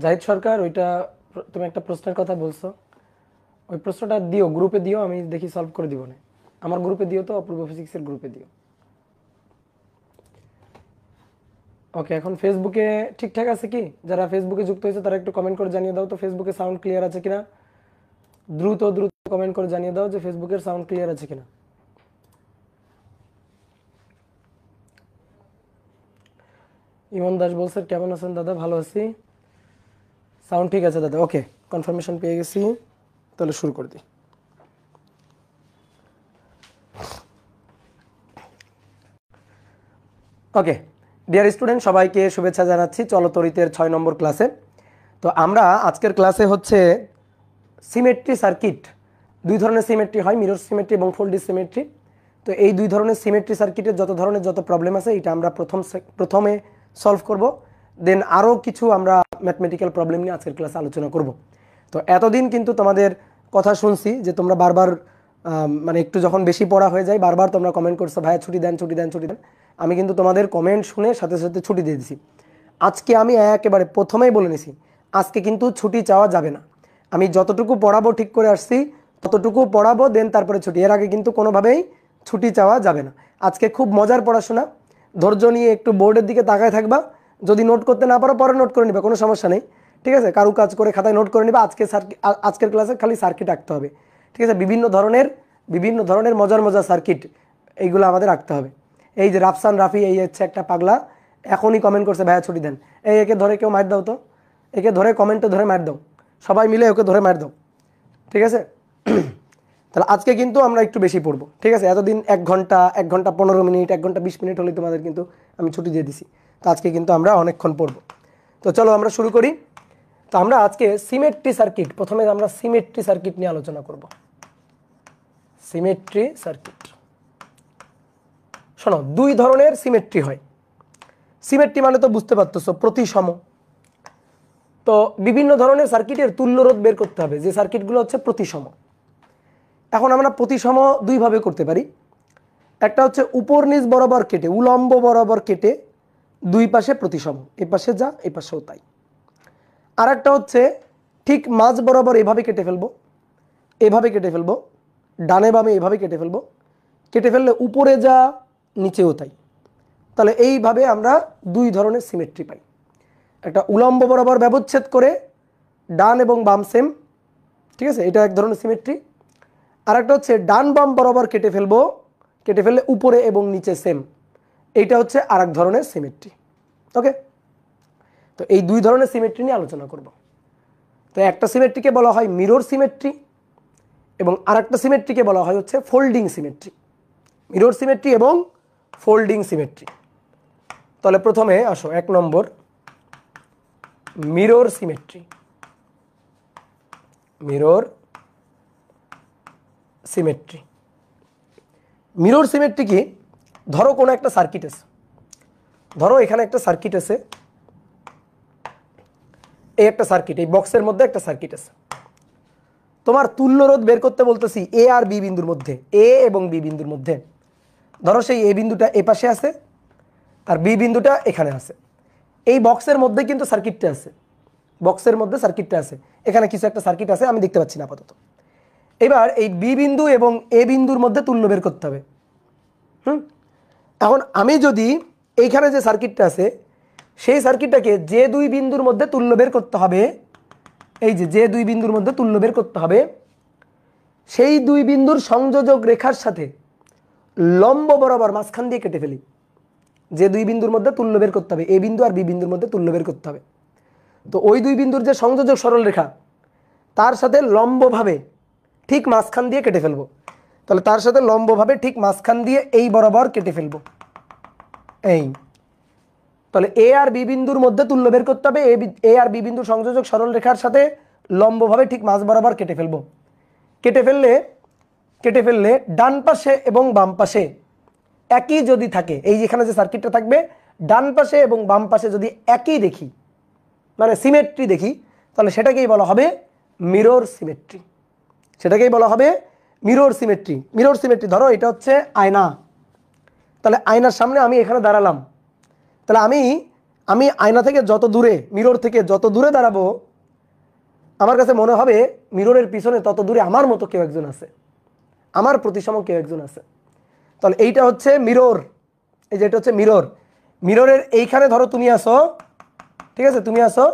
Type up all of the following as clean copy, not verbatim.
জাহিদ সরকার, ওইটা তুমি একটা প্রশ্নের কথা বলছো, ওই প্রশ্নটা দিও, গ্রুপে দিও, আমি দেখি সলভ করে দিব না। আমার গ্রুপে দিও তো, অপূর্ব ফিজিক্সের গ্রুপে দিও। ওকে, এখন ফেসবুকে ঠিকঠাক আছে কি? যারা ফেসবুকে যুক্ত হয়েছে তারা একটু কমেন্ট করে জানিয়ে দাও তো ফেসবুকে সাউন্ড ক্লিয়ার আছে কিনা। দ্রুত দ্রুত কমেন্ট করে জানিয়ে দাও যে ফেসবুকের সাউন্ড ক্লিয়ার আছে কিনা। ইমন দাস বলছে কেমন আছেন দাদা? ভালো আছি, সাউন্ড ঠিক আছে দাদা। ওকে, কনফার্মেশন পেয়ে গেছি, তাহলে শুরু করে দিই। ওকে ডিয়ার স্টুডেন্ট, সবাইকে শুভেচ্ছা জানাচ্ছি চলতরিতের 6 নম্বর ক্লাসে। তো আমরা আজকের ক্লাসে হচ্ছে সিমেট্রি সার্কিট, দুই ধরনের সিমেট্রি হয়, মিরর সিমেট্রি এবং ফোল্ডি সিমেট্রি। তো এই দুই ধরনের সিমেট্রি সার্কিটের যত প্রবলেম আছে এটা আমরা প্রথমে সলভ করব, দেন আরও কিছু আমরা ম্যাথমেটিক্যাল প্রবলেম নিয়ে আজকের ক্লাসে আলোচনা করব। তো এতদিন কিন্তু তোমাদের কথা শুনছি যে তোমরা বারবার মানে একটু যখন বেশি পড়া হয়ে যায় বারবার তোমরা কমেন্ট করছো ভাইয়া ছুটি দেন ছুটি দেন ছুটি দেন। আমি কিন্তু তোমাদের কমেন্ট শুনে সাথে সাথে ছুটি দিয়ে দিছি। আজকে আমি একেবারে প্রথমেই বলে নিছি, আজকে কিন্তু ছুটি চাওয়া যাবে না। আমি যতটুকু পড়াবো ঠিক করে আসছি ততটুকু পড়াবো, দেন তারপরে ছুটি। এর আগে কিন্তু কোনোভাবেই ছুটি চাওয়া যাবে না। আজকে খুব মজার পড়াশোনা, ধৈর্য নিয়ে একটু বোর্ডের দিকে তাকায় থাকবা। যদি নোট করতে না পারো পরে নোট করে নিবে, কোনো সমস্যা নেই, ঠিক আছে? কারু কাজ করে খাতায় নোট করে নিবে। আজকের ক্লাসে খালি সার্কিট আঁকতে হবে, ঠিক আছে? বিভিন্ন ধরনের মজার মজার সার্কিট এইগুলো আমাদের আঁকতে হবে। এই যে রাফসান রাফি, এই হচ্ছে একটা পাগলা, এখনই কমেন্ট করছে ভাইয়া ছুটি দেন। একে ধরে কেউ মার দাও তো, একে ধরে কমেন্টে ধরে মার দাও, সবাই মিলে ওকে ধরে মার দাও, ঠিক আছে? তাহলে আজকে কিন্তু আমরা একটু বেশি পড়বো, ঠিক আছে? এতদিন 1 ঘন্টা 15 মিনিট 1 ঘন্টা 20 মিনিট হলে তোমাদের কিন্তু আমি ছুটি দিয়ে দিছি। তো আজকে কিন্তু আমরা অনেকক্ষণ পড়বো। তো চলো আমরা শুরু করি। তো আমরা আজকে সিমেট্রি সার্কিট, প্রথমে আমরা সিমেট্রি সার্কিট নিয়ে আলোচনা করব। সিমেট্রি সার্কিট, শোনো, দুই ধরনের সিমেট্রি হয়। সিমেট্রি মানে তো বুঝতে পারতেছো, প্রতিসম। তো বিভিন্ন ধরনের সার্কিটের তুল্যরোধ বের করতে হবে, যে সার্কিটগুলো হচ্ছে প্রতিসম। এখন আমরা প্রতিসম দুইভাবে করতে পারি। একটা হচ্ছে উপর নিচ বরাবর কেটে, উলম্ব বরাবর কেটে দুই পাশে প্রতিসম, এ পাশে যা এ পাশেও তাই। আর একটা হচ্ছে ঠিক মাঝ বরাবর এভাবে কেটে ফেলবো, এভাবে কেটে ফেলবো, ডানে বামে এভাবে কেটে ফেলবো, কেটে ফেললে উপরে যা নিচেও তাই। তাহলে এইভাবে আমরা দুই ধরনের সিমেট্রি পাই। একটা উলম্ব বরাবর ব্যবচ্ছেদ করে ডান এবং বাম সেম, ঠিক আছে, এটা এক ধরনের সিমেট্রি। আর একটা হচ্ছে ডান বাম বরাবর কেটে ফেলবো, কেটে ফেললে উপরে এবং নিচে সেম, এইটা হচ্ছে আর এক ধরনের সিমেট্রি। ওকে, তো এই দুই ধরনের সিমেট্রি নিয়ে আলোচনা করব। তো একটা সিমেট্রিকে বলা হয় মিরর সিমেট্রি এবং আর একটা সিমেট্রিকে বলা হয় হচ্ছে ফোল্ডিং সিমেট্রি। মিরর সিমেট্রি এবং ফোল্ডিং সিমেট্রি। তাহলে প্রথমে আসো 1 নম্বর, mirror symmetry. Mirror symmetry, mirror symmetry কি? ধরো কোনো একটা সার্কিট আছে, ধরো এখানে একটা সার্কিট আছে, এই একটা সার্কিট, এই বক্সের মধ্যে একটা সার্কিট আছে। তোমার তুল্যরোধ বের করতে বলতেছি এ আর বি বিন্দুর মধ্যে, এ এবং বি বিন্দুর মধ্যে। ধরো সেই এ বিন্দুটা এ পাশে আছে আর বি বিন্দুটা এখানে আছে। এই বক্সের মধ্যে কিন্তু সার্কিটটা আছে, বক্সের মধ্যে সার্কিটটা আছে, এখানে কিছু একটা সার্কিট আছে, আমি দেখতে পাচ্ছি না আপাতত। এবার এই বি বিন্দু এবং এ বিন্দুর মধ্যে তুল্য বের করতে হবে। এখন আমি যদি এইখানে যে সার্কিটটা আছে সেই সার্কিটটাকে যে দুই বিন্দুর মধ্যে তুল্য বের করতে হবে, এই যে দুই বিন্দুর মধ্যে তুল্য বের করতে হবে, সেই দুই বিন্দুর সংযোজক রেখার সাথে লম্ব বরাবর মাঝখান দিয়ে কেটে ফেলি। যে দুই বিন্দুর মধ্যে তুল্য বের করতে হবে, এ বিন্দু আর বি বিন্দুর মধ্যে তুল্য বের করতে হবে, তো ওই দুই বিন্দুর যে সংযোজক সরল রেখা তার সাথে লম্বভাবে ঠিক মাঝখান দিয়ে কেটে ফেলবো। তাহলে তার সাথে লম্বভাবে ঠিক মাঝখান দিয়ে এই বরাবর কেটে ফেলবো, এই। তাহলে এ আর বি বিন্দুর মধ্যে তুল্য বের করতে হবে, এ আর বি বিন্দুর সংযোজক সরল রেখার সাথে লম্বভাবে ঠিক মাঝ বরাবর কেটে ফেলবো। কেটে ফেললে ডান পাশে এবং বাম পাশে একই যদি থাকে, এই যেখানে যে সার্কিটটা থাকবে ডান পাশে এবং বাম পাশে যদি একই দেখি, মানে সিমেট্রি দেখি, তাহলে সেটাকেই বলা হবে মিরর সিমেট্রি। সেটাকেই বলা হবে মিরর সিমেট্রি। মিরর সিমেট্রি, ধরো এটা হচ্ছে আয়না, তাহলে আয়নার সামনে আমি এখানে দাঁড়ালাম, তাহলে আমি আয়না থেকে যত দূরে, মিরর থেকে যত দূরে দাঁড়াবো, আমার কাছে মনে হবে মিররের পিছনে তত দূরে আমার মতো কেউ একজন আছে, আমার প্রতিসম কেউ একজন আছে। তাহলে এইটা হচ্ছে মিরর, এই যে এটা হচ্ছে মিরর। মিররের এইখানে ধরো তুমি আসো, ঠিক আছে, তুমি আসো,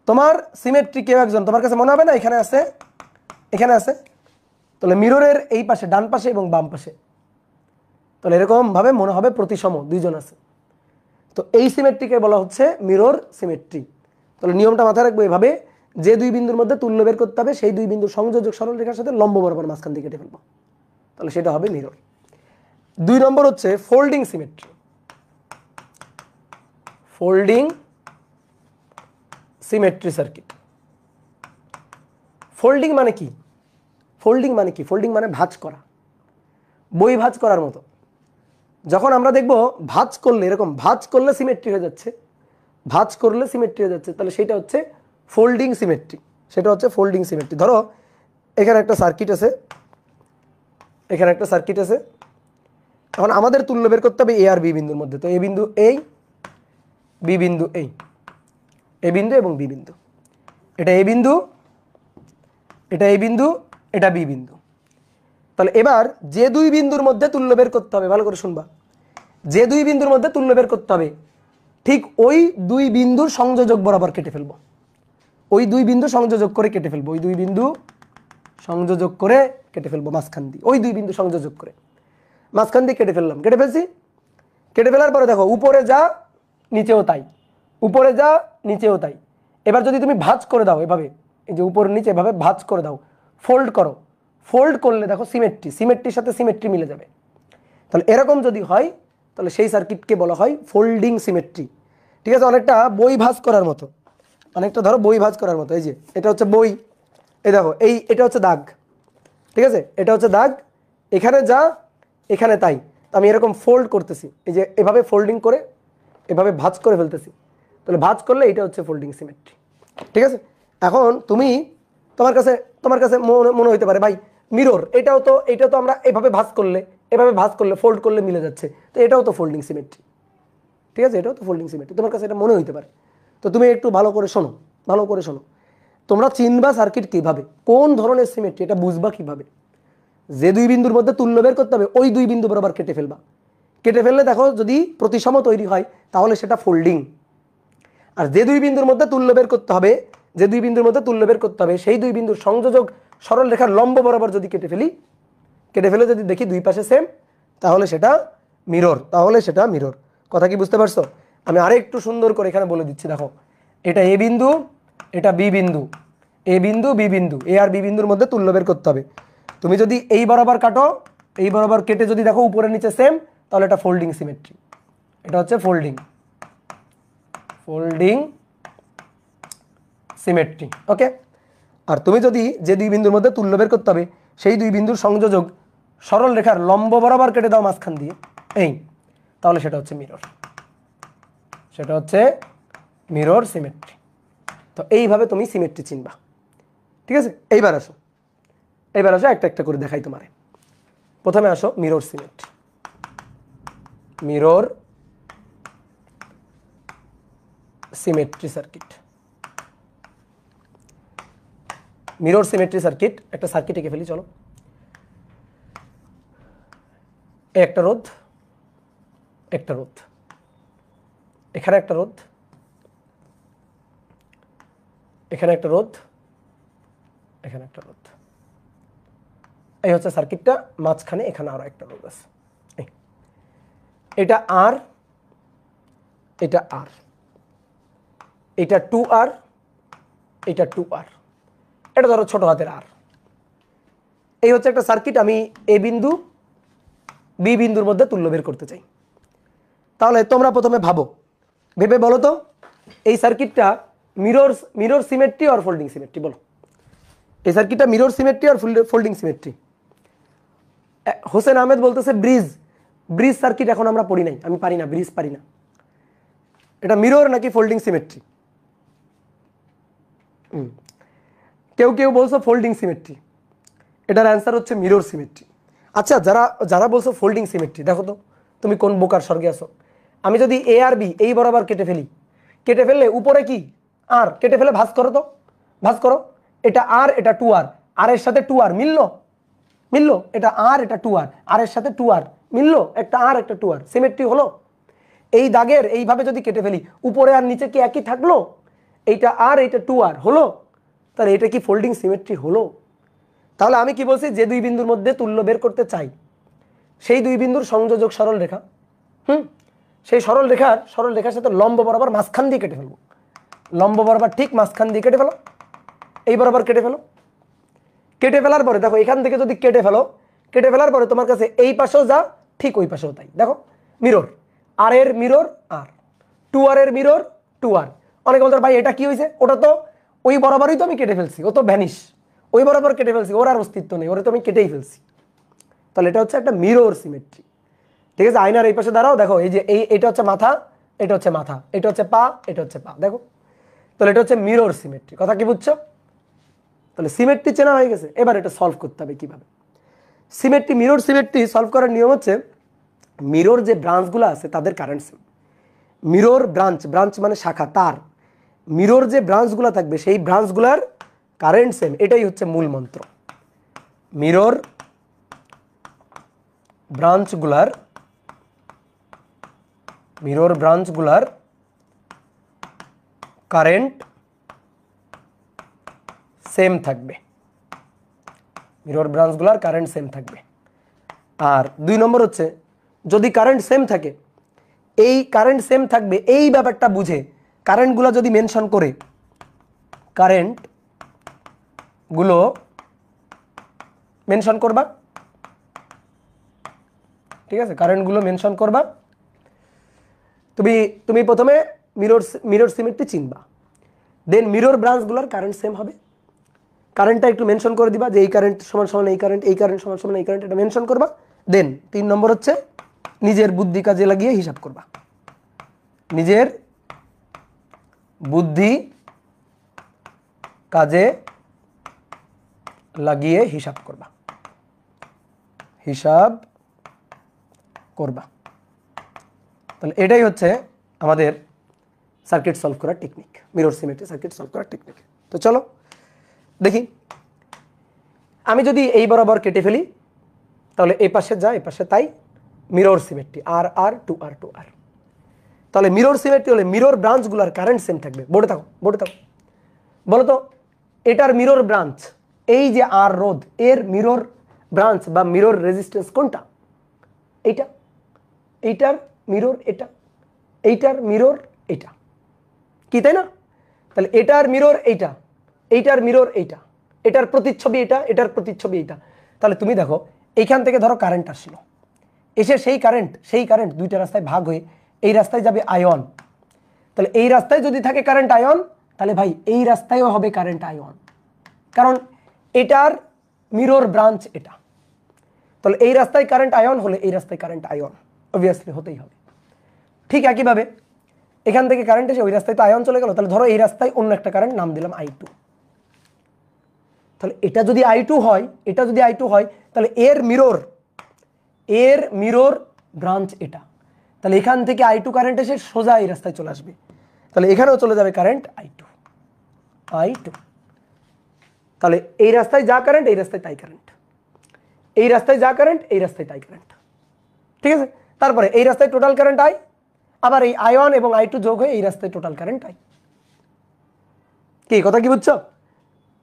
তোমার সিমেট্রি কেউ একজন তোমার কাছে মনে হবে না এখানে আছে, এখানে আছে। তাহলে মিররের এই পাশে, ডান পাশে এবং বাম পাশে, তাহলে এরকমভাবে মনে হবে প্রতিসম দুইজন আছে। তো এই সিমেট্রিকে বলা হচ্ছে মিরর সিমেট্রি। তাহলে নিয়মটা মাথায় রাখবো এভাবে, যে দুই বিন্দুর মধ্যে তুল্য বের করতে হবে সেই দুই বিন্দুর সংযোজক সরল রেখার সাথে লম্ব বরাবর মাঝখান দিয়ে কেটে ফেলবো, তাহলে সেটা হবে মিরর। 2 নম্বর হচ্ছে folding symmetry. Folding symmetry circuit. Folding মানে কি? ফোল্ডিং মানে কি? ফোল্ডিং মানে ভাঁজ করা, বই ভাঁজ করার মতো। যখন আমরা দেখব ভাঁজ করলে, এরকম ভাঁজ করলে সিমেট্রি হয়ে যাচ্ছে, ভাঁজ করলে সিমেট্রি হয়ে যাচ্ছে, তাহলে সেটা হচ্ছে ফোল্ডিং সিমেট্রি। সেটা হচ্ছে ফোল্ডিং সিমেট্রি। ধরো এখানে একটা সার্কিট আছে, এখানে একটা সার্কিট আছে, এখন আমাদের তুল্য বের করতে হবে এ আর বি বিন্দুর মধ্যে। তো এ বিন্দু এই, বি বিন্দু এই, এ বিন্দু এবং বি বিন্দু, এটা এ বিন্দু, এটা এ বিন্দু, এটা বি বিন্দু। তাহলে এবার যে দুই বিন্দুর মধ্যে তুল্য বের করতে হবে, ভালো করে শুনবা, যে দুই বিন্দুর মধ্যে তুল্য বের করতে হবে ঠিক ওই দুই বিন্দুর সংযোজক বরাবর কেটে ফেলবো, ওই দুই বিন্দু সংযোজক করে কেটে ফেলবো, ওই দুই বিন্দু সংযোজক করে কেটে ফেলবো মাঝখান দিয়ে, ওই দুই বিন্দু সংযোজক করে মাঝখান দিয়ে কেটে ফেললাম, কেটে ফেলছি। কেটে ফেলার পরে দেখো উপরে যা নিচেও তাই, উপরে যা নিচেও তাই। এবার যদি তুমি ভাঁজ করে দাও এভাবে, এই যে উপর নিচে এভাবে ভাঁজ করে দাও, ফোল্ড করো, ফোল্ড করলে দেখো সিমেট্রি, সিমেট্রির সাথে সিমেট্রি মিলে যাবে। তাহলে এরকম যদি হয় তাহলে সেই সার্কিটকে বলা হয় ফোল্ডিং সিমেট্রি। ঠিক আছে, অনেকটা বই ভাঁজ করার মতো, অনেকটা ধরো বই ভাঁজ করার মতো। এই যে এটা হচ্ছে বই, এই দেখো এই এটা হচ্ছে দাগ, ঠিক আছে, এটা হচ্ছে দাগ, এখানে যা এখানে তাই। আমি এরকম ফোল্ড করতেছি, এই যে এভাবে ফোল্ডিং করে এভাবে ভাঁজ করে ফেলতেছি, তাহলে ভাঁজ করলে এটা হচ্ছে ফোল্ডিং সিমেট্রি। ঠিক আছে, এখন তুমি তোমার কাছে মনে হইতে পারে ভাই মিরর, এটাও তো, এটা তো আমরা এভাবে ভাঁজ করলে, এভাবে ভাঁজ করলে, ফোল্ড করলে মিলে যাচ্ছে, তো এটাও তো ফোল্ডিং সিমেট্রি। ঠিক আছে, এটাও তো ফোল্ডিং সিমেট্রি, তোমার কাছে এটা মনে হইতে পারে। তো তুমি একটু ভালো করে শোনো, ভালো করে শোনো, তোমরা চিনবা সার্কিট কিভাবে, কোন ধরনের সিমেট্রি এটা বুঝবা কিভাবে। যে দুই বিন্দুর মধ্যে তুল্য বের করতে হবে ওই দুই বিন্দু বরাবর কেটে ফেলবা, কেটে ফেললে দেখো যদি প্রতিসম তৈরি হয় তাহলে সেটা ফোল্ডিং। আর যে দুই বিন্দুর মধ্যে তুল্য বের করতে হবে, যে দুই বিন্দুর মধ্যে তুল্য বের করতে হবে সেই দুই বিন্দুর সংযোজক সরল রেখার লম্ব বরাবর যদি কেটে ফেলি, কেটে ফেলে যদি দেখি দুই পাশে সেম, তাহলে সেটা মিরর, তাহলে সেটা মিরর। কথা কি বুঝতে পারছো? আমি আরেকটু সুন্দর করে এখানে বলে দিচ্ছি, দেখো এটা এ বিন্দু, এটা বি বিন্দু, এ বিন্দু বি বিন্দু, এ আর বি বিন্দুর মধ্যে তুল্য বের করতে হবে। তুমি যদি এই বরাবর কাটো, এই বরাবর কেটে যদি দেখো উপরে নিচে সেম, তাহলে এটা ফোল্ডিং সিমেট্রি, এটা হচ্ছে ফোল্ডিং, ফোল্ডিং সিমেট্রি। ওকে, আর তুমি যদি যে দুই বিন্দুর মধ্যে তুল্য বের করতে হবে সেই দুই বিন্দুর সংযোজক সরল রেখার লম্ব বরাবর কেটে দাও মাঝখান দিয়ে এই, তাহলে সেটা হচ্ছে মিরর, সেটা হচ্ছে মিরর সিমেট্রি। তো এইভাবে তুমি সিমেট্রি চিনবা। ঠিক আছে, এইবার আসো, এইবার আসো একটা একটা করে দেখাই তোমারে। প্রথমে আসো mirror symmetry, mirror symmetry circuit. Mirror symmetry circuit, একটা সার্কিট এঁকে ফেলি চলো। একটা রোধ, একটা রোধ, এখানে একটা রোধ, এখানে একটা রোধ, এখানে একটা রোধ, এই হচ্ছে সার্কিটটা। মাঝখানে এখানে আরো একটা রোধ আছে, এটা আর, এটা আর, এটা 2R, এটা 2R, এটা ধরো ছোট হাতের আর। এই হচ্ছে একটা সার্কিট, আমি এ বিন্দু বি বিন্দুর মধ্যে তুল্য বের করতে চাই। তাহলে তোমরা প্রথমে ভাবো, ভেবে বলো তো এই সার্কিটটা মিরর সিমেট্রি আর ফোল্ডিং সিমেট্রি, বলো এই সার্কিটটা মিরর সিমেট্রি আর ফোল্ডিং সিমেট্রি। হোসেন আহমেদ বলতেছে ব্রিজ, ব্রিজ সার্কিট এখন আমরা পড়ি নাই, আমি পারি না, ব্রিজ পারি না। এটা মিরর নাকি ফোল্ডিং সিমেট্রি? কেউ কেউ বলছো ফোল্ডিং সিমেট্রি, এটার অ্যান্সার হচ্ছে মিরর সিমেট্রি। আচ্ছা, যারা যারা বলছো ফোল্ডিং সিমেট্রি, দেখো তো তুমি কোন বোকার স্বর্গে আছো। আমি যদি এ আর বি এই বরাবর কেটে ফেলি, কেটে ফেললে উপরে কি আর, কেটে ফেলে ভাঁজ করো তো, ভাঁজ করো। এটা আর, এটা 2r, আর এর সাথে 2r মিললো, মিললো। এটা আর, এটা 2r, আর এর সাথে 2r মিললো, একটা আর একটা 2r, সিমেট্রি হলো। এই দাগের এইভাবে যদি কেটে ফেলি, উপরে আর নিচে কি একই থাকলো? এইটা আর, এইটা 2r হলো। তাহলে এটা কি ফোল্ডিং সিমেট্রি হলো? তাহলে আমি কি বলছি, যে দুই বিন্দুর মধ্যে তুল্য বের করতে চাই, সেই দুই বিন্দুর সংযোজক সরল রেখা, সেই সরল রেখার সাথে লম্ব বরাবর মাঝখান দিয়ে কেটে ফেলবো। লম্ব বরাবর ঠিক মাঝখান দিয়ে কেটে ফেলো, এই বরাবর কেটে ফেলো। কেটে ফেলার পরে দেখো, এখান থেকে যদি কেটে ফেলো, কেটে ফেলার পরে তোমার কাছে এই পাশেও যা ঠিক ওই পাশেও তাই। দেখো মিরর, আর এর মিরর আর, 2r এর মিরর 2r। অনেকে বলতো ভাই এটা কি হয়েছে, ওটা তো ওই বরাবরই তো আমি কেটে ফেলছি, ও তো ভ্যানিশ, ওই বরাবর কেটে ফেলছি, ওর আর অস্তিত্ব নেই, ওরে তো আমি কেটেই ফেলছি। তাহলে এটা হচ্ছে একটা মিরর সিমেট্রি। ঠিক আছে, আয়নার এই পাশে দাঁড়াও, দেখো এই যে এটা হচ্ছে মাথা, এটা হচ্ছে মাথা, এটা হচ্ছে পা, এটা হচ্ছে পা, দেখো। তাহলে এটা হচ্ছে মিরর সিমেট্রি। কথা কি বুঝছো? তাহলে সিমেট্রি চেনা হয়ে গেছে। এবার এটা সলভ করতে হবে কিভাবে। সিমেট্রি, মিরর সিমেট্রি সলভ করার নিয়ম হচ্ছে, মিরর যে ব্রাঞ্চগুলো আছে তাদের current same. Mirror branch, branch মানে শাখা, তার। মিরর যে ব্রাঞ্চগুলো থাকবে সেই ব্রাঞ্চগুলোর কারেন্ট সেম, এটাই হচ্ছে মূল মন্ত্র। মিরর ব্রাঞ্চগুলার, মিরর ব্রাঞ্চগুলার কারেন্ট সেম থাকবে, মিরর ব্রাঞ্চগুলার কারেন্ট সেম থাকবে। আর 2 নম্বর হচ্ছে, যদি কারেন্ট সেম থাকে, এই কারেন্ট সেম থাকবে এই ব্যাপারটা বুঝে কারেন্টগুলো যদি মেনশন করে, কারেন্টগুলো মেনশন করবা, ঠিক আছে, কারেন্টগুলো মেনশন করবা। তুমি প্রথমে মিরর সিমেট্রি চিনবা, দেন মিরর ব্রাঞ্চগুলোর কারেন্ট সেম হবে। কারেন্টটা একটু মেনশন করে দিবা, যে এই কারেন্ট সমান সমান এই কারেন্ট, এই কারেন্ট সমান সমান এই কারেন্ট, এটা মেনশন করবা। দেন 3 নম্বর হচ্ছে, নিজের বুদ্ধি কাজে লাগিয়ে হিসাব করবা, নিজের বুদ্ধি কাজে লাগিয়ে হিসাব করবা, হিসাব করবা। তাহলে এটাই হচ্ছে আমাদের সার্কিট সলভ করার technique, mirror symmetry circuit solve করার টেকনিক। তো চলো দেখি, আমি যদি এই বরাবর কেটে ফেলি, তাহলে এই পাশে যা, এই পাশে তাই, মিরর সিমেট্রি, আর আর 2r 2r। তাহলে মিরর সিমেট্রি হলে মিরর ব্রাঞ্চগুলোর কারেন্ট সেম থাকবে। বোর্ডে থাকো, বোর্ডে থাকো, বলো তো এটার মিরর ব্রাঞ্চ, এই যে আর রোধ, এর মিরর ব্রাঞ্চ বা মিরর রেজিস্ট্যান্স কোনটা? এইটা, এইটার মিরর এটা, এইটার মিরর এটা, কি তাই না? তাহলে এটার মিরর এইটা, এইটার মিরর এইটা, এটার প্রতিচ্ছবি এটা, এটার প্রতিচ্ছবি এইটা। তাহলে তুমি দেখো, এইখান থেকে ধরো কারেন্ট আসলো, এসে সেই কারেন্ট দুইটা রাস্তায় ভাগ হয়ে এই রাস্তায় যাবে আয়ন। তাহলে এই রাস্তায় যদি থাকে কারেন্ট আয়ন, তাহলে ভাই এই রাস্তায়ও হবে কারেন্ট আয়ন, কারণ এটার মিরর ব্রাঞ্চ এটা। তাহলে এই রাস্তায় কারেন্ট আয়ন হলে এই রাস্তায় কারেন্ট আয়ন অবভিয়াসলি হতেই হবে। ঠিক একইভাবে এখান থেকে কারেন্ট এসে ওই রাস্তায় তো আয়ন চলে গেল, তাহলে ধরো এই রাস্তায় অন্য একটা কারেন্ট নাম দিলাম I2। তাহলে এটা যদি I2 হয়, এটা যদি I2 হয়, তাহলে এর মিরর ব্রাঞ্চ এটা। তাহলে এখান থেকে I2 কারেন্ট এসে সোজা এই রাস্তায় চলে আসবে, তাহলে এখানেও চলে যাবে কারেন্ট I2। তাহলে এই রাস্তায় যা কারেন্ট, এই রাস্তায় তাই কারেন্ট, এই রাস্তায় যা কারেন্ট, এই রাস্তায় তাই কারেন্ট, ঠিক আছে। তারপরে এই রাস্তায় টোটাল কারেন্ট I, আবার এই আয়ন এবং I2 যোগ হয়ে এই রাস্তায় টোটাল কারেন্ট I। কি কথা কি বুঝছো?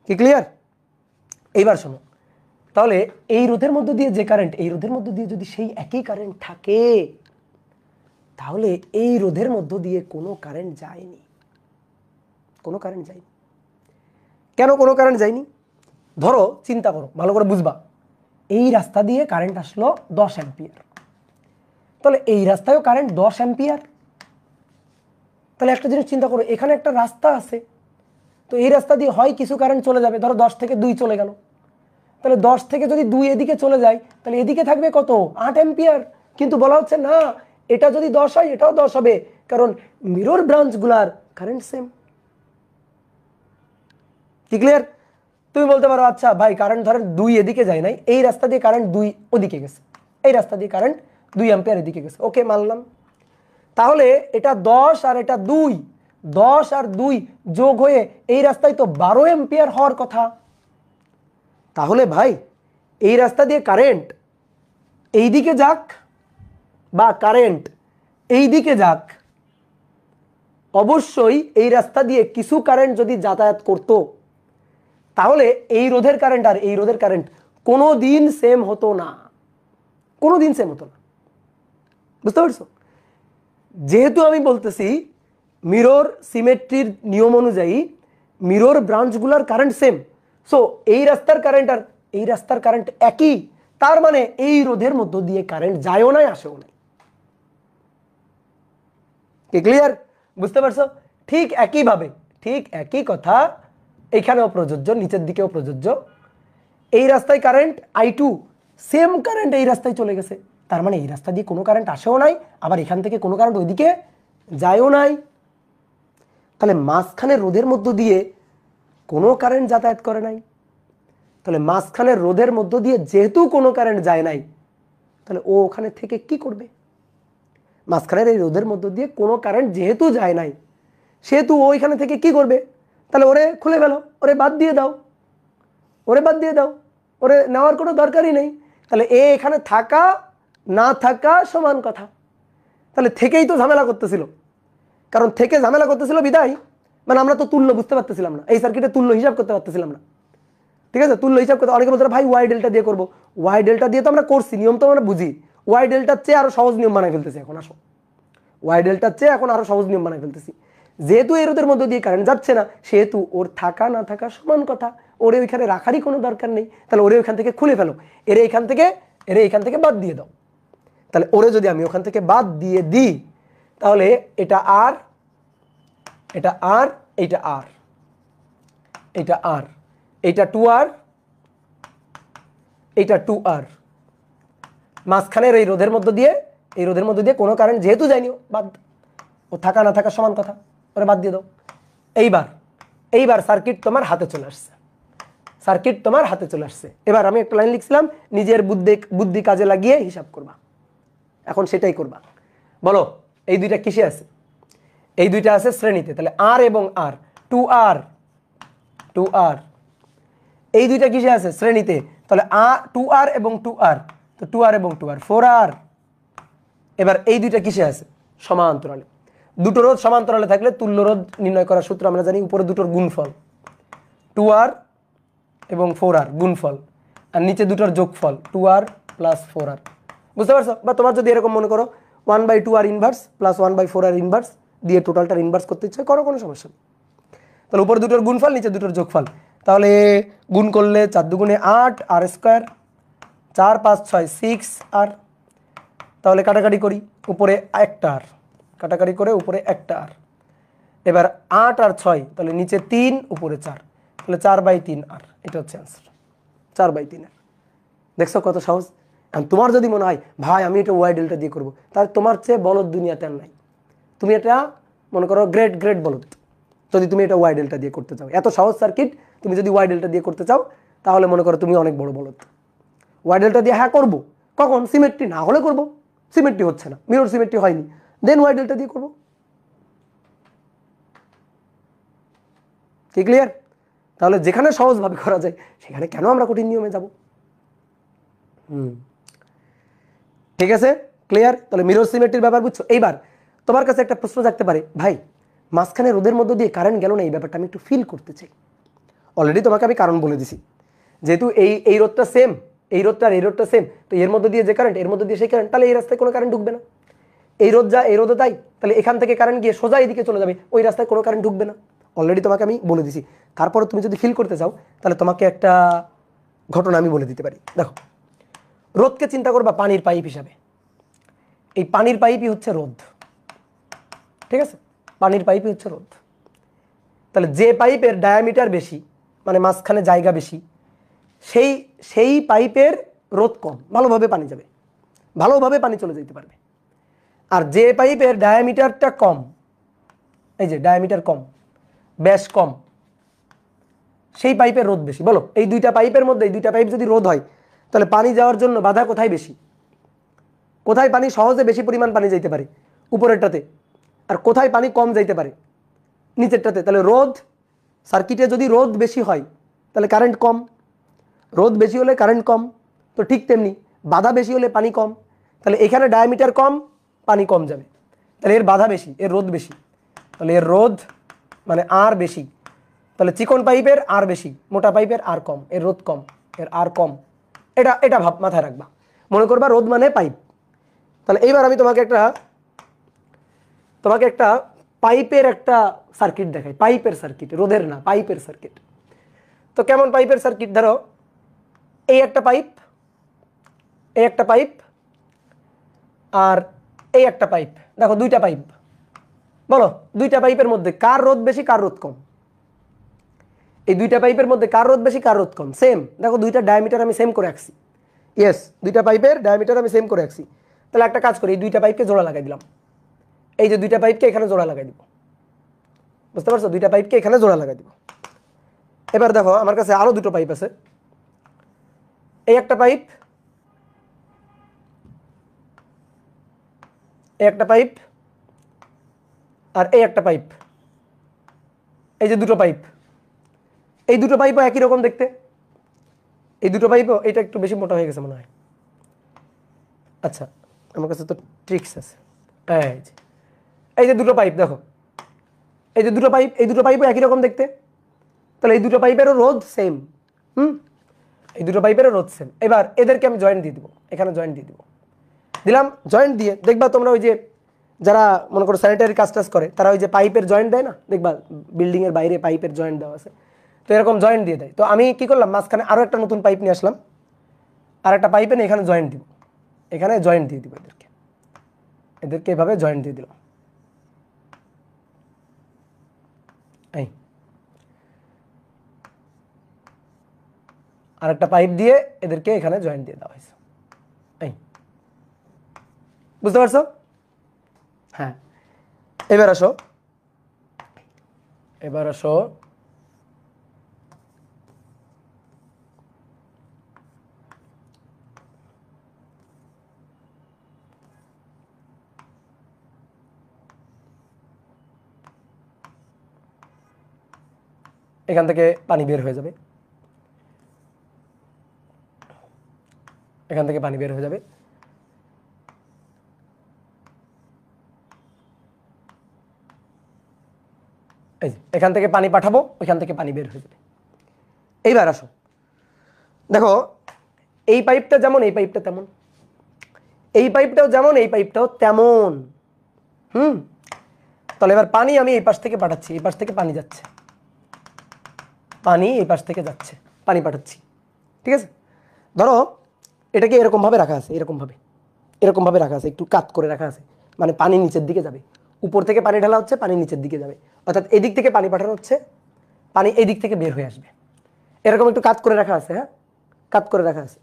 কি ক্লিয়ার? এইবার শোনো, তাহলে এই রোধের মধ্যে দিয়ে যে কারেন্ট, এই রোধের মধ্যে দিয়ে যদি সেই একই কারেন্ট থাকে, তাহলে এই রোধের মধ্য দিয়ে কোনো কারেন্ট যায়নি, কোনো কারেন্ট যায়নি। কেন কোনো কারেন্ট যায়নি? ধরো চিন্তা করো, ভালো করে বুঝবা, এই রাস্তা দিয়ে কারেন্ট আসলো 10 অ্যাম্পিয়ার, তাহলে এই রাস্তায়ও কারেন্ট 10 অ্যাম্পিয়ার। তাহলে একটা জিনিস চিন্তা করো, এখানে একটা রাস্তা আছে, তো এই রাস্তা দিয়ে হয় কিছু কারেন্ট চলে যাবে, ধরো 10 থেকে 2 চলে গেল, তাহলে 10 থেকে যদি 2 এদিকে চলে যায়, তাহলে এদিকে থাকবে কত? 8 অ্যাম্পিয়ার। কিন্তু বলা হচ্ছে না, এটা যদি 10 হয় এটাও 10 হবে, কারণ মিরর ব্রাঞ্চগুলার কারেন্ট সেম। কি ক্লিয়ার? তুমি বলতে পারো আচ্ছা ভাই, কারেন্ট ধরেন 2 এদিকে যায় নাই, এই রাস্তা দিয়ে কারেন্ট 2 ওদিকে গেছে, এই রাস্তা দিয়ে কারেন্ট 2 অ্যাম্পিয়ার এদিকে গেছে, ওকে মানলাম। তাহলে এটা 10 আর এটা 2, 10 আর 2 যোগ হয়ে এই রাস্তায় তো 12 এম্পিয়ার হওয়ার কথা। তাহলে ভাই এই রাস্তা দিয়ে কারেন্ট এই দিকে যাক বা কারেন্ট এই দিকে যাক, অবশ্যই এই রাস্তা দিয়ে কিছু কারেন্ট যদি যাতায়াত করত, তাহলে এই রোধের কারেন্ট আর এই রোধের কারেন্ট কোনো দিন সেম হতো না, কোনো দিন সেম হতো না। বুঝতে পারছো? যেহেতু আমি বলতেছি মিরর সিমেট্রির নিয়ম অনুযায়ী মিরর ব্রাঞ্চগুলোর কারেন্ট সেম, সো এই রাস্তার কারেন্ট আর এই রাস্তার কারেন্ট একই, তার মানে এই রোধের মধ্য দিয়ে কারেন্ট যায়ও নাই আসেও নাই। কি ক্লিয়ার? বুঝতে পারছো? ঠিক একইভাবে, ঠিক একই কথা এখানেও প্রযোজ্য, নিচের দিকেও প্রযোজ্য। এই রাস্তায় কারেন্ট I2, সেম কারেন্ট এই রাস্তায় চলে গেছে, তার মানে এই রাস্তা দিয়ে কোনো কারেন্ট আসেও নাই, আবার এখান থেকে কোনো কারেন্ট ওইদিকে যায়ও নাই। তাহলে মাঝখানের রোধের মধ্য দিয়ে কোনো কারেন্ট যাতায়াত করে নাই। তাহলে মাঝখানের রোধের মধ্য দিয়ে যেহেতু কোনো কারেন্ট যায় নাই, তাহলে ও ওখানে থেকে কি করবে? মাঝখানের এই রোধের মধ্য দিয়ে কোনো কারেন্ট যেহেতু যায় নাই, সেহেতু ও এখানে থেকে কি করবে? তাহলে ওরে খুলে ফেলো, ওরে বাদ দিয়ে দাও, ওরে বাদ দিয়ে দাও, ওরে নেওয়ার কোনো দরকারই নেই। তাহলে এ এখানে থাকা না থাকা সমান কথা। তাহলে থেকেই তো ঝামেলা করতেছিল, কারণ থেকে ঝামেলা করতেছিল বিদায়, মানে আমরা তো তুল্য বুঝতে পারতেছিলাম না, এই সার্কিটে তুল্য হিসাব করতে পারতেছিলাম না। ঠিক আছে, তুল্য হিসাব করতে অনেকে বলতে ভাই ওয়াই ডেল্টা দিয়ে করবো, ওয়াই ডেল্টা দিয়ে তো আমরা করছি, নিয়ম তো আমরা বুঝি, ওয়াই ডেল্টার চেয়ে আরো সহজ নিয়ম বানাই ফেলতেছি এখন। আসো, ওয়াই ডেল্টার চেয়ে এখন আরো সহজ নিয়ম বানাই ফেলতেছি। যেহেতু এই রোধের মধ্যে দিয়ে কারেন্ট যাচ্ছে না, সেহেতু ওর থাকা না থাকা সমান কথা, ওরে ওইখানে রাখারই কোনো দরকার নেই। তাহলে ওরে ওইখান থেকে খুলে ফেলো, এরে এখান থেকে বাদ দিয়ে দাও। তাহলে ওরে যদি আমি ওখান থেকে বাদ দিয়ে দিই, তাহলে এটা আর, এটা আর, এইটা আর, এইটা আর, এইটা 2R, এইটা 2R, মাঝখানের এই রোধের মধ্য দিয়ে, এই রোধের মধ্য দিয়ে কোনো কারেন্ট যেহেতু যায়নি, বাদ, ও থাকা না থাকা সমান কথা, ওরে বাদ দিয়ে দাও। এইবার সার্কিট তোমার হাতে চলে আসছে, সার্কিট তোমার হাতে চলে আসছে। এবার আমি একটা লাইন লিখছিলাম, নিজের বুদ্ধি কাজে লাগিয়ে হিসাব করবা। এখন সেটাই করবা। বলো এই দুইটা কিসে আছে? এই দুইটা আছে শ্রেণীতে, তাহলে আর এবং আর, 2R 2R। এই দুইটা কিসে আছে? শ্রেণীতে, তাহলে 2R এবং 2R, তো 2R এবং 2R 4R। এবার এই দুইটা কিসে আছে? সমান্তরালে। দুটো রোধ সমান্তরালে থাকলে তুল্য রোধ নির্ণয় করার সূত্র আমরা জানি, উপরে দুটোর গুণফল 2R এবং 4R গুণফল, আর নিচে দুটোর যোগফল 2R প্লাস 4R। বুঝতে পারছো? বা তোমার যদি এরকম মনে করো 1/2R inverse plus 1/4R inverse দিয়ে টোটালটার ইনভার্স করতে ইচ্ছে করো, কোনো সমস্যা নেই। তাহলে উপরে দুটোর গুণফল, নিচে দুটোর যোগফল, তাহলে গুণ করলে 4 দুগুণে 8 R স্কোয়ার, 4 5 6 6R। তাহলে কাটাকাটি করি, উপরে একটা আর, কাটাকাটি করে উপরে একটা আর। এবার 8 আর 6, তাহলে নিচে 3 উপরে 4, তাহলে 4/3R। এটা হচ্ছে অ্যান্সার, 4/3R। দেখছো কত সহজ? তোমার যদি মনে হয় ভাই আমি এটা ওয়াই ডেল্টা দিয়ে করবো, তাহলে তোমার চেয়ে বলদ দুনিয়াতে আর নাই। তুমি এটা মনে করো গ্রেট বলদ, যদি তুমি এটা ওয়াই ডেল্টা দিয়ে করতে চাও। এত সহজ সার্কিট তুমি যদি ওয়াই ডেল্টা দিয়ে করতে চাও, তাহলে মনে করো তুমি অনেক বড় বলদ। ওয়াই ডেল্টা দিয়ে হ্যাঁ করবো, কখন? সিমেট্রি না হলে করবো, সিমেট্রি হচ্ছে না, মিরর সিমেট্রি হয়নি, দেন ওয়াই ডেল্টা দিয়ে করবো। কি ক্লিয়ার? তাহলে যেখানে সহজভাবে করা যায় সেখানে কেন আমরা কঠিন নিয়মে যাব? ঠিক আছে, ক্লিয়ার? তাহলে মিরর সিমেট্রির ব্যাপার বুঝছো। এইবার তোমার কাছে একটা প্রশ্ন থাকতে পারে, ভাই মাঝখানে রোধের মধ্য দিয়ে কারেন্ট গেল না, এই ব্যাপারটা আমি একটু ফিল করতে চাই। অলরেডি তোমাকে আমি কারণ বলে দিছি, যেহেতু এই রোধটা সেম, এই রোধটা আর এই রোধটা সেম, তো এর মধ্যে দিয়ে যে কারেন্ট, এর মধ্যে দিয়ে সেই কারেন্ট, তাহলে এই রাস্তায় কোনো কারেন্ট ঢুকবে না। এই রোধ যা, এই রোধও তাই, তাহলে এখান থেকে কারেন্ট গিয়ে সোজা এদিকে চলে যাবে, ওই রাস্তায় কোনো কারেন্ট ঢুকবে না। অলরেডি তোমাকে আমি বলে দিছি। তারপরে তুমি যদি ফিল করতে চাও, তাহলে তোমাকে একটা ঘটনা আমি বলে দিতে পারি। দেখো, রোধকে চিন্তা করবা পানির পাইপ হিসাবে। এই পানির পাইপই হচ্ছে রোধ, ঠিক আছে? পানির পাইপই হচ্ছে রোধ। তাহলে যে পাইপের ডায়ামিটার বেশি, মানে মাঝখানে জায়গা বেশি, সেই পাইপের রোধ কম, ভালোভাবে পানি যাবে, ভালোভাবে পানি চলে যেতে পারবে। আর যে পাইপের ডায়ামিটারটা কম, এই যে ডায়ামিটার কম, ব্যাস কম, সেই পাইপের রোধ বেশি। বলো এই দুইটা পাইপের মধ্যে, এই দুইটা পাইপ যদি রোধ হয়, তাহলে পানি যাওয়ার জন্য বাধা কোথায় বেশি? কোথায় পানি সহজে বেশি পরিমাণ পানি যাইতে পারে? উপরেরটাতে। আর কোথায় পানি কম যাইতে পারে? নিচেরটাতে। তাহলে রোধ, সার্কিটে যদি রোধ বেশি হয় তাহলে কারেন্ট কম, রোধ বেশি হলে কারেন্ট কম। তো ঠিক তেমনি বাধা বেশি হলে পানি কম। তাহলে এখানে ডায়ামিটার কম, পানি কম যাবে, তাহলে এর বাধা বেশি, এর রোধ বেশি, তাহলে এর রোধ মানে আর বেশি। তাহলে চিকন পাইপের আর বেশি, মোটা পাইপের আর কম, এর রোধ কম, এর আর কম। এটা এটা ভাব মাথায় রাখবা, মনে করবা রোধ মানে পাইপ। তাহলে এইবার আমি তোমাকে একটা পাইপের একটা সার্কিট দেখাই, পাইপের সার্কিট, রোধের না, পাইপের সার্কিট। তো কেমন পাইপের সার্কিট? ধরো এই একটা পাইপ, এই একটা পাইপ, আর এই একটা পাইপ। দেখো দুইটা পাইপ, বলো দুইটা পাইপের মধ্যে কার রোধ বেশি কার রোধ কম? এই দুইটা পাইপের মধ্যে কার রোধ বেশি কার রোধ কম? সেম। দেখো দুইটা ডায়ামিটার আমি সেম করে রাখছি, ইয়েস, দুইটা পাইপের ডায়ামিটার আমি সেম করে রাখছি। তাহলে একটা কাজ করি, এই দুইটা পাইপকে জোড়া লাগাই দিলাম, এই যে দুইটা পাইপকে এখানে জোড়া লাগাই দিব, বুঝতে পারছো? দুইটা পাইপকে এখানে জোড়া লাগাই দিব। এবার দেখো আমার কাছে আরো দুটো পাইপ আছে, এই একটা পাইপ, এই একটা পাইপ, আর এই একটা পাইপ। এই যে দুটো পাইপ, এই দুটো পাইপও একই রকম দেখতে, এই দুটো পাইপও, এটা একটু বেশি মোটা হয়ে গেছে মনে হয়। আচ্ছা, আমার কাছে তো ট্রিক্স আছে। এই যে দুটো পাইপ দেখো, এই যে দুটো পাইপ, এই দুটো পাইপও একই রকম দেখতে, তাহলে এই দুটো পাইপেরও রোধ সেম। এই দুটো পাইপেরও রোধ সেম। এবার এদেরকে আমি জয়েন্ট দিয়ে দিব, এখানে জয়েন্ট দিয়ে দিব, দিলাম। জয়েন্ট দিয়ে দেখবা তোমরা ওই যে যারা মনে করো স্যানিটারি কাজ টাজ করে, তারা ওই যে পাইপের জয়েন্ট দেয় না, দেখবা বিল্ডিং এর বাইরে পাইপের জয়েন্ট দেওয়া আছে, তো এরকম জয়েন্ট দিয়ে দেয়। তো আমি কি করলাম, মাঝখানে আরো একটা নতুন পাইপ নিয়ে আসলাম, আর একটা পাইপে নিয়ে এখানে জয়েন্ট দিব, এখানে জয়েন্ট দিয়ে দিব, এদেরকে এভাবে জয়েন্ট দিয়ে দিলাম। এই আর একটা পাইপ দিয়ে এদেরকে এখানে জয়েন্ট দিয়ে দেওয়া হয়েছে। এই বুঝতে পারছো? হ্যাঁ, এবার আসো, এবার আসো, এখান থেকে পানি বের হয়ে যাবে, এখান থেকে পানি বের হয়ে যাবে। এই যে এখান থেকে পানি পাঠাবো, ওইখান থেকে পানি বের হয়ে যাবে। এইবার আসো, দেখো এই পাইপটা যেমন এই পাইপটা তেমন, এই পাইপটাও যেমন এই পাইপটাও তেমন। তাহলে এবার পানি আমি এই পাশ থেকে পাঠাচ্ছি, এই পাশ থেকে পানি যাচ্ছে, পানি এই পাশ থেকে যাচ্ছে, পানি পাঠাচ্ছি, ঠিক আছে? ধরো এটাকে এরকম ভাবে রাখা আছে, এরকম ভাবে রাখা আছে, একটু কাত করে রাখা আছে, মানে পানি নিচের দিকে যাবে, উপর থেকে পানি ঢালা হচ্ছে, পানি নিচের দিকে যাবে, অর্থাৎ এদিক থেকে পানি পাঠানো হচ্ছে, পানি এই দিক থেকে বের হয়ে আসবে, এরকম একটু কাত করে রাখা আছে। হ্যাঁ, কাত করে রাখা আছে।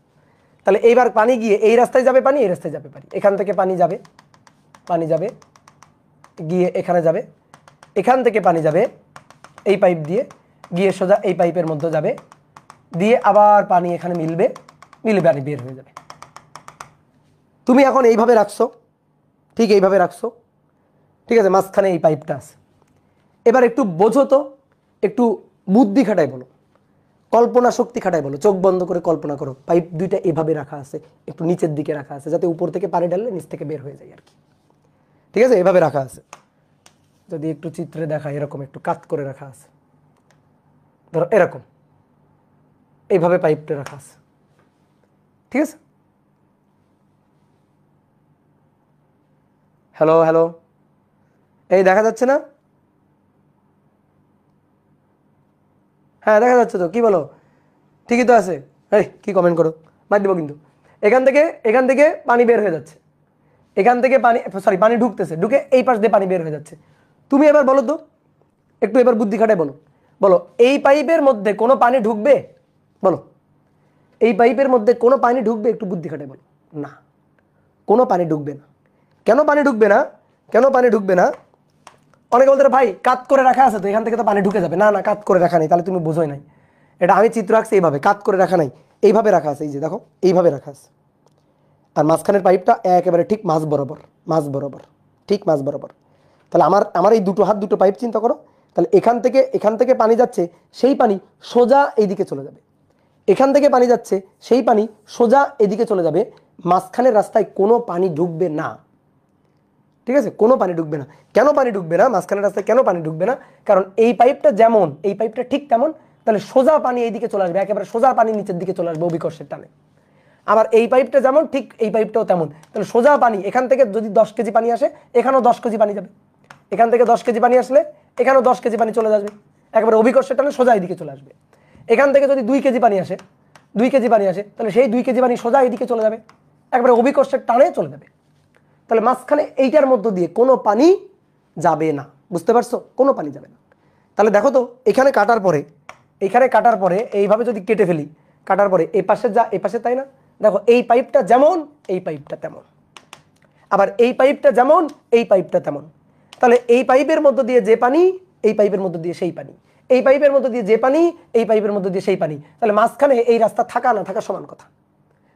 তাহলে এইবার পানি গিয়ে এই রাস্তায় যাবে, পানি এই রাস্তায় যাবে, পানি এখান থেকে পানি যাবে, পানি যাবে গিয়ে এখানে যাবে, এখান থেকে পানি যাবে এই পাইপ দিয়ে গিয়ে সোজা এই পাইপের মধ্যে যাবে, দিয়ে আবার পানি এখানে মিলবে, মিলে পানি বের হয়ে যাবে। তুমি এখন এইভাবে রাখছো, ঠিক এইভাবে রাখছো, ঠিক আছে? মাঝখানে এই পাইপটা আছে। এবার একটু বোঝো তো, একটু বুদ্ধি খাটাই বলো, কল্পনা শক্তি খাটাই বলো, চোখ বন্ধ করে কল্পনা করো, পাইপ দুইটা এভাবে রাখা আছে, একটু নিচের দিকে রাখা আছে, যাতে উপর থেকে পানি ঢাললে নিচ থেকে বের হয়ে যায় আর কি, ঠিক আছে? এভাবে রাখা আছে। যদি একটু চিত্রে দেখা, এরকম একটু কাত করে রাখা আছে, ধরো এরকম এইভাবে পাইপটা রাখা আছে, ঠিক আছে? হ্যালো হ্যালো, এই দেখা যাচ্ছে না? হ্যাঁ দেখা যাচ্ছে তো, কি বলো? ঠিকই তো আছে। এই কি কমেন্ট করো, মার দিব কিন্তু। এখান থেকে পানি বের হয়ে যাচ্ছে, এখান থেকে পানি, সরি পানি ঢুকতেছে, ঢুকে এই পাশ দিয়ে পানি বের হয়ে যাচ্ছে। তুমি এবার বলো তো, একটু এবার বুদ্ধি খাটাই বলো, বলো এই পাইপের মধ্যে কোনো পানি ঢুকবে? বলো, এই পাইপের মধ্যে কোনো পানি ঢুকবে? একটু বুদ্ধি খাটাই বলো। না, কোনো পানি ঢুকবে না। কেন পানি ঢুকবে না? কেন পানি ঢুকবে না? অনেকে বলতে ভাই কাত করে রাখা আছে তো, এখান থেকে তো পানি ঢুকে যাবে। না না, কাত করে রাখা নেই, তাহলে তুমি বোঝোই নাই। এটা আমি চিত্র রাখছি এইভাবে, কাত করে রাখা নাই, এইভাবে রাখা আছে, এই যে দেখো এইভাবে রাখা আছে। আর মাঝখানের পাইপটা একেবারে ঠিক মাঝ বরাবর, ঠিক মাঝ বরাবর। তাহলে আমার এই দুটো হাত দুটো পাইপ চিন্তা করো, তাহলে এখান থেকে পানি যাচ্ছে, সেই পানি সোজা এইদিকে চলে যাবে। এখান থেকে পানি যাচ্ছে, সেই পানি সোজা এদিকে চলে যাবে। মাঝখানের রাস্তায় কোনো পানি ঢুকবে না, ঠিক আছে? কোনো পানি ঢুকবে না। কেন পানি ঢুকবে না মাঝখানের রাস্তায়, কেন পানি ঢুকবে না? কারণ এই পাইপটা যেমন, এই পাইপটা ঠিক তেমন, তাহলে সোজা পানি এইদিকে চলে আসবে, একেবারে সোজা পানি নিচের দিকে চলে আসবে অভিকর্ষের টানে। আবার এই পাইপটা যেমন, ঠিক এই পাইপটাও তেমন, তাহলে সোজা পানি এখান থেকে যদি 10 কেজি পানি আসে, এখানেও 10 কেজি পানি যাবে। এখান থেকে 10 কেজি পানি আসলে এখানেও 10 কেজি পানি চলে যাবে, একেবারে অভিকর্ষের টানে সোজা এইদিকে চলে আসবে। এখান থেকে যদি 2 কেজি পানি আসে, 2 কেজি পানি আসে, তাহলে সেই 2 কেজি পানি সোজা এইদিকে চলে যাবে, একেবারে অভিকর্ষের টানে চলে যাবে। তাহলে মাঝখানে এইটার মধ্য দিয়ে কোনো পানি যাবে না, বুঝতে পারছো? কোনো পানি যাবে না। তাহলে দেখো তো, এখানে কাটার পরে এইভাবে যদি কেটে ফেলি, কাটার পরে এই পাশে যা এই পাশে তাই না, দেখো এই পাইপটা যেমন এই পাইপটা তেমন, আবার এই পাইপটা যেমন এই পাইপটা তেমন। তাহলে এই পাইপের মধ্য দিয়ে যে পানি, এই পাইপের মধ্য দিয়ে সেই পানি, এই পাইপের মধ্য দিয়ে যে পানি, এই পাইপের মধ্য দিয়ে সেই পানি। তাহলে মাঝখানে এই রাস্তা থাকা না থাকা সমান কথা,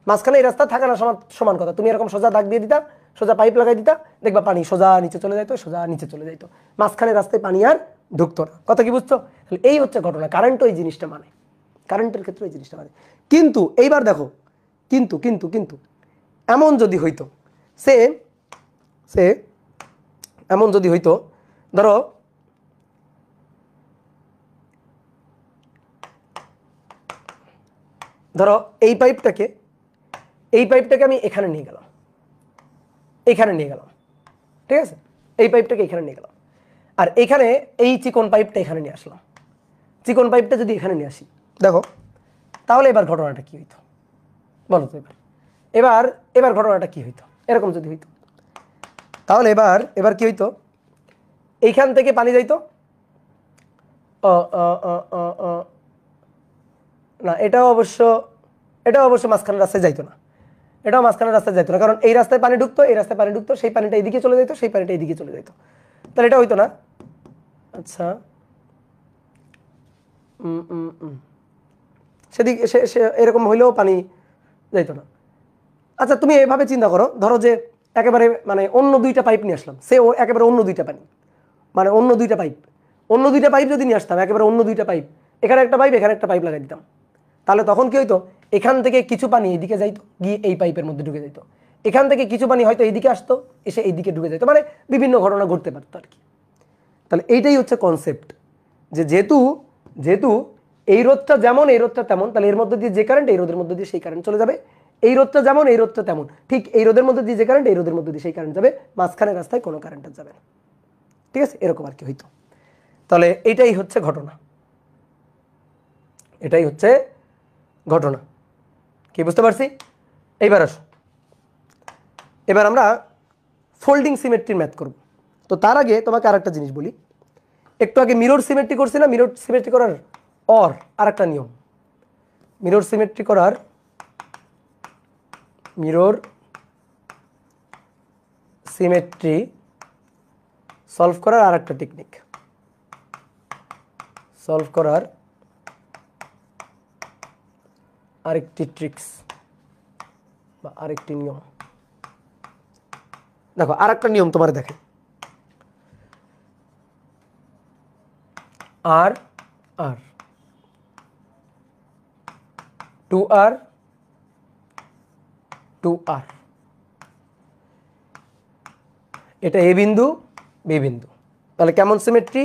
মাঝখানে এই রাস্তা থাকা না সমান কথা। তুমি এরকম সোজা দাগ দিয়ে দিতা, সোজা পাইপ লাগাই দিতা, দেখবা পানি সোজা নিচে চলে যাইতো, সোজা নিচে চলে যাইতো, মাঝখানে রাস্তায় পানি আর ঢুকতো না। কথা কি বুঝছো? তাহলে এই হচ্ছে ঘটনা। কারেন্টও এই জিনিসটা মানে, কারেন্টের ক্ষেত্রে এই জিনিসটা মানে। কিন্তু এইবার দেখো, কিন্তু কিন্তু কিন্তু এমন যদি হইতো, সে এমন যদি হইতো, ধরো এই পাইপটাকে আমি এখানে নিয়ে গেলাম, ঠিক আছে? এই পাইপটাকে এখানে নিয়ে গেলাম, আর এখানে এই চিকন পাইপটা এখানে নিয়ে আসলাম। চিকন পাইপটা যদি এখানে নিয়ে আসি, দেখো তাহলে এবার ঘটনাটা কি হইতো বলো তো? এবার ঘটনাটা কি হইতো এরকম যদি হইতো? তাহলে এবার কি হইতো? এইখান থেকে পানি যাইতো, না এটাও অবশ্য মাঝখানের রাস্তায় যাইতো না, এটাও মাঝখানের রাস্তায় যাইতো না, কারণ এই রাস্তায় পানি ঢুকতো, এই রাস্তায় পানি ঢুকতো, সেই পানিটা এইদিকে চলে যাইতো, সেই পানিটা এইদিকে চলে যাইতো, তাহলে এটা হইতো না। আচ্ছা, সেদিকে এরকম হইলেও পানি যাইতো না। আচ্ছা, তুমি এভাবে চিন্তা করো, ধরো যে একেবারে মানে অন্য 2টা পাইপ নিয়ে আসলাম, সে একেবারে অন্য 2টা পানি, মানে অন্য 2টা পাইপ যদি নিয়ে আসতাম, একেবারে অন্য 2টা পাইপ, এখানে একটা পাইপ, এখানে একটা পাইপ লাগাই দিতাম, তাহলে তখন কি হইতো? এখান থেকে কিছু পানি এইদিকে যাইতো, গিয়ে এই পাইপের মধ্যে ঢুকে যাইতো, এখান থেকে কিছু পানি হয়তো এইদিকে আসতো, এসে এইদিকে ঢুকে যাইতো, মানে বিভিন্ন ঘটনা ঘটতে পারতো আর কি। তাহলে এইটাই হচ্ছে কনসেপ্ট, যে যেহেতু এই রোধটা যেমন এই রোধটা তেমন, তাহলে এর মধ্যে দিয়ে যে কারেন্ট, এই রোধের মধ্যে দিয়ে সেই কারেন্ট চলে যাবে। এই রোধটা যেমন এই রোধটা তেমন, ঠিক এই রোধের মধ্যে দিয়ে যে কারেন্ট, এই রোধের মধ্যে দিয়ে সেই কারেন্ট যাবে, মাঝখানের রাস্তায় কোনো কারেন্ট যাবে না, ঠিক আছে? এরকম আর কি হইতো। তাহলে এইটাই হচ্ছে ঘটনা, এটাই হচ্ছে ঘটনা। কি বুঝতে পারছি? এইবার আসো, এবার আমরা ফোল্ডিং সিমেট্রির ম্যাথ করব। তো তার আগে তোমাকে আরেকটা জিনিস বলি, একটু আগে মিরর সিমেট্রি করছি না, মিরর সিমেট্রি করার আরেকটা নিয়ম, মিরর সিমেট্রি করার মিরর সিমেট্রি সলভ করার আরেকটা টেকনিক, সলভ করার আরেকটি ট্রিক্স বা আরেকটি নিয়ম। দেখো আরেকটা নিয়ম তোমার দেখে, আর 2R 2R, এটা এ বিন্দু বি বিন্দু, তাহলে কেমন সিমেট্রি?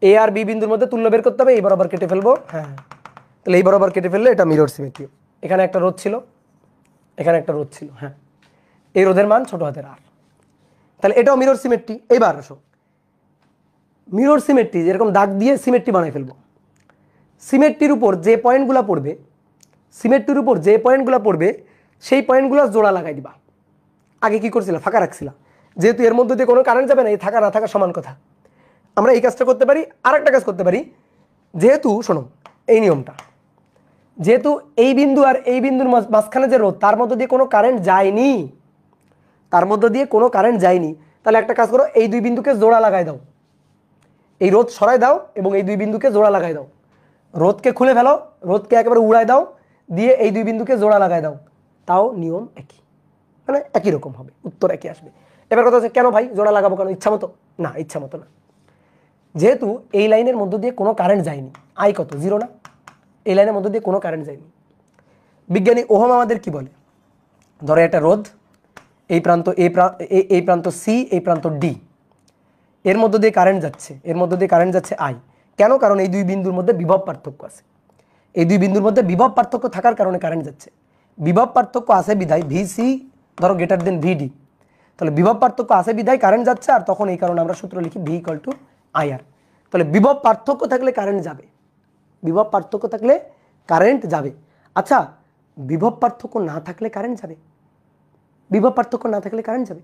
এ আর বি বিন্দুর মধ্যে তুল্য বের করতে হবে, এই বরাবর কেটে ফেলবো, হ্যাঁ, তাহলে এই বরাবর কেটে ফেললে এটা মিরর সিমেট্রি। এখানে একটা রোধ ছিল, এখানে একটা রোধ ছিল, হ্যাঁ, এই রোধের মান ছোট হাতের আর, তাহলে এটাও মিরর সিমেট্রি। এইবার আসো, মিরর সিমেট্রি যেরকম দাগ দিয়ে সিমেট্রি বানাই ফেলবো, সিমেট্রির উপর যে পয়েন্টগুলো পড়বে, সেই পয়েন্টগুলো জোড়া লাগাই দিবা। আগে কি করছিলা? ফাঁকা রাখছিলা, যেহেতু এর মধ্যে দিয়ে কোনো কারেন্ট যাবে না, এই থাকা না থাকা সমান কথা। আমরা এই কাজটা করতে পারি, আর একটা কাজ করতে পারি, যেহেতু শোনো এই নিয়মটা, যেহেতু এই বিন্দু আর এই বিন্দুর মাঝখানে যে রোধ, তার মধ্যে দিয়ে কোনো কারেন্ট যায়নি, তাহলে একটা কাজ করো, এই 2 বিন্দুকে জোড়া লাগাই দাও, এই রোধ সরাই দাও এবং এই 2 বিন্দুকে জোড়া লাগাই দাও, রোধকে খুলে ফেলো, রোধকে একেবারে উড়াই দাও, দিয়ে এই 2 বিন্দুকে জোড়া লাগাই দাও, তাও নিয়ম একই, মানে একই রকম হবে, উত্তর একই আসবে। এবার কথা হচ্ছে, কেন ভাই জোড়া লাগাবো কেন? ইচ্ছা মতো না, ইচ্ছা মতো না। যেহেতু এই লাইনের মধ্য দিয়ে কোনো কারেন্ট যায়নি, আই কত, 0 না? এই লাইনের মধ্য দিয়ে কোনো কারেন্ট যায়নি। বিজ্ঞানী ওহম আমাদের কি বলে, ধরো একটা রোধ, এই প্রান্ত এই প্রান্ত সি, এই প্রান্ত ডি, এর মধ্য দিয়ে কারেন্ট যাচ্ছে, এর মধ্য দিয়ে কারেন্ট যাচ্ছে আই। কেন? কারণ এই দুই বিন্দুর মধ্যে বিভব পার্থক্য আছে। এই দুই বিন্দুর মধ্যে বিভব পার্থক্য থাকার কারণে কারেন্ট যাচ্ছে। বিভব পার্থক্য আছে বিধায় ভিসি ধরো গ্রেটার দেন ভিডি, তাহলে বিভব পার্থক্য আছে বিধায় কারেন্ট যাচ্ছে, আর তখন এই কারণে আমরা সূত্র লিখি ভি ইকুয়াল টু আইআর। তাহলে বিভব পার্থক্য থাকলে কারেন্ট যাবে, বিভব পার্থক্য থাকলে কারেন্ট যাবে। আচ্ছা, বিভব পার্থক্য না থাকলে কারেন্ট যাবে? বিভব পার্থক্য না থাকলে কারেন্ট যাবে?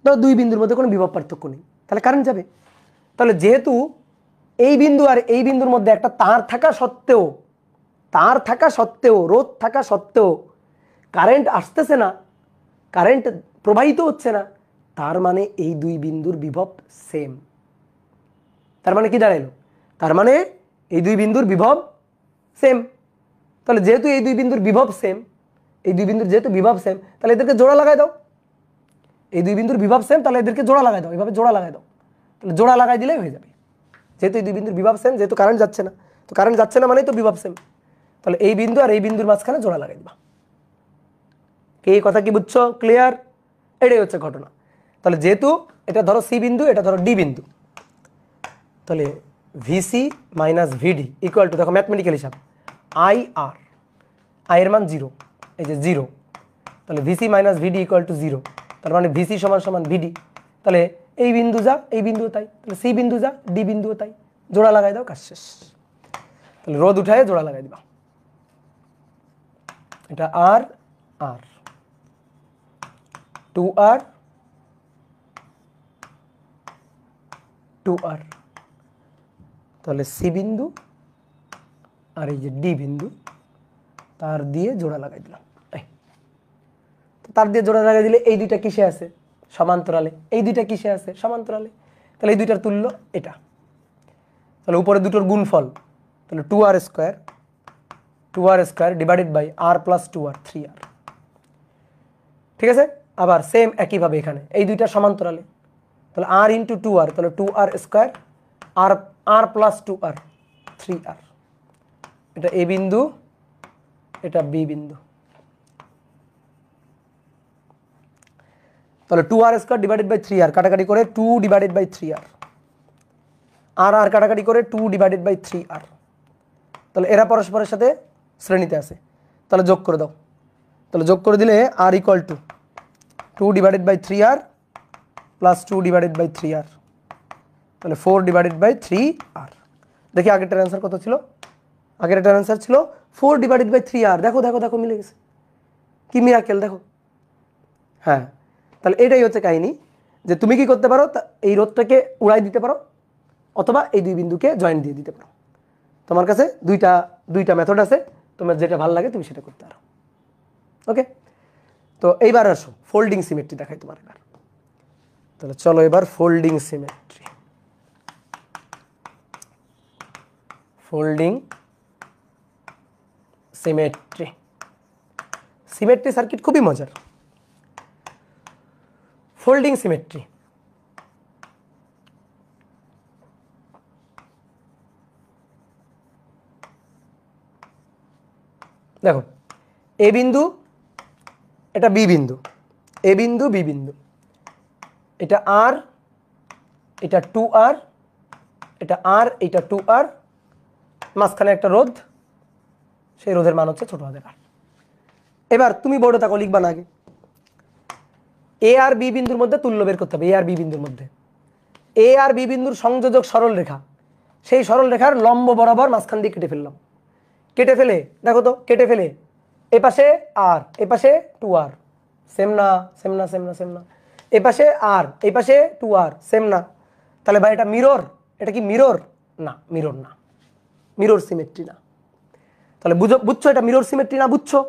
ধরো দুই বিন্দুর মধ্যে কোনো বিভব পার্থক্য নেই, তাহলে কারেন্ট যাবে। তাহলে যেহেতু এই বিন্দু আর এই বিন্দুর মধ্যে একটা তার থাকা সত্ত্বেও, রোধ থাকা সত্ত্বেও কারেন্ট আসতেছে না, কারেন্ট প্রবাহিত হচ্ছে না, তার মানে এই দুই বিন্দুর বিভব সেম। তার মানে কি দাঁড়াইলো? তার মানে এই দুই বিন্দুর বিভব সেম। তাহলে যেহেতু এই দুই বিন্দুর বিভব সেম, এই দুই বিন্দুর যেহেতু বিভব সেম, তাহলে এদেরকে জোড়া লাগাই দাও। এই দুই বিন্দুর বিভব সেম, তাহলে এদেরকে জোড়া লাগাই দাও, এইভাবে জোড়া লাগাই দাও। তাহলে জোড়া লাগাই দিলেই হয়ে যাবে। যেহেতু এই দুই বিন্দুর বিভব সেম, যেহেতু কারেন্ট যাচ্ছে না, তো কারেন্ট যাচ্ছে না মানেই তো বিভব সেম। তাহলে এই বিন্দু আর এই বিন্দুর মাঝখানে জোড়া লাগাই দিবা। এই কথা কি বুঝছো? ক্লিয়ার? এটাই হচ্ছে ঘটনা। তাহলে যেহেতু এটা ধরো সি বিন্দু, এটা ধরো ডি বিন্দু, তাহলে VC minus VD equal to, দেখো ম্যাথমেটিক্যাল হিসাব, আই আর, আই এর মান 0, এই যে 0, তাহলে VC minus VD equal to 0। তার মানে ভিসি সমান সমান ভিডি। তাহলে এই বিন্দু যা, এই বিন্দু তাই, তাহলে সি বিন্দু যা, ডি বিন্দু তাই, জোড়া লাগাই দাও, কাজ শেষ। তাহলে রোধ উঠায় জোড়া লাগাই দিবা। এটা আর আর, 2R 2R, তাহলে সি বিন্দু আর এই যে ডি বিন্দু, তার দিয়ে জোড়া লাগাই দিলাম। তার দিয়ে জোড়া লাগাই দিলে এই দুইটা কিসে আছে? সমান্তরালে। এই দুইটা কিসে আছে? সমান্তরালে। তাহলে এই দুইটার তুল্য এটা। তাহলে উপরে দুটোর গুণফল, তাহলে 2R square divided by R plus 2R, 3R। ঠিক আছে? আবার সেম একইভাবে এখানে এই দুইটা সমান্তরালে, তাহলে আর ইন্টু 2R, তাহলে 2R স্কোয়ার, আর প্লাস 2R, 3R। এটা এ বিন্দু, এটা বি বিন্দু। তাহলে 2R square divided by 3R, কাটাকাটি করে 2 ডিভাইডেড বাই 3R, আর কাটাকাটি করে 2 ডিভাইডেড বাই 3R। তাহলে এরা পরস্পরের সাথে শ্রেণীতে আছে, তাহলে যোগ করে দাও। তাহলে যোগ করে দিলে R equal to 2 divided by 3R plus 2 divided by 3R, তাহলে 4 ডিভাইডেড বাই 3R। দেখি আগেরটার অ্যান্সার কত ছিল? আগেরটার অ্যান্সার ছিল 4 ডিভাইডেড বাই 3R। দেখো দেখো দেখো, মিলে গেছে, কি মিরাকেল দেখো। হ্যাঁ, তাহলে এটাই হচ্ছে কাহিনী, যে তুমি কি করতে পারো, এই রোধটাকে উড়াই দিতে পারো, অথবা এই দুই বিন্দুকে জয়েন্ট দিয়ে দিতে পারো। তোমার কাছে দুইটা মেথড আছে, তোমার যেটা ভালো লাগে তুমি সেটা করতে পারো। ওকে, তো এইবার আসো ফোল্ডিং সিমেট্রি দেখাই তোমার এবার। তাহলে চলো এবার folding symmetry. Folding symmetry, symmetry circuit খুবই মজার। ফোল্ডিং সিমেট্রি, দেখো এ বিন্দু, এটা বি বিন্দু, এ বিন্দু বি বিন্দু, এটা আর, এটা 2R, এটা আর, এটা 2R, মাঝখানে একটা রোধ, সেই রোধের মান হচ্ছে ছোট হাতের আর। এবার তুমি বোর্ডে তাকে লিখবা না, আগে এ আর বি বিন্দুর মধ্যে তুল্য বের করতে হবে। এ আর বি বিন্দুর মধ্যে, এ আর বি বিন্দুর সংযোজক সরল রেখা, সেই সরল রেখার লম্ব বরাবর মাঝখান দিয়ে কেটে ফেললাম। কেটে ফেলে দেখো তো, কেটে ফেলে এ পাশে আর, এ পাশে 2R, সেম না? সেম না, সেম না, সেম না। এ পাশে আর, এই পাশে 2R, সেম না? তাহলে ভাই এটা মিরর, এটা কি মিরর? না, মিরর না, মিরর সিমেট্রি না। তাহলে বুঝছো এটা মিরর সিমেট্রি না? বুঝছো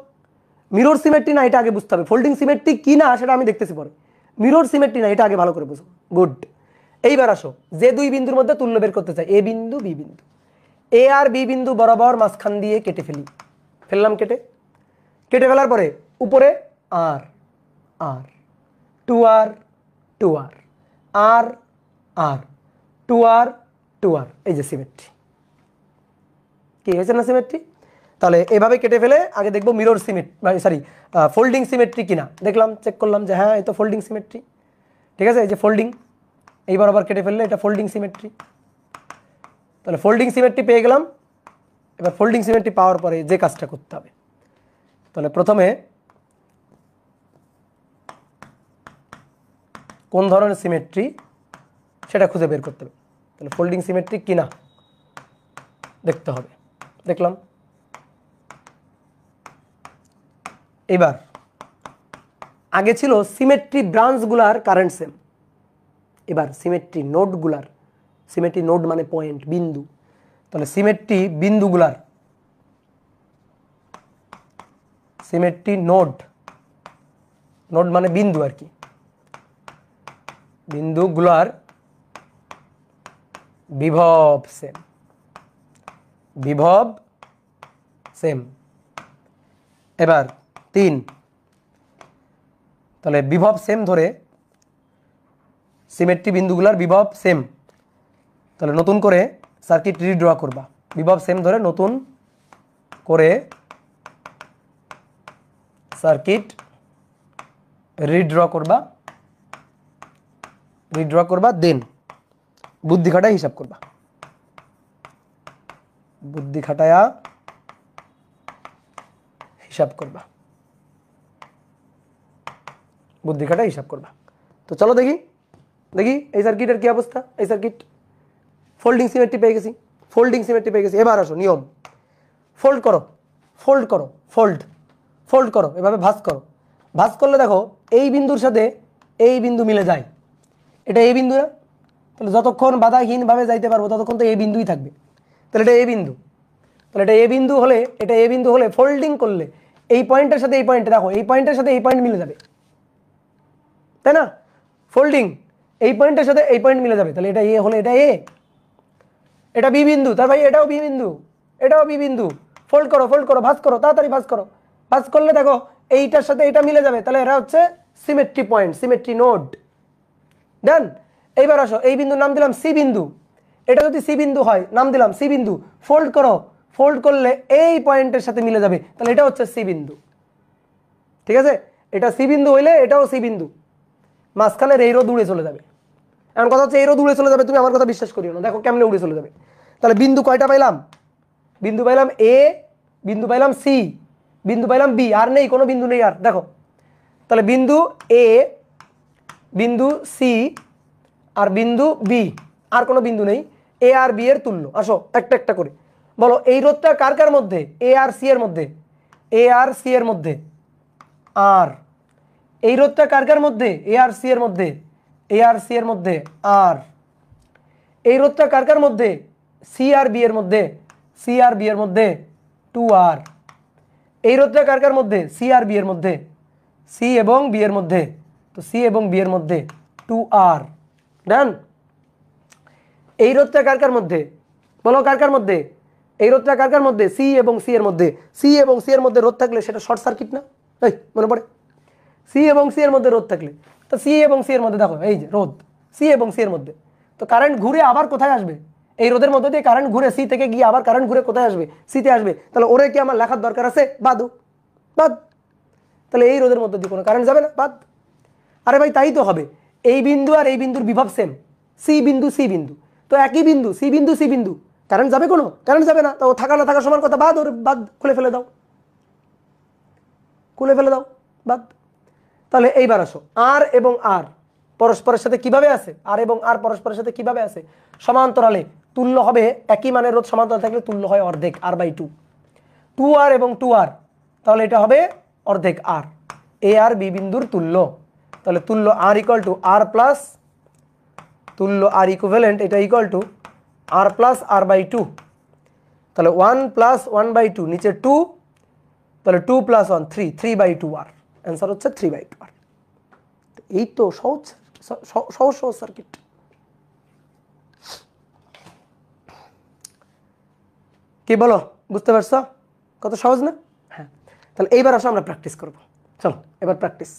মিরর সিমেট্রি না, এটা আগে বুঝতে হবে। ফোল্ডিং সিমেট্রি কি না সেটা আমি দেখতেছি পরে। মিরর সিমেট্রি না, এটা আগে ভালো করে বুঝো। গুড। এইবার আসো, যে দুই বিন্দুর মধ্যে তুল্য বের করতে চাই, এ বিন্দু বি বিন্দু, এ আর বি বিন্দু বরাবর মাঝখান দিয়ে কেটে ফেলি। ফেললাম কেটে, কেটে ফেলার পরে উপরে আর আর, 2R 2R, আর আর 2R 2r, এই যে সিমেট্রি। কি হয়েছে না সিমেট্রি? তাহলে এভাবে কেটে ফেলে আগে দেখবো mirror symmetry, sorry folding symmetry কিনা, দেখলাম চেক করলাম যে হ্যাঁ এই তো ফোল্ডিং সিমেট্রি, ঠিক আছে, এই যে ফোল্ডিং। এইবার আবার কেটে ফেললে এটা ফোল্ডিং সিমেট্রি। তাহলে ফোল্ডিং সিমেট্রি পেয়ে গেলাম। এবার ফোল্ডিং সিমেট্রি পাওয়ার পরে যে কাজটা করতে হবে, তাহলে প্রথমে কোন ধরনের সিমেট্রি সেটা খুঁজে বের করতে হবে। তাহলে ফোল্ডিং সিমেট্রি কিনা দেখতে হবে, দেখলাম। এবার আগে ছিল সিমেট্রি ব্রাঞ্চগুলার কারেন্ট সেম, এবার সিমেট্রি নোডগুলার, সিমেট্রি নোড মানে পয়েন্ট, বিন্দু, তাহলে সিমেট্রি বিন্দুগুলার, সিমেট্রি নোড, নোড মানে বিন্দু আর কি, বিন্দুগুলার বিভব সেম, বিভব সেম। এবার 3, তাহলে বিভব সেম ধরে সিমেট্রি বিন্দুগুলার বিভব সেম, তাহলে নতুন করে সার্কিট রিড্র করবা। বিভব সেম ধরে নতুন করে সার্কিট রিড্র করবা, রিড্র করবা, দেন বুদ্ধি খাটায় হিসাব করবা, বুদ্ধি খাটায়া হিসাব করবা, বুদ্ধি খাটায় হিসাব করবা। তো চলো দেখি দেখি এই সার্কিটের কি অবস্থা। এই সার্কিট ফোল্ডিং সিমেট্রি পেয়ে গেছি, ফোল্ডিং সিমেট্রি পেয়ে গেছি। এবার আসো নিয়ম, ফোল্ড করো, ফোল্ড করো, ফোল্ড, ফোল্ড করো, এভাবে ভাঁজ করো। ভাঁজ করলে দেখো এই বিন্দুর সাথে এই বিন্দু মিলে যায়, এটা এই বিন্দু না? তাহলে যতক্ষণ বাধাহীনভাবে যাইতে পারবো ততক্ষণ তো এই বিন্দুই থাকবে। তাহলে এটা এ বিন্দু, তাহলে এটা এ বিন্দু হলে, এটা এ বিন্দু হলে ফোল্ডিং করলে এই পয়েন্টের সাথে এই পয়েন্টে, দেখো এই পয়েন্টের সাথে এই পয়েন্ট মিলে যাবে, তাই না? ফোল্ডিং, এই পয়েন্টের সাথে এই পয়েন্ট মিলে যাবে, তাহলে এটা এ হলে এটা এ, এটা বি বিন্দু, তার ভাই এটাও বি বিন্দু, এটাও বি বিন্দু। ফোল্ড করো, ফোল্ড করো, ভাঁজ করো, তাড়াতাড়ি ভাঁজ করো। ভাঁজ করলে দেখো এইটার সাথে এটা মিলে যাবে, তাহলে এরা হচ্ছে সিমেট্রি পয়েন্ট, সিমেট্রি নোড। ডান। এইবার আসো, এই বিন্দুর নাম দিলাম সি বিন্দু, এটা যদি সি বিন্দু হয় নাম দিলাম সি বিন্দু। ফোল্ড করো, ফোল্ড করলে এই পয়েন্টের সাথে মিলে যাবে, তাহলে এটা হচ্ছে সি বিন্দু, ঠিক আছে? এটা সি বিন্দু হইলে এটাও সি বিন্দু, মাঝখানের এই রোদ উড়ে চলে যাবে। এমন কথা হচ্ছে এই রোদ উড়ে চলে যাবে, তুমি আমার কথা বিশ্বাস করিও না, দেখো কেমনে উড়ে চলে যাবে। তাহলে বিন্দু কয়টা পাইলাম? বিন্দু পাইলাম এ, বিন্দু পাইলাম সি, বিন্দু পাইলাম বি, আর নেই কোনো বিন্দু নেই আর, দেখো। তাহলে বিন্দু এ, বিন্দু সি আর বিন্দু বি, আর কোনো বিন্দু নেই। এ আর বি এর তুল্য। আসো একটা একটা করে বলো, এই রোধটা কার কার মধ্যে? এ আর সি এর মধ্যে, এ আর সি এর মধ্যে। আর এই রোধটা কার কার মধ্যে? এ আর সি এর মধ্যে, এ আর সি এর মধ্যে। আর এই রোধটা কার কার মধ্যে? সি আর বি এর মধ্যে, সি আর বি এর মধ্যে 2r। এই রোধটা কার কার মধ্যে? সি আর বি এর মধ্যে, সি এবং বি এর মধ্যে, তো সি এবং বি এর মধ্যে 2r। ডান। এই রোধটা কার কার মধ্যে? বলো কার কার মধ্যে? এই রোধটা কার কার মধ্যে? সি এবং সি এর মধ্যে। সি এবং সি এর মধ্যে রোধ থাকলে সেটা শর্ট সার্কিট না? এই মনে পড়ে? সি এবং সি এর মধ্যে রোধ থাকলে, তো সি এবং সি এর মধ্যে দেখো এই যে রোধ, সি এবং সি এর মধ্যে, তো কারেন্ট ঘুরে আবার কোথায় আসবে? এই রোধের মধ্যে দিয়ে কারেন্ট ঘুরে সি থেকে গিয়ে আবার কারেন্ট ঘুরে কোথায় আসবে? সিতে আসবে। তাহলে ওরে কি আমার লেখার দরকার আছে? বাদু, বাদ। তাহলে এই রোধের মধ্যে দিয়ে কোনো কারেন্ট যাবে না, বাদ। আরে ভাই তাই তো হবে, এই বিন্দু আর এই বিন্দুর বিভব সেম, সি বিন্দু সি বিন্দু, তো একই বিন্দু, সি বিন্দু সি বিন্দু, কারেন্ট যাবে? কোনো কারেন্ট যাবে না, তো থাকা না থাকা সমান কথা, বাদ। ওর বাদ, খুলে ফেলে দাও, খুলে ফেলে দাও, বাদ। তাহলে এইবার আসো, আর এবং আর পরস্পরের সাথে কিভাবে আছে? আর এবং আর পরস্পরের সাথে কিভাবে আছে? সমান্তরালে তুল্য হবে, একই মানের রোধ সমান্তরাল থাকলে তুল্য হয় অর্ধেক, r/2, 2r এবং 2r, তাহলে এটা হবে অর্ধেক r। এ আর বি বিন্দুর তুল্য, তাহলে তুল্য r equal to r plus, তুল্য r ইকুইভ্যালেন্ট এটা equal to r plus r/2, তাহলে 1 প্লাস 1/2 নিচে 2, তাহলে 2 প্লাস 1 3, 3/2r, অ্যান্সার হচ্ছে 3/2r। এই তো সহজ সহজ সহজ সার্কিট। কি বলো, বুঝতে পারছো কত সহজ না? হ্যাঁ। তাহলে এইবার আসো আমরা প্র্যাকটিস করব, চলো এবার প্র্যাকটিস।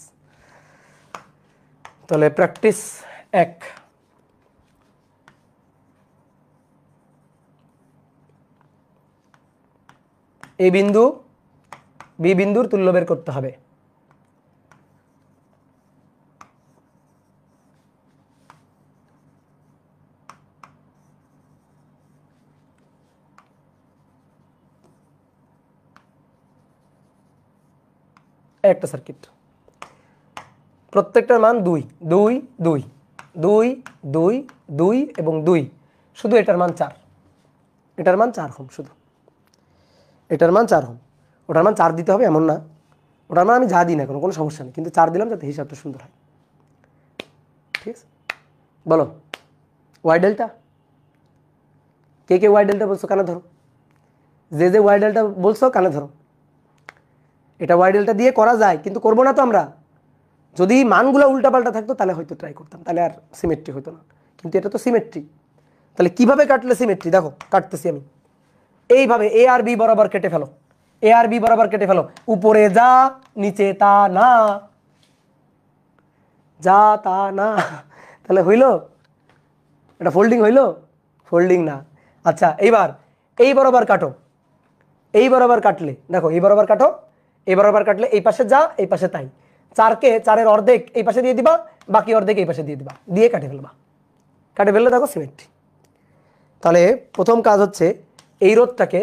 তাহলে প্র্যাকটিস 1, এ বিন্দু বি বিন্দুর তুল্য বের করতে হবে। একটা সার্কিট, প্রত্যেকটার মান 2 2 2 2 2 2 এবং 2, শুধু এটার মান 4, এটার মান 4 ওহম, শুধু এটার মান 4 ওহম। ওটার মান 4 দিতে হবে এমন না, ওটার মান আমি যা দিই না কোনো সমস্যা নেই, কিন্তু 4 দিলাম যাতে হিসাবটা সুন্দর হয়। ঠিক আছে, বলো ওয়াই ডেল্টা। কে কে ওয়াই ডেল্টা বলছো কানে ধরো, যে ওয়াই ডেল্টা বলছো কানে ধরো। এটা ওয়াই ডেল্টা দিয়ে করা যায়, কিন্তু করবো না তো আমরা। যদি মানগুলো উল্টাপাল্টা থাকতো তাহলে হয়তো ট্রাই করতাম, তাহলে আর সিমেট্রি হতো না, কিন্তু এটা তো সিমেট্রি। তাহলে কিভাবে কাটলে সিমেট্রি, দেখো কাটতেছি আমি এইভাবে। এ আর বি বরাবর কেটে ফেলো, এ আর বি বরাবর কেটে ফেলো। উপরে যা নিচে তা না, যা তা না, তাহলে হইলো এটা ফোল্ডিং হইলো? ফোল্ডিং না। আচ্ছা এইবার এই বরাবর কাটো, এই বরাবর কাটলে দেখো, এই বরাবর কাটো, এই বরাবর কাটলে এই পাশে যা এই পাশে তাই। 4কে 4-এর অর্ধেক এই পাশে দিয়ে দিবা, বাকি অর্ধেক এই পাশে দিয়ে দিবা, দিয়ে কাটে ফেলবা। কাটে ফেললে দেখো সিমেট্রি। তাহলে প্রথম কাজ হচ্ছে এই রোধটাকে,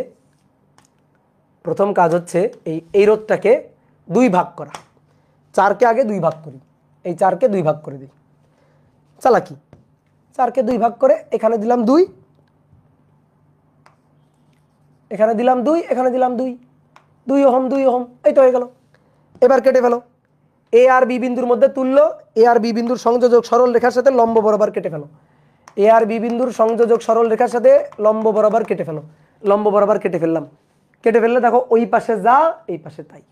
প্রথম কাজ হচ্ছে এই রোধটাকে 2 ভাগ করা। 4কে আগে 2 ভাগ করি, এই 4কে 2 ভাগ করে দিই। চালাকি, 4কে 2 ভাগ করে এখানে দিলাম 2, এখানে দিলাম 2, এখানে দিলাম 2, 2 ওহম 2 ওহম, এই তো হয়ে গেল। এবার কেটে ফেলো। এ আর বি বিন্দুর মধ্যে তুল্য, এ আর বি বিন্দুর সংযোজক সরল রেখার সাথে লম্ব বরাবর কেটে ফেলো। এ আর বি বিন্দুর সংযোজক সরল রেখার সাথে লম্ব বরাবর কেটে ফেলো। লম্ব বরাবর কেটে ফেললাম। কেটে ফেললে দেখো ওই পাশে যা এই পাশে তাই,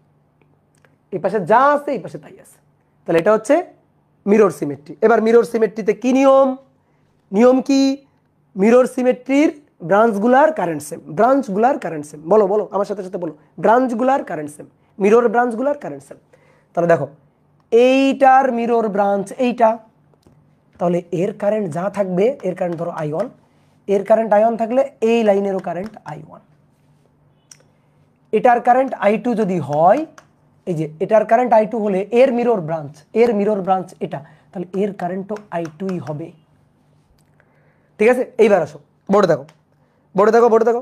এই পাশে যা আছে এই পাশে তাই আছে। তাহলে এটা হচ্ছে মিরর সিমেট্রি। এবার মিরর সিমেট্রিতে কি নিয়ম? নিয়ম কি? মিরর সিমেট্রির ব্রাঞ্চগুলার কারেন্ট সেম, ব্রাঞ্চগুলার কারেন্ট সেম। বলো বলো আমার সাথে সাথে বলো, ব্রাঞ্চগুলার কারেন্ট সেম, মিরর ব্রাঞ্চগুলার কারেন্ট সেম। তাহলে দেখো এইটার মিরর ব্রাঞ্চ এইটা, তাহলে এর কারেন্ট যা থাকবে, এর কারেন্ট ধরো I1, এর কারেন্ট I1 থাকলে এই লাইনেরও কারেন্ট I1। এটার কারেন্ট I2 যদি হয়, এই যে এটার কারেন্ট I2 হলে এর মিরর ব্রাঞ্চ, এর মিরর ব্রাঞ্চ এটা, তাহলে এর কারেন্টও I2ই হবে। ঠিক আছে, এইবার আসো বোর্ডে দেখো, বোর্ডে দেখো, বোর্ডে দেখো।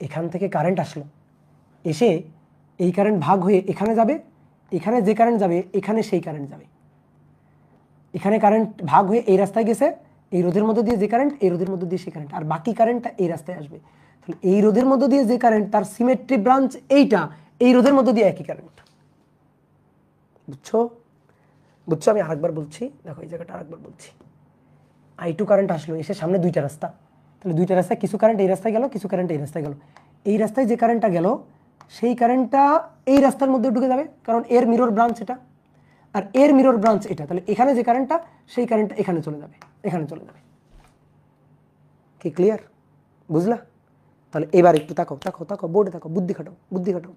এখান থেকে কারেন্ট আসলো, এসে এই কারেন্ট ভাগ হয়ে এখানে যাবে, এখানে যে কারেন্ট যাবে এখানে সেই কারেন্ট যাবে। এখানে কারেন্ট ভাগ হয়ে এই রাস্তায় গেছে, এই রোধের মধ্যে দিয়ে যে কারেন্ট, এই রোধের মধ্যে দিয়ে সেই কারেন্ট, আর বাকি কারেন্টটা এই রাস্তায় আসবে। তাহলে এই রোধের মধ্যে দিয়ে যে কারেন্ট, তার সিমেট্রি ব্রাঞ্চ এইটা, এই রোধের মধ্যে দিয়ে একই কারেন্ট। বুঝছো? বুঝছো? আমি আরেকবার বলছি, দেখো এই জায়গাটা আরেকবার বলছি। I2 কারেন্ট আসলো, এসে সামনে 2টা রাস্তা, তাহলে 2টা রাস্তায় কিছু কারেন্ট এই রাস্তায় গেল, কিছু কারেন্ট এই রাস্তায় গেল। এই রাস্তায় যে কারেন্টটা গেল সেই কারেন্টটা এই রাস্তার মধ্যে ঢুকে যাবে, কারণ এর মিরর ব্রাঞ্চ এটা, আর এর মিরর ব্রাঞ্চ এটা। তাহলে এখানে যে কারেন্টটা, সেই কারেন্টটা এখানে চলে যাবে, এখানে চলে যাবে। কি ক্লিয়ার? বুঝলা? তাহলে এবার একটু তাকাও, তাকাও, তাকাও, বোর্ডে তাকাও, বুদ্ধি খাটাও, বুদ্ধি খাটাও।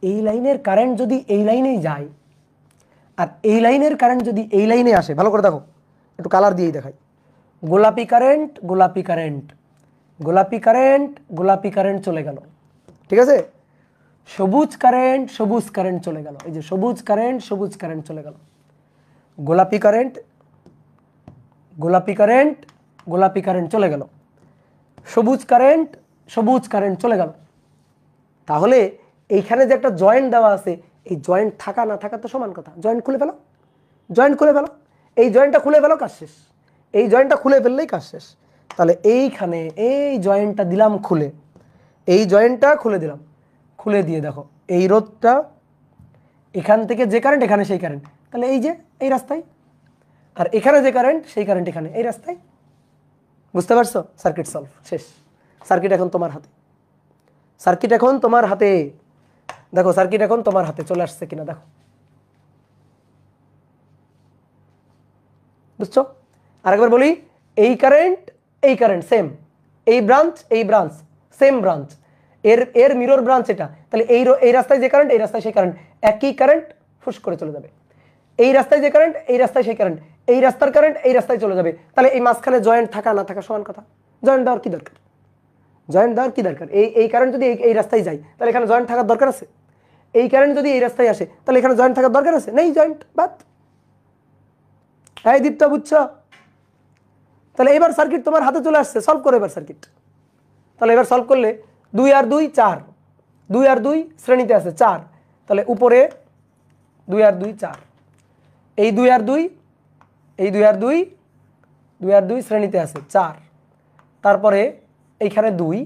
এই লাইনের কারেন্ট যদি এই লাইনেই যায়, আর এই লাইনের কারেন্ট যদি এই লাইনে আসে, ভালো করে দেখো, একটু কালার দিয়েই দেখাই। গোলাপি কারেন্ট, গোলাপি কারেন্ট, গোলাপি কারেন্ট, গোলাপি কারেন্ট চলে গেল। ঠিক আছে, সবুজ কারেন্ট, সবুজ কারেন্ট চলে গেল। এই যে সবুজ কারেন্ট, সবুজ কারেন্ট চলে গেল। গোলাপি কারেন্ট, গোলাপি কারেন্ট, গোলাপি কারেন্ট চলে গেল। সবুজ কারেন্ট, সবুজ কারেন্ট চলে গেল। তাহলে এইখানে যে একটা জয়েন্ট দেওয়া আছে, এই জয়েন্ট থাকা না থাকা তো সমান কথা। জয়েন্ট খুলে ফেলো, জয়েন্ট খুলে ফেলো, এই জয়েন্টটা খুলে ফেলো, কাজ শেষ। এই জয়েন্টটা খুলে ফেললেই কাজ শেষ। তাহলে এইখানে এই জয়েন্টটা দিলাম খুলে, এই জয়েন্টটা খুলে দিলাম, খুলে দিয়ে দেখো এই রোধটা, এখান থেকে যে কারেন্ট এখানে সেই কারেন্ট, তাহলে এই যে এই রাস্তায়, আর এখানে যে কারেন্ট সেই কারেন্ট এখানে এই রাস্তায়। বুঝতে পারছো? সার্কিট সলভ, শেষ। সার্কিট এখন তোমার হাতে, সার্কিট এখন তোমার হাতে। দেখো সার্কিট এখন তোমার হাতে চলে আসছে কিনা দেখো। বুঝছো? আরেকবার বলি, এই কারেন্ট, এই কারেন্ট সেম, এই ব্রাঞ্চ, এই ব্রাঞ্চ সেম ব্রাঞ্চ, এর এর মিরর ব্রাঞ্চ এটা। তাহলে এই রাস্তায় যে কারেন্ট, এই রাস্তায় সেই কারেন্ট, একই কারেন্ট ফুস করে চলে যাবে। এই রাস্তায় যে কারেন্ট, এই রাস্তায় সেই কারেন্ট, এই রাস্তার কারেন্ট এই রাস্তায় চলে যাবে। তাহলে এই মাঝখানে জয়েন্ট থাকা না থাকা সমান কথা। জয়েন্ট দেওয়ার কি দরকার? জয়েন্ট দেওয়ার কি দরকার? এই কারেন্ট যদি এই রাস্তায় যায় তাহলে এখানে জয়েন্ট থাকার দরকার আছে? এই কারেন্ট যদি এই রাস্তায় আসে তাহলে এখানে জয়েন্ট থাকার দরকার আছে? নেই জয়েন্ট, বাদ। এই দীপ্ত বুঝছ? তাহলে এবার সার্কিট তোমার হাতে চলে আসছে, সলভ করো এবার সার্কিট। তাহলে এবার সলভ করলে 2 আর 2 4, 2 আর 2 শ্রেণীতে আছে 4, তাহলে উপরে 2 আর 2 4, এই 2 আর 2, এই 2 আর 2, 2 আর 2 শ্রেণীতে আছে 4, তারপরে এইখানে 2,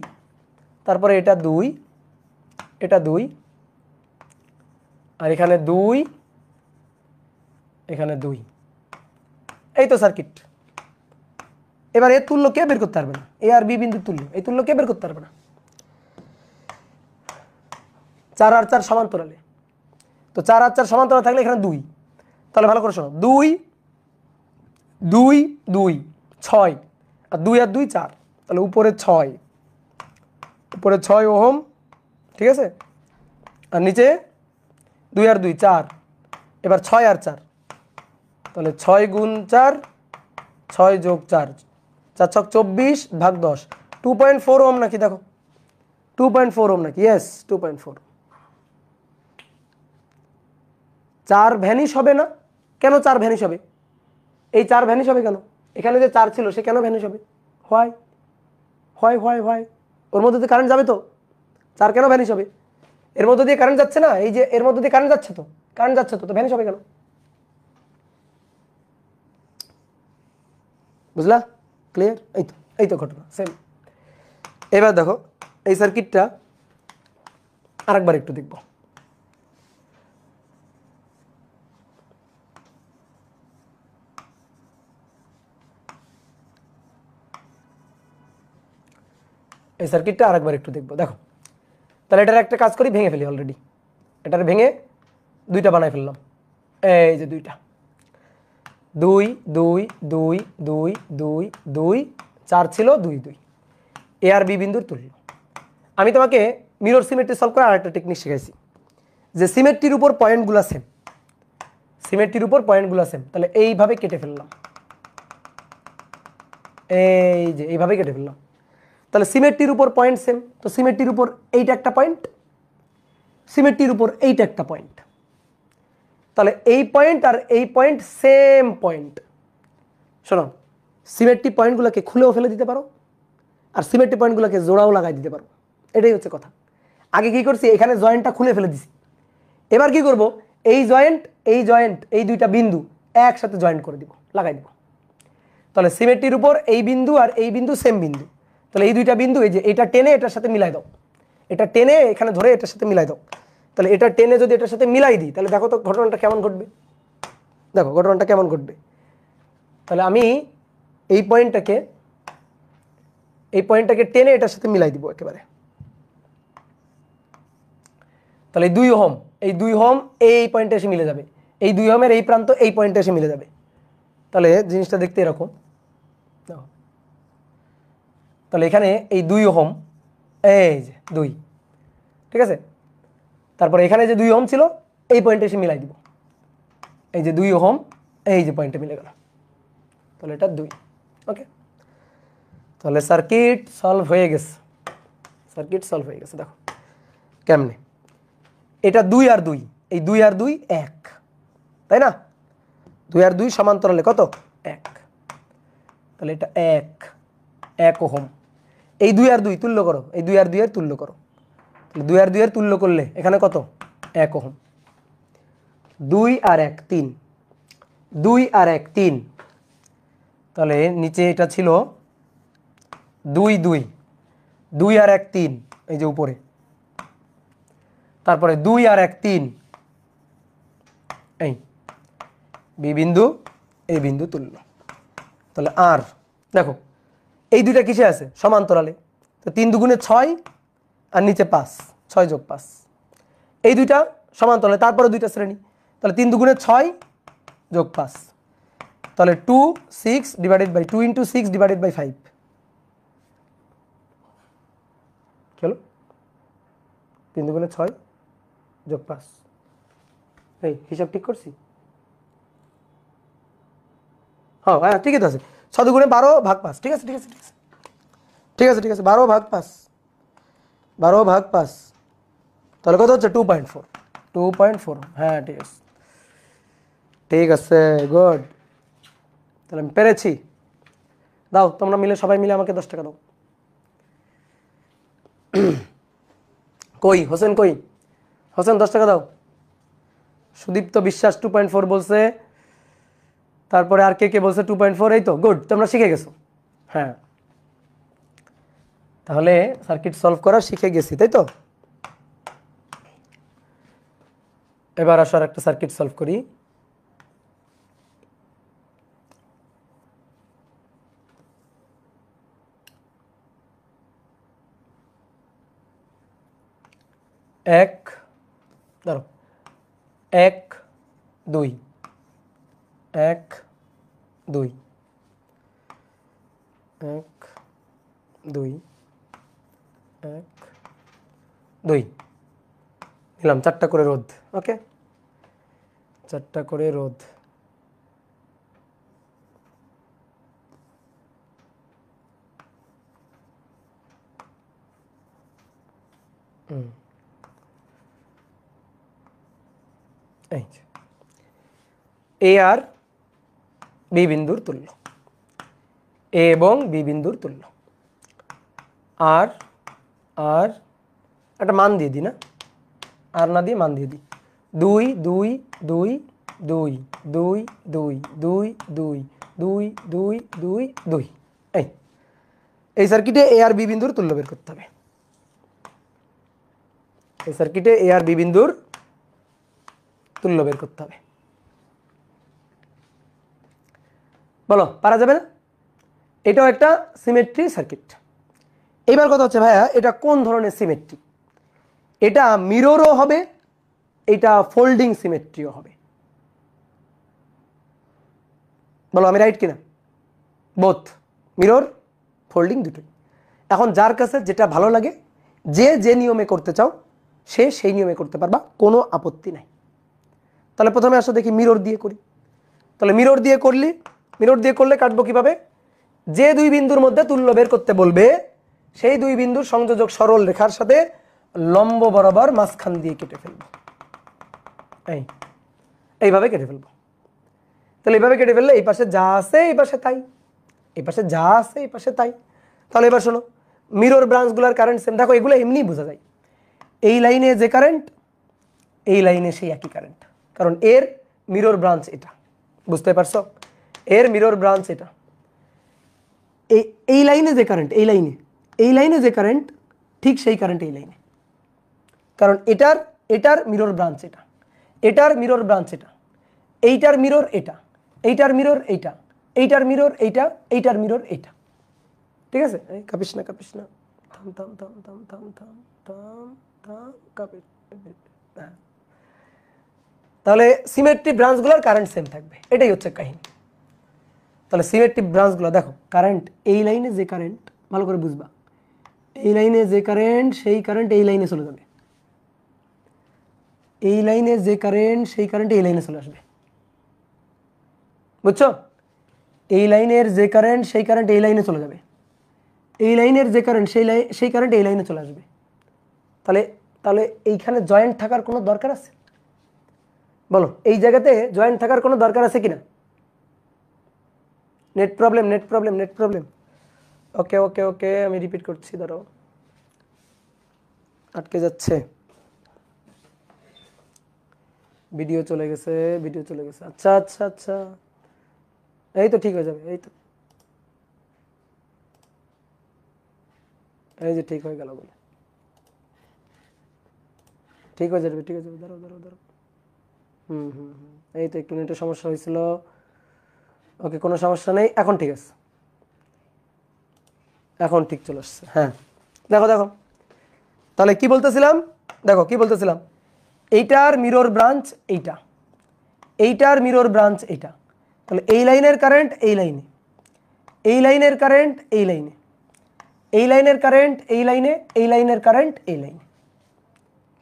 তারপরে এটা 2, এটা 2, আর এখানে 2, এখানে 2। এই তো সার্কিট। এবার এর তুল্য কে বের করতে পারবে না? এ আর বি বিন্দু তুল্য, এই তুল্য কে বের করতে পারবে না? 4 আর 4 সমান্তরালে, তো 4 আর 4 সমান্তরালে থাকলে এখানে 2, তাহলে ভালো করে শোনো, 2 2 2 6, আর 2 আর 2 4, তাহলে উপরে 6, উপরে 6 ওহম, ঠিক আছে, আর নিচে 2 আর 2 4, এবার 6 আর 4, তাহলে 6 গুণ 4, 6 যোগ 4, 4 ছক 24 ভাগ 10, 2.4 ওহম নাকি? দেখো 2.4 ওহম নাকি? ইয়েস 2.4। 4 ভ্যানিশ হবে না? কেন 4 ভ্যানিশ হবে? এই 4 ভ্যানিশ হবে কেন? এখানে যে 4 ছিল সে কেন ভ্যানিশ হবে? হয় হয় হয় হয় ওর মধ্যে দিয়ে কারেন্ট যাবে তো, 4 কেন ভ্যানিশ হবে? এর মধ্যে দিয়ে কারেন্ট যাচ্ছে না, এই যে এর মধ্যে দিয়ে কারেন্ট যাচ্ছে তো, কারেন্ট যাচ্ছে তো ভ্যানিশ হবে কেন? বুঝলা? ক্লিয়ার? এই তো ঘটনা সেম। এবার দেখো এই সার্কিটটা আরেকবার একটু দেখব। এই সার্কিটটা আরেকবার একটু দেখবো। দেখো তাহলে এটার একটা কাজ করি, ভেঙে ফেলি। অলরেডি এটার ভেঙে 2টা বানাই ফেললাম। এই যে 2টা, 2 2 2 2 2 2 4 ছিল 2 2, এ আর বি বিন্দুর তুল্য। আমি তোমাকে মিরর সিমেট্রি সলভ করার আরেকটা টেকনিক শিখাইছি, যে সিমেট্রির উপর পয়েন্টগুলো সেম, সিমেট্রির উপর পয়েন্টগুলো সেম, তাহলে এইভাবে কেটে ফেললাম, এই যে এইভাবে কেটে ফেললাম। তাহলে সিমেট্রির উপর পয়েন্ট সেম, তো সিমেট্রির উপর এইটা একটা পয়েন্ট, সিমেট্রির উপর এইটা একটা পয়েন্ট, তাহলে এই পয়েন্ট আর এই পয়েন্ট সেম পয়েন্ট। শোনো, সিমেট্রি পয়েন্টগুলোকে খুলেও ফেলে দিতে পারো, আর সিমেট্রি পয়েন্টগুলোকে জোড়াও লাগাই দিতে পারো। এটাই হচ্ছে কথা। আগে কি করছি, এখানে জয়েন্টটা খুলে ফেলে দিছি, এবার কি করব, এই জয়েন্ট এই জয়েন্ট এই 2টা বিন্দু একসাথে জয়েন্ট করে দিব, লাগাই দিব। তাহলে সিমেট্রির উপর এই বিন্দু আর এই বিন্দু সেম বিন্দু, তাহলে এই 2টা বিন্দু এই যে এটা টেনে এটার সাথে মিলাই দাও, এটা টেনে এখানে ধরে এটার সাথে মিলাই দাও। তাহলে এটা টেনে যদি এটার সাথে মিলাই দিই তাহলে দেখো তো ঘটনাটা কেমন ঘটবে। দেখো ঘটনাটা কেমন ঘটবে। তাহলে আমি এই পয়েন্টটাকে টেনে এটার সাথে মিলাই দিব একেবারে। তাহলে 2 ওহম, এই 2 ওহম এই পয়েন্টে এসে মিলে যাবে, এই 2 ওহমের এই প্রান্ত এই পয়েন্টে এসে মিলে যাবে। তাহলে জিনিসটা দেখতে এরকম। তাহলে এখানে এই 2 ওহম, এই যে 2, ঠিক আছে, তারপরে এখানে যে 2 ওহম ছিল এই পয়েন্টে এসে মিলাই দিব, এই যে 2 ওহম এই যে পয়েন্টে মিলে গেল, তাহলে এটা 2। ওকে, তাহলে সার্কিট সলভ হয়ে গেছে, সার্কিট সলভ হয়ে গেছে। দেখো কেমনে, এটা 2 আর 2, এই 2 আর 2 1, তাই না? 2 আর 2 সমান্তরালে কত? 1, তাহলে এটা 1 ওহম। এই 2 আর 2 তুল্য করো, এই 2 আর 2 এর তুল্য করো, তাহলে 2 আর 2 এর তুল্য করলে এখানে কত? 1 ওহম। 2 আর 1 3, 2 আর 1 3, তাহলে নিচে এটা ছিল 2 2, 2 আর 1 3, এই যে উপরে, তারপরে 2 আর 1 3, এই বি বিন্দু এই বিন্দু তুল্য। তাহলে আর দেখো এই 2টা কিসে আছে? সমান্তরালে। তো 3 দুগুণে 6 আর নিচে 5, 6 যোগ 5, এই 2টা সমান্তরালে, তারপরে 2টা শ্রেণী, তাহলে 3 দুগুণে 6 যোগ 5, তাহলে 2 6 ডিভাইডেড বাই 2 × 6 ডিভাইডেড বাই 5, চলো 3 দুগুণে 6 যোগ 5, এই হিসাব ঠিক করছি? হ্যাঁ হ্যাঁ ঠিকই তো আছে। 6 দুগুণে 12 ভাগ 5, ঠিক আছে ঠিক আছে ঠিক আছে ঠিক আছে ঠিক আছে, 12 ভাগ 5, 12/5, তাহলে কত হচ্ছে 2.4, 2.4। হ্যাঁ ঠিক আছে, ঠিক আছে, গুড। তাহলে আমি পেরেছি। দাও তোমরা মিলে, সবাই মিলে আমাকে 10 টাকা দাও। কই হোসেন, কই হোসেন, 10 টাকা দাও। সুদীপ্ত বিশ্বাস 2.4 বলছে, তারপরে আর কে কে বলছে 2.4। এই তো গুড, তোমরা শিখে গেছো। হ্যাঁ, তাহলে সার্কিট সলভ করা শিখে গেছি, তাই তো। এবার আসো আর একটা সার্কিট সলভ করি। এক, ধরো 1 2, 1 2, 1 2, 1 2 নিলাম 4টা করে রোধ। ওকে, 4টা করে রোধ। এই এ আর বি বিন্দুর তুল্য, এ এবং বি বিন্দুর তুল্য। আর আর একটা মান দিয়ে দিই না, আর না দিয়ে মান দিয়ে দিই। 2 2 2 2 2 2 2 2 2 2 2 2। এই সার্কিটে এ আর বি বিন্দুর তুল্য বের করতে হবে। এই সার্কিটে এ আর বি বিন্দুর তুল্য বের করতে হবে। বলো, পারা যাবে না? এটাও একটা সিমেট্রি সার্কিট। এবার কথা হচ্ছে ভাইয়া, এটা কোন ধরনের সিমেট্রি? এটা মিররও হবে, এটা ফোল্ডিং সিমেট্রিও হবে। বলো আমি রাইট কিনা? বোথ, মিরর ফোল্ডিং দুটোই। এখন যার কাছে যেটা ভালো লাগে, যে যে নিয়মে করতে চাও সে সেই নিয়মে করতে পারবা, কোনো আপত্তি নাই। তাহলে প্রথমে আসো দেখি মিরর দিয়ে করি। তাহলে মিরর দিয়ে করলে কাটবো কিভাবে? যে দুই বিন্দুর মধ্যে তুল্য বের করতে বলবে, সেই দুই বিন্দুর সংযোজক সরল রেখার সাথে লম্ব বরাবর মাঝখান দিয়ে কেটে ফেলবো। এইভাবে কেটে ফেলবো। তাহলে এইভাবে কেটে ফেললে এই পাশে যা আছে এই পাশে তাই, এই পাশে যা আছে এই পাশে তাই। তাহলে এবার শোনো, মিরর ব্রাঞ্চগুলোর কারেন্ট সেম। দেখো এগুলো এমনি বোঝা যায়, এই লাইনে যে কারেন্ট, এই লাইনে সেই একই কারেন্ট, কারণ এর মিরর ব্রাঞ্চ এটা। বুঝতে পারছো? এর মিরর ব্রাঞ্চ এটা। এই লাইনে যে কারেন্ট, এই লাইনে যে কারেন্ট, ঠিক সেই কারেন্ট এই লাইনে, কারণ এটার মিরর ব্রাঞ্চ এটা, এটার মিরর ব্রাঞ্চ এটা, এইটার মিরর এটা, এইটার মিরর এইটা, এইটার মিরর এইটা, এইটার মিরর এইটা। ঠিক আছে? কাঁপিস না, কাঁপিস না, থাম থাম থাম থাম থাম থাম থাম থাম, কাঁপিস। তাহলে সিমেট্রি ব্রাঞ্চগুলোর কারেন্ট সেম থাকবে, এটাই হচ্ছে কাহিনী। তাহলে সিমেট্রি ব্রাঞ্চগুলো দেখো, কারেন্ট এই লাইনে যে কারেন্ট, ভালো করে বুঝবা, এই লাইনে যে কারেন্ট সেই কারেন্ট এই লাইনে চলে যাবে, এই লাইনে যে কারেন্ট সেই কারেন্ট এই লাইনে চলে আসবে। বুঝছো? এই লাইনের যে কারেন্ট সেই কারেন্ট এই লাইনে চলে যাবে, এই লাইনের যে কারেন্ট সেই কারেন্ট এই লাইনে চলে আসবে। তাহলে তাহলে এইখানে জয়েন্ট থাকার কোনো দরকার আছে? বলো, এই জায়গাতে জয়েন্ট থাকার কোনো দরকার আছে কিনা? Net problem, net problem, net problem. Okay okay okay, আমি রিপিট করছি, ধরো আটকে যাচ্ছে, ভিডিও চলে গেছে, ভিডিও চলে গেছে। আচ্ছা আচ্ছা আচ্ছা, এই তো ঠিক হয়ে যাবে, এই তো, এই যে ঠিক হয়ে গেল বলে, ঠিক হয়ে যাবে, ঠিক হয়ে যাবে, ধরো ধরো ধরো। এই তো একটু নেটের সমস্যা হয়েছিল। ওকে, কোনো সমস্যা নেই, এখন ঠিক আছে, এখন ঠিক চলে আসছে। হ্যাঁ দেখো দেখো, তাহলে কি বলতেছিলাম, দেখো কি বলতেছিলাম, এইটার মিরর ব্রাঞ্চ এইটা, এইটার মিরর ব্রাঞ্চ এইটা। তাহলে এই লাইনের কারেন্ট এই লাইনে, এই লাইনের কারেন্ট এই লাইনে, এই লাইনের কারেন্ট এই লাইনে, এই লাইনের কারেন্ট এই লাইনে।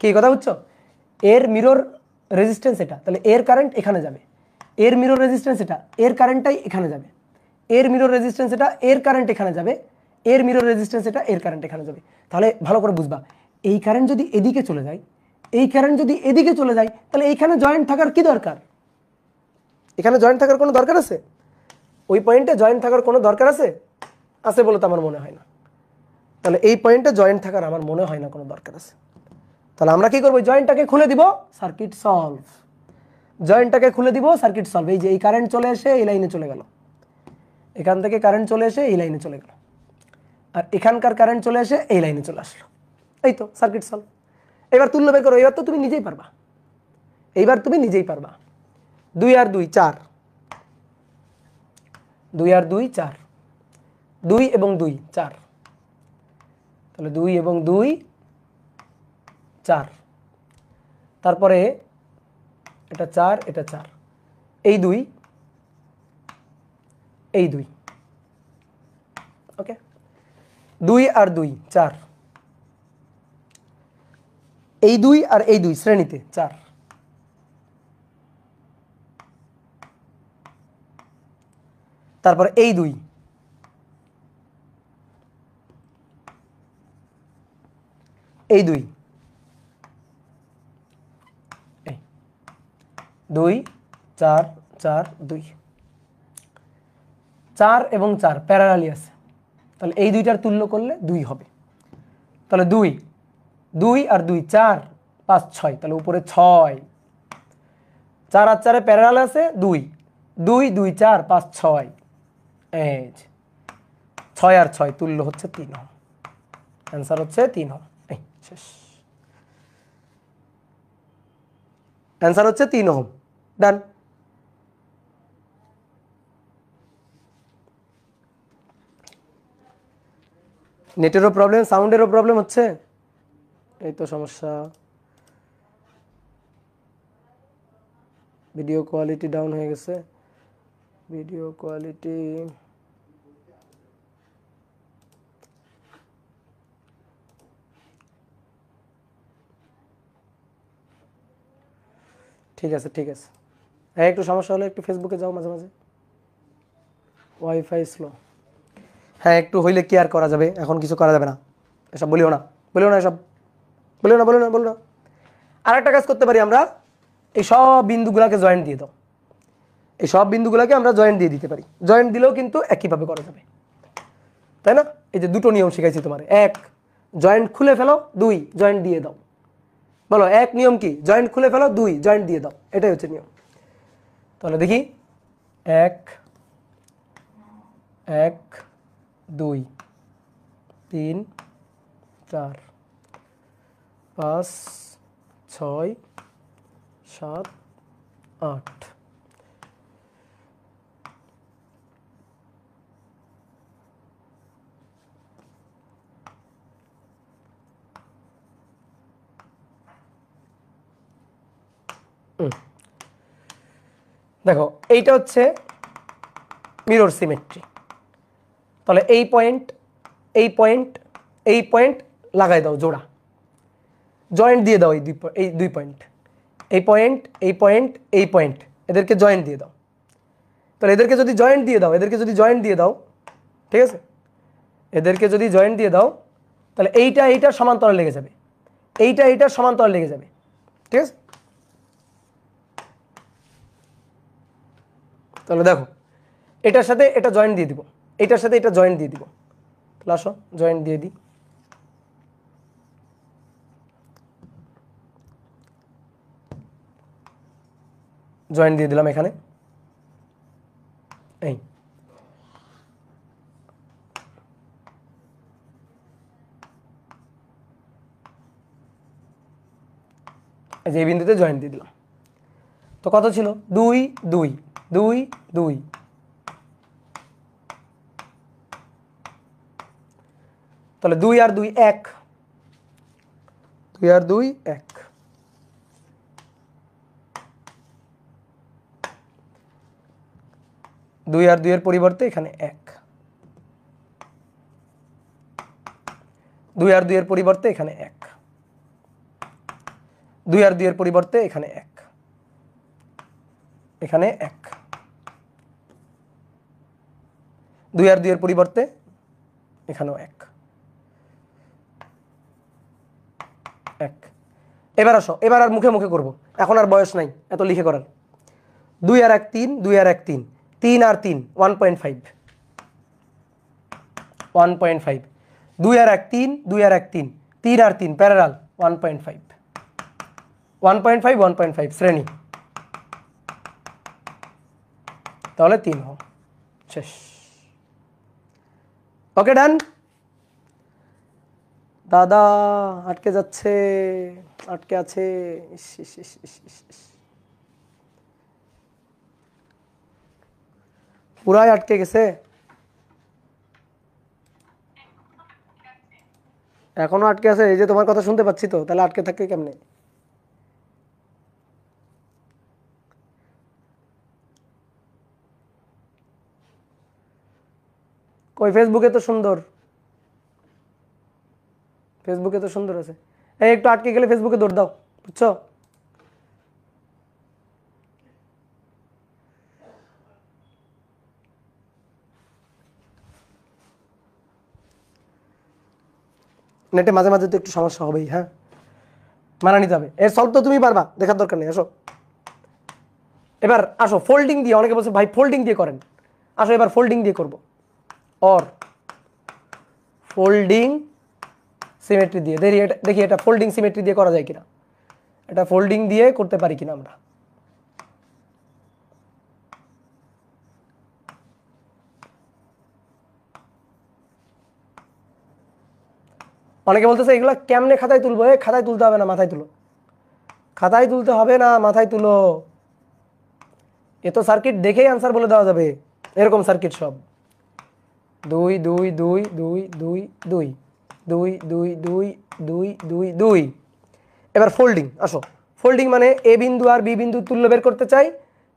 কি কথা বুঝছো? এর মিরর রেজিস্ট্যান্স এটা, তাহলে এর কারেন্ট এখানে যাবে, এর মিরর রেজিস্ট্যান্স এটা, এর কারেন্টটাই এখানে যাবে, এর মিরর রেজিস্ট্যান্স এটা, এর কারেন্ট এখানে যাবে, এর মিরর রেজিস্ট্যান্স এটা, এর কারেন্ট এখানে যাবে। তাহলে ভালো করে বুঝবা, এই কারেন্ট যদি এদিকে চলে যায়, এই কারেন্ট যদি এদিকে চলে যায়, তাহলে এইখানে জয়েন্ট থাকার কি দরকার? এখানে জয়েন্ট থাকার কোনো দরকার আছে? ওই পয়েন্টে জয়েন্ট থাকার কোনো দরকার আছে? আছে বলে তো আমার মনে হয় না। তাহলে এই পয়েন্টে জয়েন্ট থাকার আমার মনে হয় না কোনো দরকার আছে। তাহলে আমরা কি করবো? জয়েন্টটাকে খুলে দিব, সার্কিট সলভ। জয়েন্টটাকে খুলে দিব, সার্কিট সলভ। এই যে এই কারেন্ট চলে এসে এই লাইনে চলে গেল, এখান থেকে কারেন্ট চলে এসে এই লাইনে চলে গেল, আর এখানকার কারেন্ট চলে এসে এই লাইনে চলে আসলো। এই তো সার্কিট সলভ। এবার তুল্য বের করো। এবার তো তুমি নিজেই পারবা, এইবার তুমি নিজেই পারবা। 2 আর 2 4, 2 আর 2 4, 2 এবং 2 4, তাহলে 2 এবং 2 4, তারপরে এটা 4, এটা 4, এই 2, এই 2, ওকে। 2 আর 2 4, এই 2 আর এই 2 শ্রেণীতে 4, তারপর এই 2, এই 2, এই 2 4 4 2, 4 এবং 4 প্যারালালি আছে, তাহলে এই দুইটার তুল্য করলে 2 হবে। তাহলে 2 2 আর 2 4 5 6, তাহলে উপরে 6, 4 আর 4 প্যারালাল আছে 2, 2 2 4 5 6, এই 6 আর 6 তুল্য হচ্ছে 3 ওহম। অ্যান্সার হচ্ছে 3 ওহম। এই শেষ। অ্যান্সার হচ্ছে 3 ওহম। ডান। নেটেরও প্রবলেম, সাউন্ডেরও প্রবলেম হচ্ছে, এই তো সমস্যা। ভিডিও কোয়ালিটি ডাউন হয়ে গেছে, ভিডিও কোয়ালিটি ঠিক আছে, ঠিক আছে। হ্যাঁ, একটু সমস্যা হলে একটু ফেসবুকে যাও মাঝে মাঝে। ওয়াইফাই স্লো, হ্যাঁ একটু হইলে কি আর করা যাবে, এখন কিছু করা যাবে না। এসব বলিও না, বলিও না, এসব বলিও না, বলিও না, বলিও না। আর একটা কাজ করতে পারি আমরা, এই সব বিন্দুগুলোকে জয়েন্ট দিয়ে দাও, এই সব বিন্দুগুলোকে আমরা জয়েন্ট দিয়ে দিতে পারি। জয়েন্ট দিলেও কিন্তু একইভাবে করা যাবে, তাই না? এই যে দুটো নিয়ম শিখাইছি তোমার, 1 জয়েন্ট খুলে ফেলো, 2 জয়েন্ট দিয়ে দাও। বলো 1 নিয়ম কি? জয়েন্ট খুলে ফেলো, 2 জয়েন্ট দিয়ে দাও, এটাই হচ্ছে নিয়ম। তাহলে দেখি 1 1 2 3 4 5 6 7 8, দেখো এইটা হচ্ছে মিরর সিমেট্রি। তাহলে এই পয়েন্ট, এই পয়েন্ট, এই পয়েন্ট লাগাই দাও জোড়া, জয়েন্ট দিয়ে দাও এই দুই পয়েন্ট, এই পয়েন্ট, এই পয়েন্ট, এই পয়েন্ট, এদেরকে জয়েন্ট দিয়ে দাও। তাহলে এদেরকে যদি জয়েন্ট দিয়ে দাও, এদেরকে যদি জয়েন্ট দিয়ে দাও, ঠিক আছে, এদেরকে যদি জয়েন্ট দিয়ে দাও, তাহলে এইটা এইটার সমান্তরাল লেগে যাবে, এইটা এইটার সমান্তরাল লেগে যাবে, ঠিক আছে। তাহলে দেখো এটার সাথে এটা জয়েন্ট দিয়ে দিব, এটার সাথে এটা জয়েন্ট দিয়ে দিব। তাহলে আসো জয়েন্ট দিয়ে দিই। জয়েন্ট দিয়ে দিলাম এখানে, এই যে বিন্দুতে জয়েন্ট দিয়ে দিলাম। তো কত ছিল? 2 2 2 2, তাহলে 2 আর 2 1, 2 আর 2 1, 2 আর 2 এর পরিবর্তে এখানে 1, 2 আর 2 এর পরিবর্তে এখানে 1, 2 আর 2 এর পরিবর্তে এখানে 1, এখানে 1, 2 আর 2 এর পরিবর্তে এখানেও 1, 1। এবার আসো, এবার আর মুখে মুখে করব, এখন আর বয়স নাই এত লিখে করার। 2 আর 1 3, 2 আর 1 3, 3 আর 3 1.5, 1.5, 2 আর 1 3, 2 আর 1 3, 3 আর 3 প্যারালাল 1.5, 1.5, 1.5 শ্রেণী, তাহলে 3 হোক, শেষ। ওকে ডান। দাদা আটকে যাচ্ছে, আটকে আছে, পুরাই আটকে গেছে, এখনো আটকে আছে। এই যে তোমার কথা শুনতে পাচ্ছি তো, তাহলে আটকে থাকে কেমনে? কই ফেসবুকে তো সুন্দর, ফেসবুকে তো সুন্দর আছে। এই একটু আটকে গেলে ফেসবুকে দৌড় দাও, বুঝছো? নেটে মাঝে মাঝে তো একটু সমস্যা হবেই, হ্যাঁ, মানা নিতে হবে। এর সলভ তো তুমি পারবা, দেখার দরকার নেই। আসো এবার, আসো ফোল্ডিং দিয়ে, অনেকে বলছে ভাই ফোল্ডিং দিয়ে করেন, আসো এবার ফোল্ডিং দিয়ে করব। অর ফোল্ডিং সিমেট্রি দিয়ে দেখি এটা ফোল্ডিং সিমেট্রি দিয়ে করা যায় কিনা, এটা ফোল্ডিং দিয়ে করতে পারি কিনা আমরা। অনেকে বলতেছে এগুলো কেমনে খাতায় তুলবো? খাতায় তুলতে হবে না, মাথায় তুলো। খাতায় তুলতে হবে না, মাথায় তুলো। এ তো সার্কিট দেখেই আনসার বলে দেওয়া যাবে, এরকম সার্কিট সব। 2 2 2 2 2 2 2 2 2 2 2 2। এবার ফোল্ডিং, আসো ফোল্ডিং মানে এ বিন্দু আর বি বিন্দু তুল্য বের করতে চাই,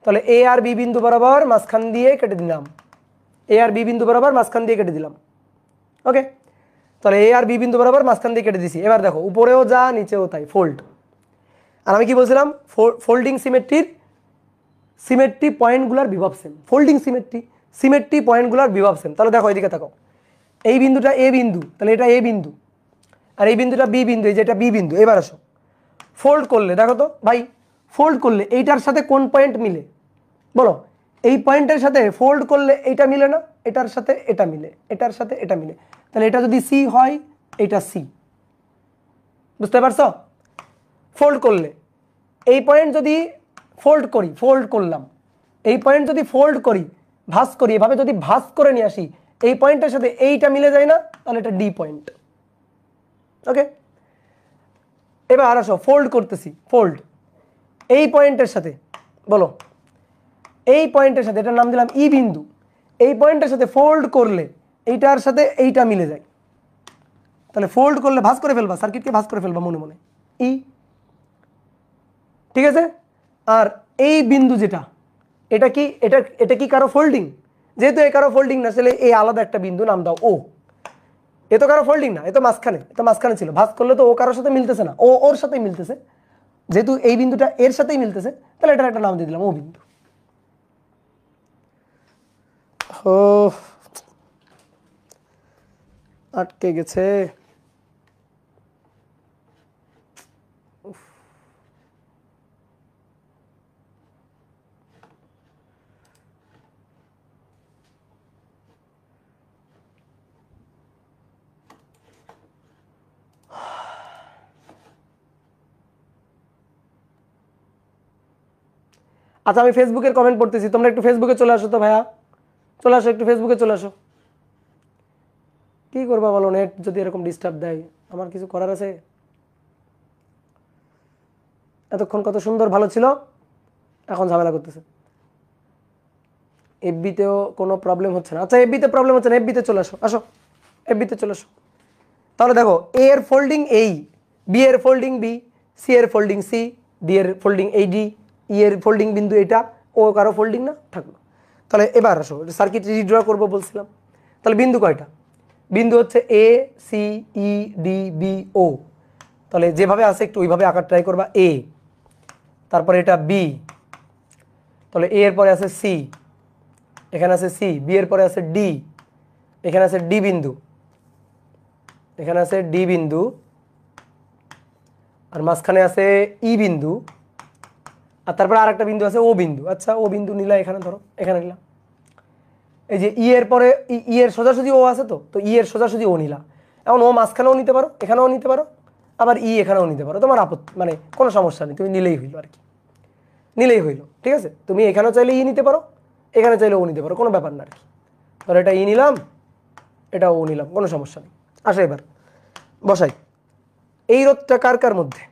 তাহলে এ আর বি বিন্দু বরাবর মাঝখান দিয়ে কেটে দিলাম, এ আর বি বিন্দু বরাবর মাঝখান দিয়ে কেটে দিলাম। ওকে, তাহলে এ আর বি বিন্দু বরাবর মাঝখান দিয়ে কেটে দিছি। এবার দেখো উপরেও যা নিচেও তাই, ফোল্ড। আর আমি কি বলছিলাম? ফোল্ডিং সিমেট্রির সিমেট্রি পয়েন্টগুলোর বিভব সেম। ফোল্ডিং সিমেট্রি পয়েন্টগুলোর বিভব সেম। তাহলে দেখো এদিকে থাকো, এই বিন্দুটা এ বিন্দু, তাহলে এটা এ বিন্দু, আর এই বিন্দুটা বি বিন্দু, এই যে এটা বি বিন্দু। এবার আসো ফোল্ড করলে দেখো তো ভাই, ফোল্ড করলে এইটার সাথে কোন পয়েন্ট মিলে বলো? এই পয়েন্টের সাথে ফোল্ড করলে এইটা মিলে না, এটার সাথে এটা মিলে, এটার সাথে এটা মিলে। তাহলে এটা যদি সি হয়, এটা সি, বুঝতে পারছো? ফোল্ড করলে এই পয়েন্ট যদি ফোল্ড করি, ফোল্ড করলাম, এই পয়েন্ট যদি ফোল্ড করি, ভাঁজ করি, এভাবে যদি ভাঁজ করে নিয়ে আসি, এই পয়েন্টের সাথে এইটা মিলে যায় না, তাহলে এটা ডি পয়েন্ট। ওকে, এবার আসো ফোল্ড করতেছি, ফোল্ড এই পয়েন্টের সাথে, বলো এই পয়েন্টের সাথে, এটার নাম দিলাম ই বিন্দু, এই পয়েন্টের সাথে ফোল্ড করলে এইটার সাথে এইটা মিলে যায়, তাহলে ফোল্ড করলে ভাঁজ করে ফেলবা, সার্কিটকে ভাঁজ করে ফেলবা মনে মনে, ই। ঠিক আছে, আর এই বিন্দু যেটা, এটা কি, এটা কি কারো ফোল্ডিং? যেহেতু এ কারো ফোল্ডিং না, তাহলে এই আলাদা একটা বিন্দু নাম দাও ও। এ তো কারো ফোল্ডিং না, এ তো মাঝখানে, এ তো মাঝখানে ছিল, ভাঁজ করলে তো ও কারোর সাথে মিলতেছে না, ও ওর সাথেই মিলতেছে। যেহেতু এই বিন্দুটা এর সাথেই মিলতেছে, তাহলে এটার একটা নাম দিয়ে দিলাম ও বিন্দু। ও আটকে গেছে। আচ্ছা আমি ফেসবুকের কমেন্ট পড়তেছি, তোমরা একটু ফেসবুকে চলে আসো তো ভাইয়া, চলে আসো একটু ফেসবুকে চলে আসো। কি করবা বলো, নেট যদি এরকম ডিস্টার্ব দেয়, আমার কিছু করার আছে? এতক্ষণ কত সুন্দর ভালো ছিল, এখন ঝামেলা করতেছে। এফবিতেও কোনো প্রবলেম হচ্ছে না। আচ্ছা এফবিতে প্রবলেম হচ্ছে না, এফবিতে চলে আসো, আসো এফবিতে চলে আসো। তাহলে দেখো এ এর ফোল্ডিং এই, বি এর ফোল্ডিং বি, সি এর ফোল্ডিং সি, ডি এর ফোল্ডিং এই ডি, ই এর ফোল্ডিং বিন্দু এটা, ও কারো ফোল্ডিং না থাকলো। তাহলে এবার আসো সার্কিট রিড্র করবো বলছিলাম, তাহলে বিন্দু কয়টা? বিন্দু হচ্ছে A C E D B O. তাহলে যেভাবে আছে একটু ওইভাবে আঁকার ট্রাই করবা। এ, তারপরে এটা বি, তাহলে এ এর পরে আছে সি, এখানে আছে সি, বি এর পরে আছে ডি, এখানে আছে ডি বিন্দু, এখানে আছে ডি বিন্দু, আর মাঝখানে আছে ই বিন্দু, আর তারপরে আর একটা বিন্দু আছে ও বিন্দু। আচ্ছা, ও বিন্দু নিলা, এখানে ধরো, এখানে নিলাম। এই যে ই এর পরে ই এর সোজাসুজি ও আছে, তো ই এর সোজাসুজি ও নিলা। এখন ও মাঝখানেও নিতে পারো, এখানেও নিতে পারো, আবার ই এখানেও নিতে পারো, তোমার আপত্তি মানে কোনো সমস্যা নেই, তুমি নিলেই হইলো আর কি, নিলেই হইলো। ঠিক আছে, তুমি এখানেও চাইলে ই নিতে পারো, এখানে চাইলে ও নিতে পারো, কোনো ব্যাপার না আর কি। ধরো এটা ই নিলাম, এটা ও নিলাম, কোনো সমস্যা নেই। আসো এবার বসাই। এই রোধটা কার কার মধ্যে?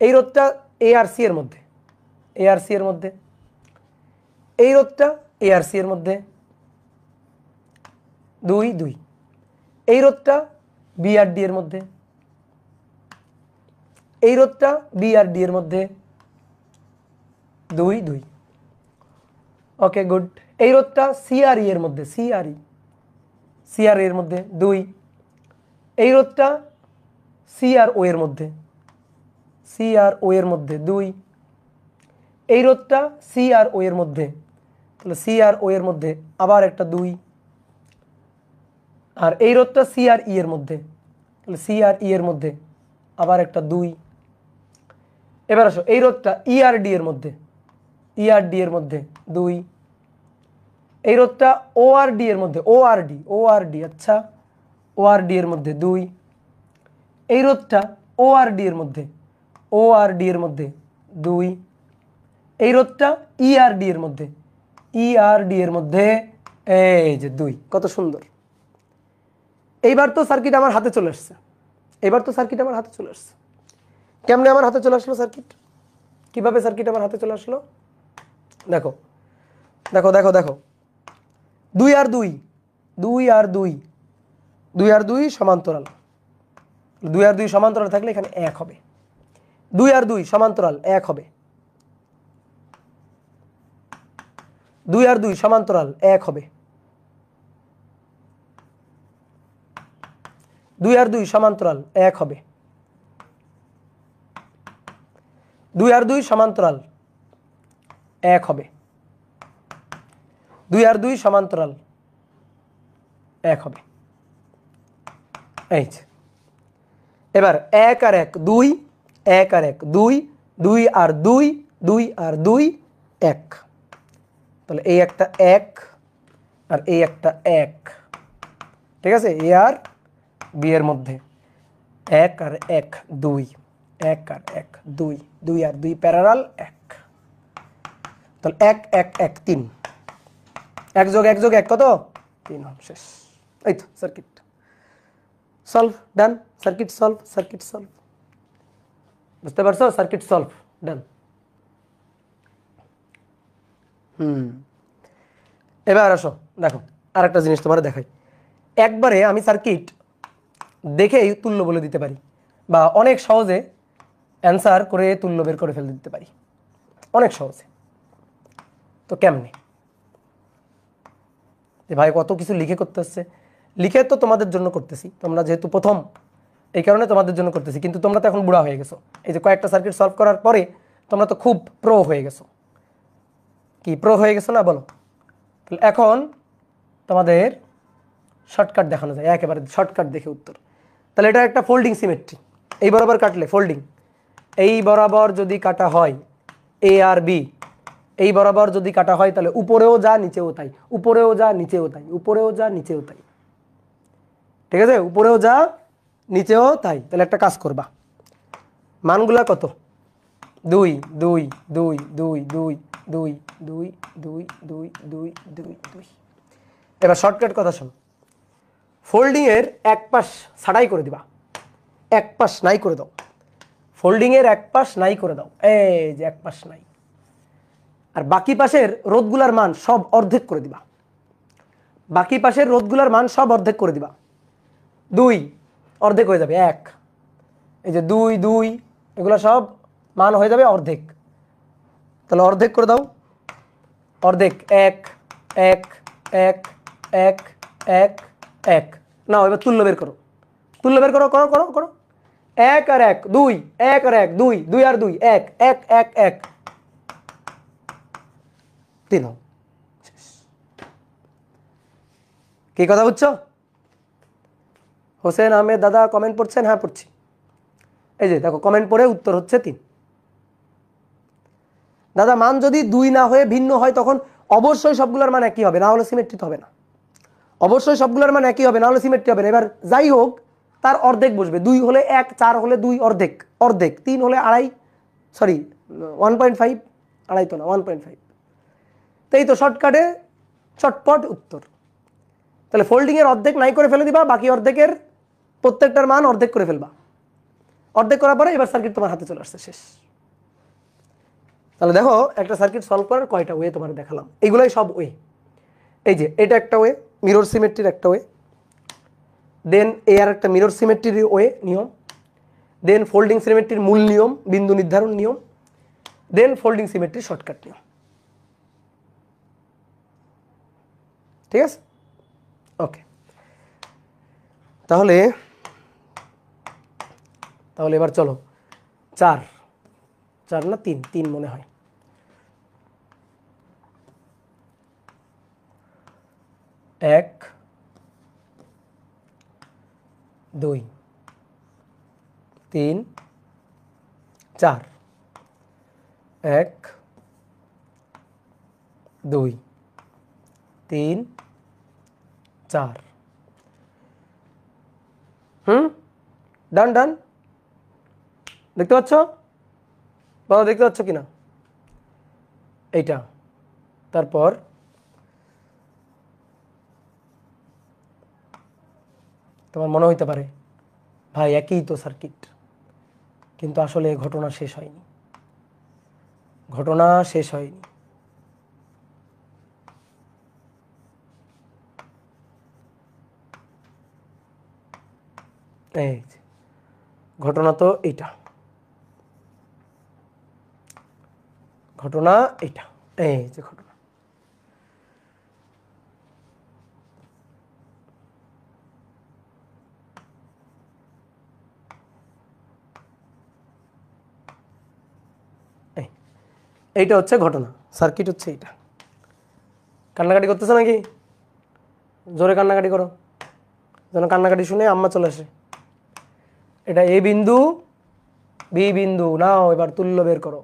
এই রোধটা এ আর সি এর মধ্যে, এ আর সি এর মধ্যে। এই রোধটা এ আর সি এর মধ্যে, 2 2। এই রোধটা বি আর ডি এর মধ্যে, এই রোধটা বি আর ডি এর মধ্যে, 2 2। ওকে, গুড। এই রোধটা সি আর ই এর মধ্যে, সি আর ই, সি আর এর মধ্যে, 2। এই রোধটা সি আর ও এর মধ্যে, সি আর ও এর মধ্যে, 2। এই রোধটা সি আর ও এর মধ্যে, তাহলে সি আর ও এর মধ্যে আবার একটা 2। আর এই রোধটা সি আর ই এর মধ্যে, তাহলে সি আর ই এর মধ্যে আবার একটা 2। এবার আসো, এই রোধটা ই আর ডি এর মধ্যে, ই আর ডি এর মধ্যে, 2। এই রোধটা ও আর ডি এর মধ্যে, ও আর ডি, ও আর ডি, আচ্ছা, ও আর ডি এর মধ্যে, 2। এই রোধটা ও আর ডি এর মধ্যে, ও আর ডি এর মধ্যে, 2। এই রোধটা ই আর ডি এর মধ্যে, ই আর ডি এর মধ্যে, এই যে 2। কত সুন্দর। এইবার তো সার্কিট আমার হাতে চলে আসছে, এবার তো সার্কিট আমার হাতে চলে আসছে। কেমনে আমার হাতে চলে আসলো সার্কিট? কিভাবে সার্কিট আমার হাতে চলে আসলো? দেখো দেখো দেখো দেখো, 2 আর 2, 2 আর 2, 2 আর 2 সমান্তরাল। 2 আর 2 সমান্তরাল থাকলে এখানে 1 হবে। 2 আর 2 সমান্তরাল 1 হবে। 2 আর 2 সমান্তরাল 1 হবে। 2 আর 2 সমান্তরাল 1 হবে। 2 আর 2 সমান্তরাল 1 হবে। 2 আর 2 সমান্তরাল 1 হবে। এই যে এবার 1 আর 1 2, 1 আর 1 2, 2 আর 2, 2 আর 2 1। তাহলে এই একটা 1 আর এই একটা 1, ঠিক আছে, এ আর বি এর মধ্যে 1 আর 1 2, 1 আর 1 2, 2 আর 2 প্যারালাল 1। তাহলে 1 1 1 3, 1 যোগ 1 যোগ 1 কত? 3। শেষ। এই তো circuit solve, done. Circuit solve, circuit solve. বুঝতে পারছো? Circuit solve, done. এবার আসো, দেখো আরেকটা জিনিস তোমার দেখাই। একবারে আমি সার্কিট দেখেই তুল্য বলে দিতে পারি, বা অনেক সহজে অ্যান্সার করে তুল্য বের করে ফেলে দিতে পারি, অনেক সহজে। তো কেমনে? ভাই কত কিছু লিখে করতে হচ্ছে। লিখে তো তোমাদের জন্য করতেছি, তোমরা যেহেতু প্রথম, এই কারণে তোমাদের জন্য করতেছি। কিন্তু তোমরা তো এখন বুড়া হয়ে গেছো, এই যে কয়েকটা সার্কিট সলভ করার পরে তোমরা তো খুব প্রো হয়ে গেছো। কি প্রো হয়ে গেছো না বলো? তাহলে এখন তোমাদের শর্টকাট দেখানো যায়, একেবারে শর্টকাট দেখে উত্তর। তাহলে এটা একটা ফোল্ডিং সিমেট্রি। এই বরাবর কাটলে ফোল্ডিং, এই বরাবর যদি কাটা হয় এ আর বি, এই বরাবর যদি কাটা হয় তাহলে উপরেও যা নিচেও তাই, উপরেও যা নিচেও তাই, উপরেও যা নিচেও তাই। ঠিক আছে, উপরেও যা নিচেও তাই। তাহলে একটা কাজ করবা, মানগুলা কত? 2 2 2 2 2 2 2 2 2 2 2 2। এবার শর্টকাট কথা শোনো, ফোল্ডিং এর এক পাশ ছাড়াই করে দিবা, এক পাশ নাই করে দাও। ফোল্ডিং এর এক পাশ নাই করে দাও, এই যে এক পাশ নাই। আর বাকি পাশের রোধগুলার মান সব অর্ধেক করে দিবা, বাকি পাশের রোধগুলার মান সব অর্ধেক করে দিবা। 2 অর্ধেক হয়ে যাবে 1, এই যে 2 2 এগুলো সব মান হয়ে যাবে অর্ধেক। তাহলে অর্ধেক করে দাও, অর্ধেক 1 1 1 1 1 1। নাও এবার তুল্য বের করো, তুল্য বের করো, করো করো করো। 1 আর 1 2, 1 আর 1 2, 2 আর 2 1, 1 1 1 3। কি কথা বুঝছো? হোসেন আহমেদ দাদা কমেন্ট পড়ছেন? হ্যাঁ পড়ছি। এই যে দেখো কমেন্ট পড়ে উত্তর হচ্ছে 3। দাদা মান যদি 2 না হয়ে ভিন্ন হয় তখন অবশ্যই সবগুলোর মান একই হবে, না হলে সিমেট্রি হবে না। অবশ্যই সবগুলোর মান একই হবে, না হলে সিমেট্রি হবে না। এবার যাই হোক তার অর্ধেক বসবে, 2 হলে 1, 4 হলে 2 অর্ধেক অর্ধেক, 3 হলে 2.5, সরি 1.5, 2.5 তো না 1.5। তো এই তো শর্টকাটে চটপট উত্তর। তাহলে ফোল্ডিংয়ের অর্ধেক নাই করে ফেলে দিবা, বাকি অর্ধেকের প্রত্যেকটার মান অর্ধেক করে ফেলবা। অর্ধেক করার পরে এবার সার্কিট তোমার হাতে চলে আসছে, শেষ। তাহলে দেখো একটা সার্কিট সলভ করার কয়টা ওয়ে তোমার দেখালাম, এইগুলাই সব ওয়ে। এই যে এটা একটা ওয়ে, মিরর সিমেট্রির একটা ওয়ে, দেন এ আর একটা মিরর সিমেট্রির ওয়ে নিয়ম, দেন ফোল্ডিং সিমেট্রির মূল নিয়ম, বিন্দু নির্ধারণ নিয়ম, দেন ফোল্ডিং সিমেট্রির শর্টকাট নিয়ম। ঠিক আছে, ওকে। তাহলে এবার চলো 4 না 3 মনে হয়। 1 2 3 4, 1 2 3 4। ডান ডান, দেখতে পাচ্ছ বাবা, দেখতে পাচ্ছ কিনা এইটা? তারপর তোমার মনে হইতে পারে ভাই একই তো সার্কিট, কিন্তু আসলে ঘটনা শেষ হয়নি, ঘটনা শেষ হয়নি। এই ঘটনা তো এইটা, ঘটনা এইটা, এই যে ঘটনা। এইটা হচ্ছে ঘটনা, সার্কিট হচ্ছে এইটা। কান্নাকাটি করতেছে নাকি? জোরে কান্নাকাটি করো, যেন কান্নাকাটি শুনে আম্মা চলে আসে। এটা এ বিন্দু, বি বিন্দু, নাও এবার তুল্য বের করো।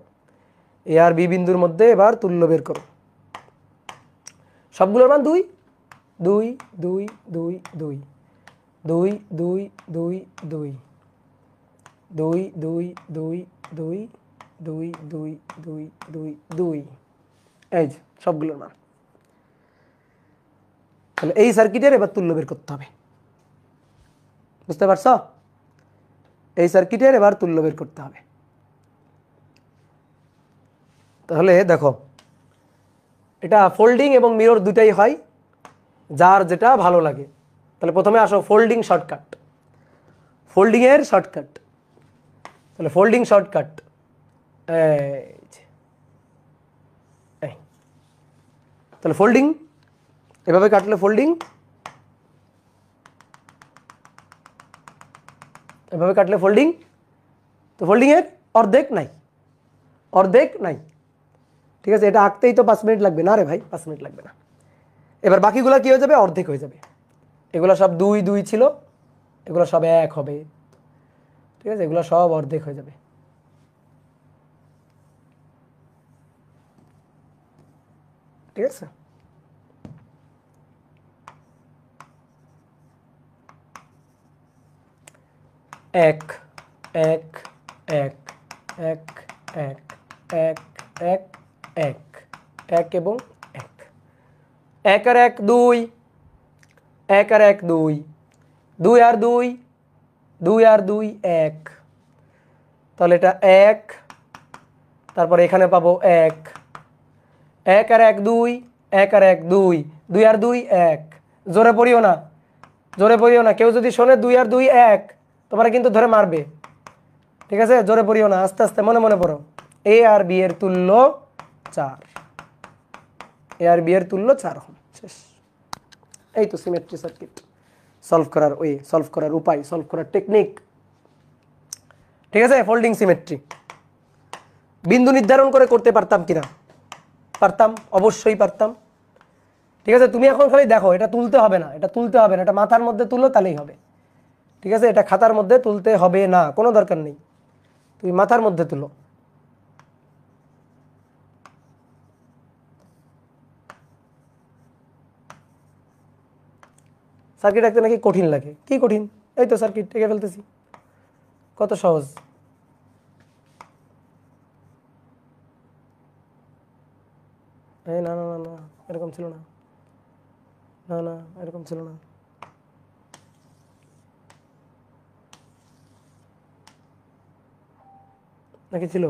এ আর বি বিন্দুর মধ্যে এবার তুল্য বের করো। সবগুলোর মান 2 2 2 2 2 2 2 2 2 2 2 2 2 2 2 2 2 2। এই যে সবগুলোর মান। তাহলে এই সার্কিটের এবার তুল্য বের করতে হবে, বুঝতে পারছো? এই সার্কিটের এবার তুল্য বের করতে হবে। তাহলে দেখো এটা ফোল্ডিং এবং মিরর দুটাই হয়, যার যেটা ভালো লাগে। তাহলে প্রথমে আসো ফোল্ডিং শর্টকাট, ফোল্ডিং এর শর্টকাট। তাহলে ফোল্ডিং শর্টকাট তাহলে ফোল্ডিং এভাবে কাটলে ফোল্ডিং, এভাবে কাটলে ফোল্ডিং। তো ফোল্ডিং এর অর্ধেক নাই, অর্ধেক নাই। ঠিক আছে, এটা আঁকতেই তো 5 মিনিট লাগবে না রে ভাই, 5 মিনিট লাগবে না। এবার বাকিগুলো কি হয়ে যাবে? অর্ধেক হয়ে যাবে। এগুলো সব 2 2 ছিল, এগুলো সব 1 হবে। ঠিক আছে, এগুলো সব অর্ধেক হয়ে যাবে। ঠিক আছে, এক এক এক এক এক এক এক এক এক এবং এক, 1 আর 1 2, 1 আর 1 2, 2 আর 2, 2 আর 2 1। তাহলে এটা 1, তারপরে এখানে পাবো 1, 1 আর 1 2, 1 আর 1 2, 2 আর 2 1। জোরে পড়িও না, জোরে পড়িও না, কেউ যদি শোনে 2 আর 2 1 তোমরা কিন্তু ধরে মারবে। ঠিক আছে, জোরে পড়িও না, আস্তে আস্তে মনে মনে পড়ো। এ আর বি এর তুল্য 4, এ আর বি এর তুল্য 4 ওহম, শেষ। এই তো সিমেট্রি সার্কিট সলভ করার ওয়ে, সলভ করার উপায়, সলভ করার টেকনিক। ঠিক আছে, ফোল্ডিং সিমেট্রি বিন্দু নির্ধারণ করে করতে পারতাম কিনা? পারতাম, অবশ্যই পারতাম। ঠিক আছে, তুমি এখন খালি দেখো, এটা তুলতে হবে না, এটা তুলতে হবে না, এটা মাথার মধ্যে তুলো তাহলেই হবে। ঠিক আছে, এটা খাতার মধ্যে তুলতে হবে না, কোনো দরকার নেই। তুমি মাথার মধ্যে তুলো। সার্কিট আঁকতে নাকি কঠিন লাগে, কি কঠিন? এই তো সার্কিট এঁকে ফেলতেছি, কত সহজ। এই না না না না, এরকম ছিল না, না না এরকম ছিল না। নাকি ছিল?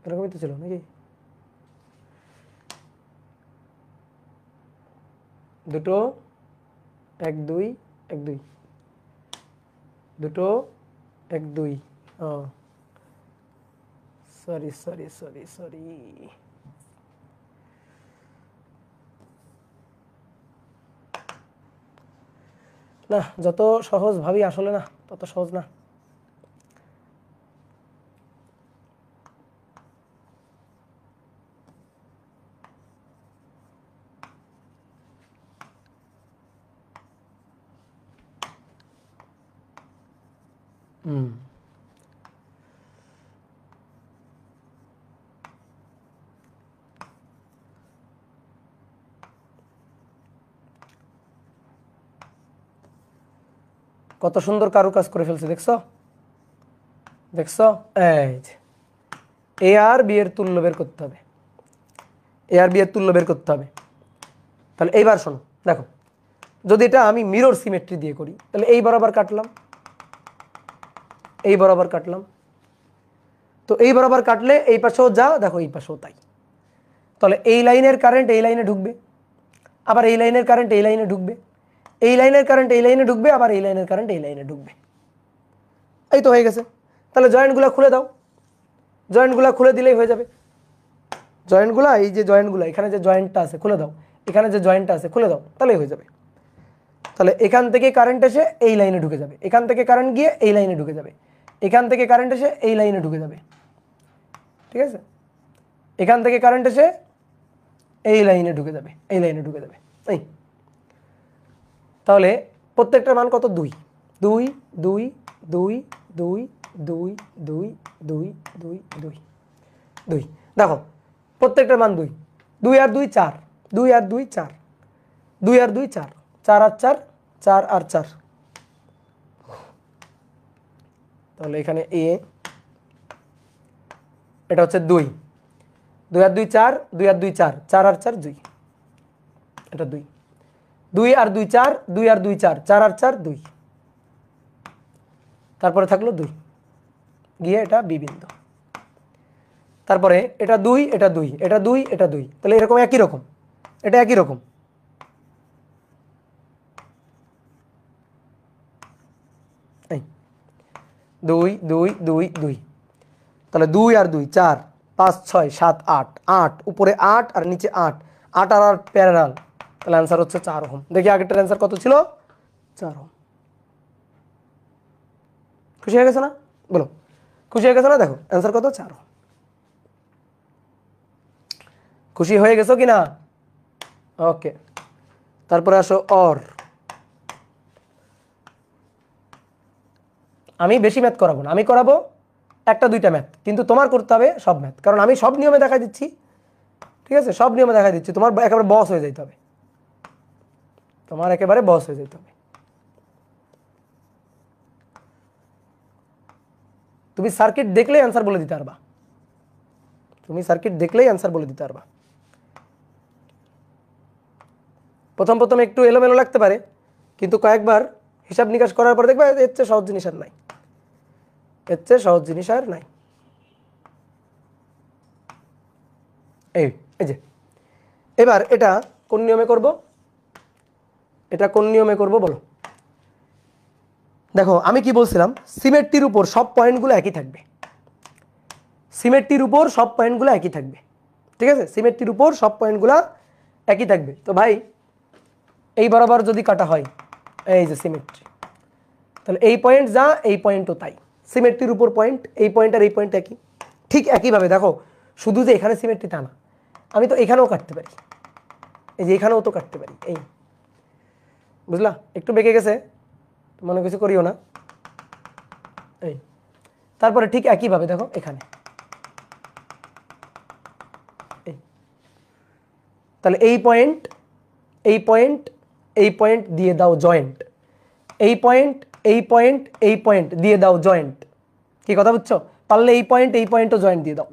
এরকমই তো ছিল নাকি? দুটো 1 2 1 2, দুটো 1 2। ও সরি সরি সরি সরি। না, যত সহজ ভাবি আসলে না তত সহজ না। কত সুন্দর কারুকাজ করে ফেলছে, দেখছো? দেখছো? এই যে এ আর বি এর তুল্য বের করতে হবে, এ আর বি এর তুল্য বের করতে হবে। তাহলে এইবার শোনো, দেখো যদি এটা আমি মিরর সিমেট্রি দিয়ে করি, তাহলে এই বরাবর কাটলাম, এই বরাবর কাটলাম, তো এই বরাবর কাটলে এই পাশেও যা, দেখো এই পাশেও তাই। তাহলে এই লাইনের কারেন্ট এই লাইনে ঢুকবে, আবার এই লাইনের কারেন্ট এই লাইনে ঢুকবে, এই লাইনের কারেন্ট এই লাইনে ঢুকবে, আবার এই লাইনের কারেন্ট এই লাইনে ঢুকবে। এই তো হয়ে গেছে। তাহলে জয়েন্টগুলো খুলে দাও, জয়েন্টগুলো খুলে দিলেই হয়ে যাবে। জয়েন্টগুলো, এই যে জয়েন্টগুলো, এখানে যে জয়েন্টটা আছে খুলে দাও, এখানে যে জয়েন্টটা আছে খুলে দাও, তাহলেই হয়ে যাবে। তাহলে এখান থেকে কারেন্ট এসে এই লাইনে ঢুকে যাবে, এখান থেকে কারেন্ট গিয়ে এই লাইনে ঢুকে যাবে, এখান থেকে কারেন্ট এসে এই লাইনে ঢুকে যাবে, ঠিক আছে? এখান থেকে কারেন্ট এসে এই লাইনে ঢুকে যাবে, এই লাইনে ঢুকে যাবে। এই তাহলে প্রত্যেকটার মান কত? 2 2 2 2 2 2 2 2 2 2 2। দেখো প্রত্যেকটার মান 2 2 আর 2 4, 2 আর 2 4, 2 আর 2 4, 4 আর 4, 4 আর 4। তাহলে এখানে এ, এটা হচ্ছে 2, 2 আর 2 4, 2 আর 2 4, 4 আর 4 2, এটা 2, 2 আর 2 4, 2 আর 2 4, 4 আর 4 2, তারপরে থাকলো 2 গিয়ে এটা বি বিন্দু। তারপরে এটা 2, এটা 2, এটা 2, এটা 2, তাহলে এরকম একই রকম, এটা একই রকম। এই 2 2 2 2, তাহলে 2 আর 2 4 5 6 7 8, 8 উপরে 8 আর নিচে 8, 8 আর 8 প্যারালাল, তাহলে অ্যান্সার হচ্ছে 4 ওহম। দেখি আগেরটার অ্যান্সার কত ছিল? 4 ওহম। খুশি হয়ে গেছে না? বলো, খুশি হয়ে গেছে না? দেখো অ্যান্সার কত? 4 ওহম। খুশি হয়ে গেছো কি না? ওকে, তারপরে আসো অর। আমি বেশি ম্যাথ করাবো না, আমি করাবো 1টা 2টা ম্যাথ, কিন্তু তোমার করতে হবে সব ম্যাথ, কারণ আমি সব নিয়মে দেখা দিচ্ছি, ঠিক আছে? সব নিয়মে দেখা দিচ্ছি, তোমার একেবারে বস হয়ে যেতে হবে, তোমার একেবারে বস হয়ে যেতে হবে। তুমি সার্কিট দেখলেই অ্যান্সার বলে দিতে পারবা, তুমি সার্কিট দেখলেই অ্যান্সার বলে দিতে পারবা। প্রথম প্রথম একটু এলোমেলো লাগতে পারে, কিন্তু কয়েকবার হিসাব নিকাশ করার পর দেখবে এর চেয়ে সহজ জিনিস আর নাই, এর চেয়ে সহজ জিনিস আর নাই। এই এই যে এবার এটা কোন নিয়মে করব? এটা কোন নিয়মে করব বলো? দেখো আমি কি বলছিলাম, সিমেট্রির উপর সব পয়েন্টগুলো একই থাকবে, সিমেট্রির উপর সব পয়েন্টগুলো একই থাকবে, ঠিক আছে? সিমেট্রির উপর সব পয়েন্টগুলো একই থাকবে। তো ভাই এই বরাবর যদি কাটা হয়, এই যে সিমেট্রি, তাহলে এই পয়েন্ট যা, এই পয়েন্টও তাই, সিমেট্রির উপর পয়েন্ট, এই পয়েন্ট আর এই পয়েন্ট একই। ঠিক একইভাবে দেখো, শুধু যে এখানে সিমেট্রি তা না, আমি তো এখানেও কাটতে পারি, এই যে এখানেও তো কাটতে পারি। এই বুঝলা, একটু বেঁকে গেছে, মনে কিছু করিও না। এই তারপরে ঠিক একইভাবে দেখো এখানে, তাহলে এই পয়েন্ট এই পয়েন্ট এই পয়েন্ট দিয়ে দাও জয়েন্ট, এই পয়েন্ট এই পয়েন্ট এই পয়েন্ট দিয়ে দাও জয়েন্ট। কি কথা বুঝছো? পারলে এই পয়েন্টও জয়েন্ট দিয়ে দাও,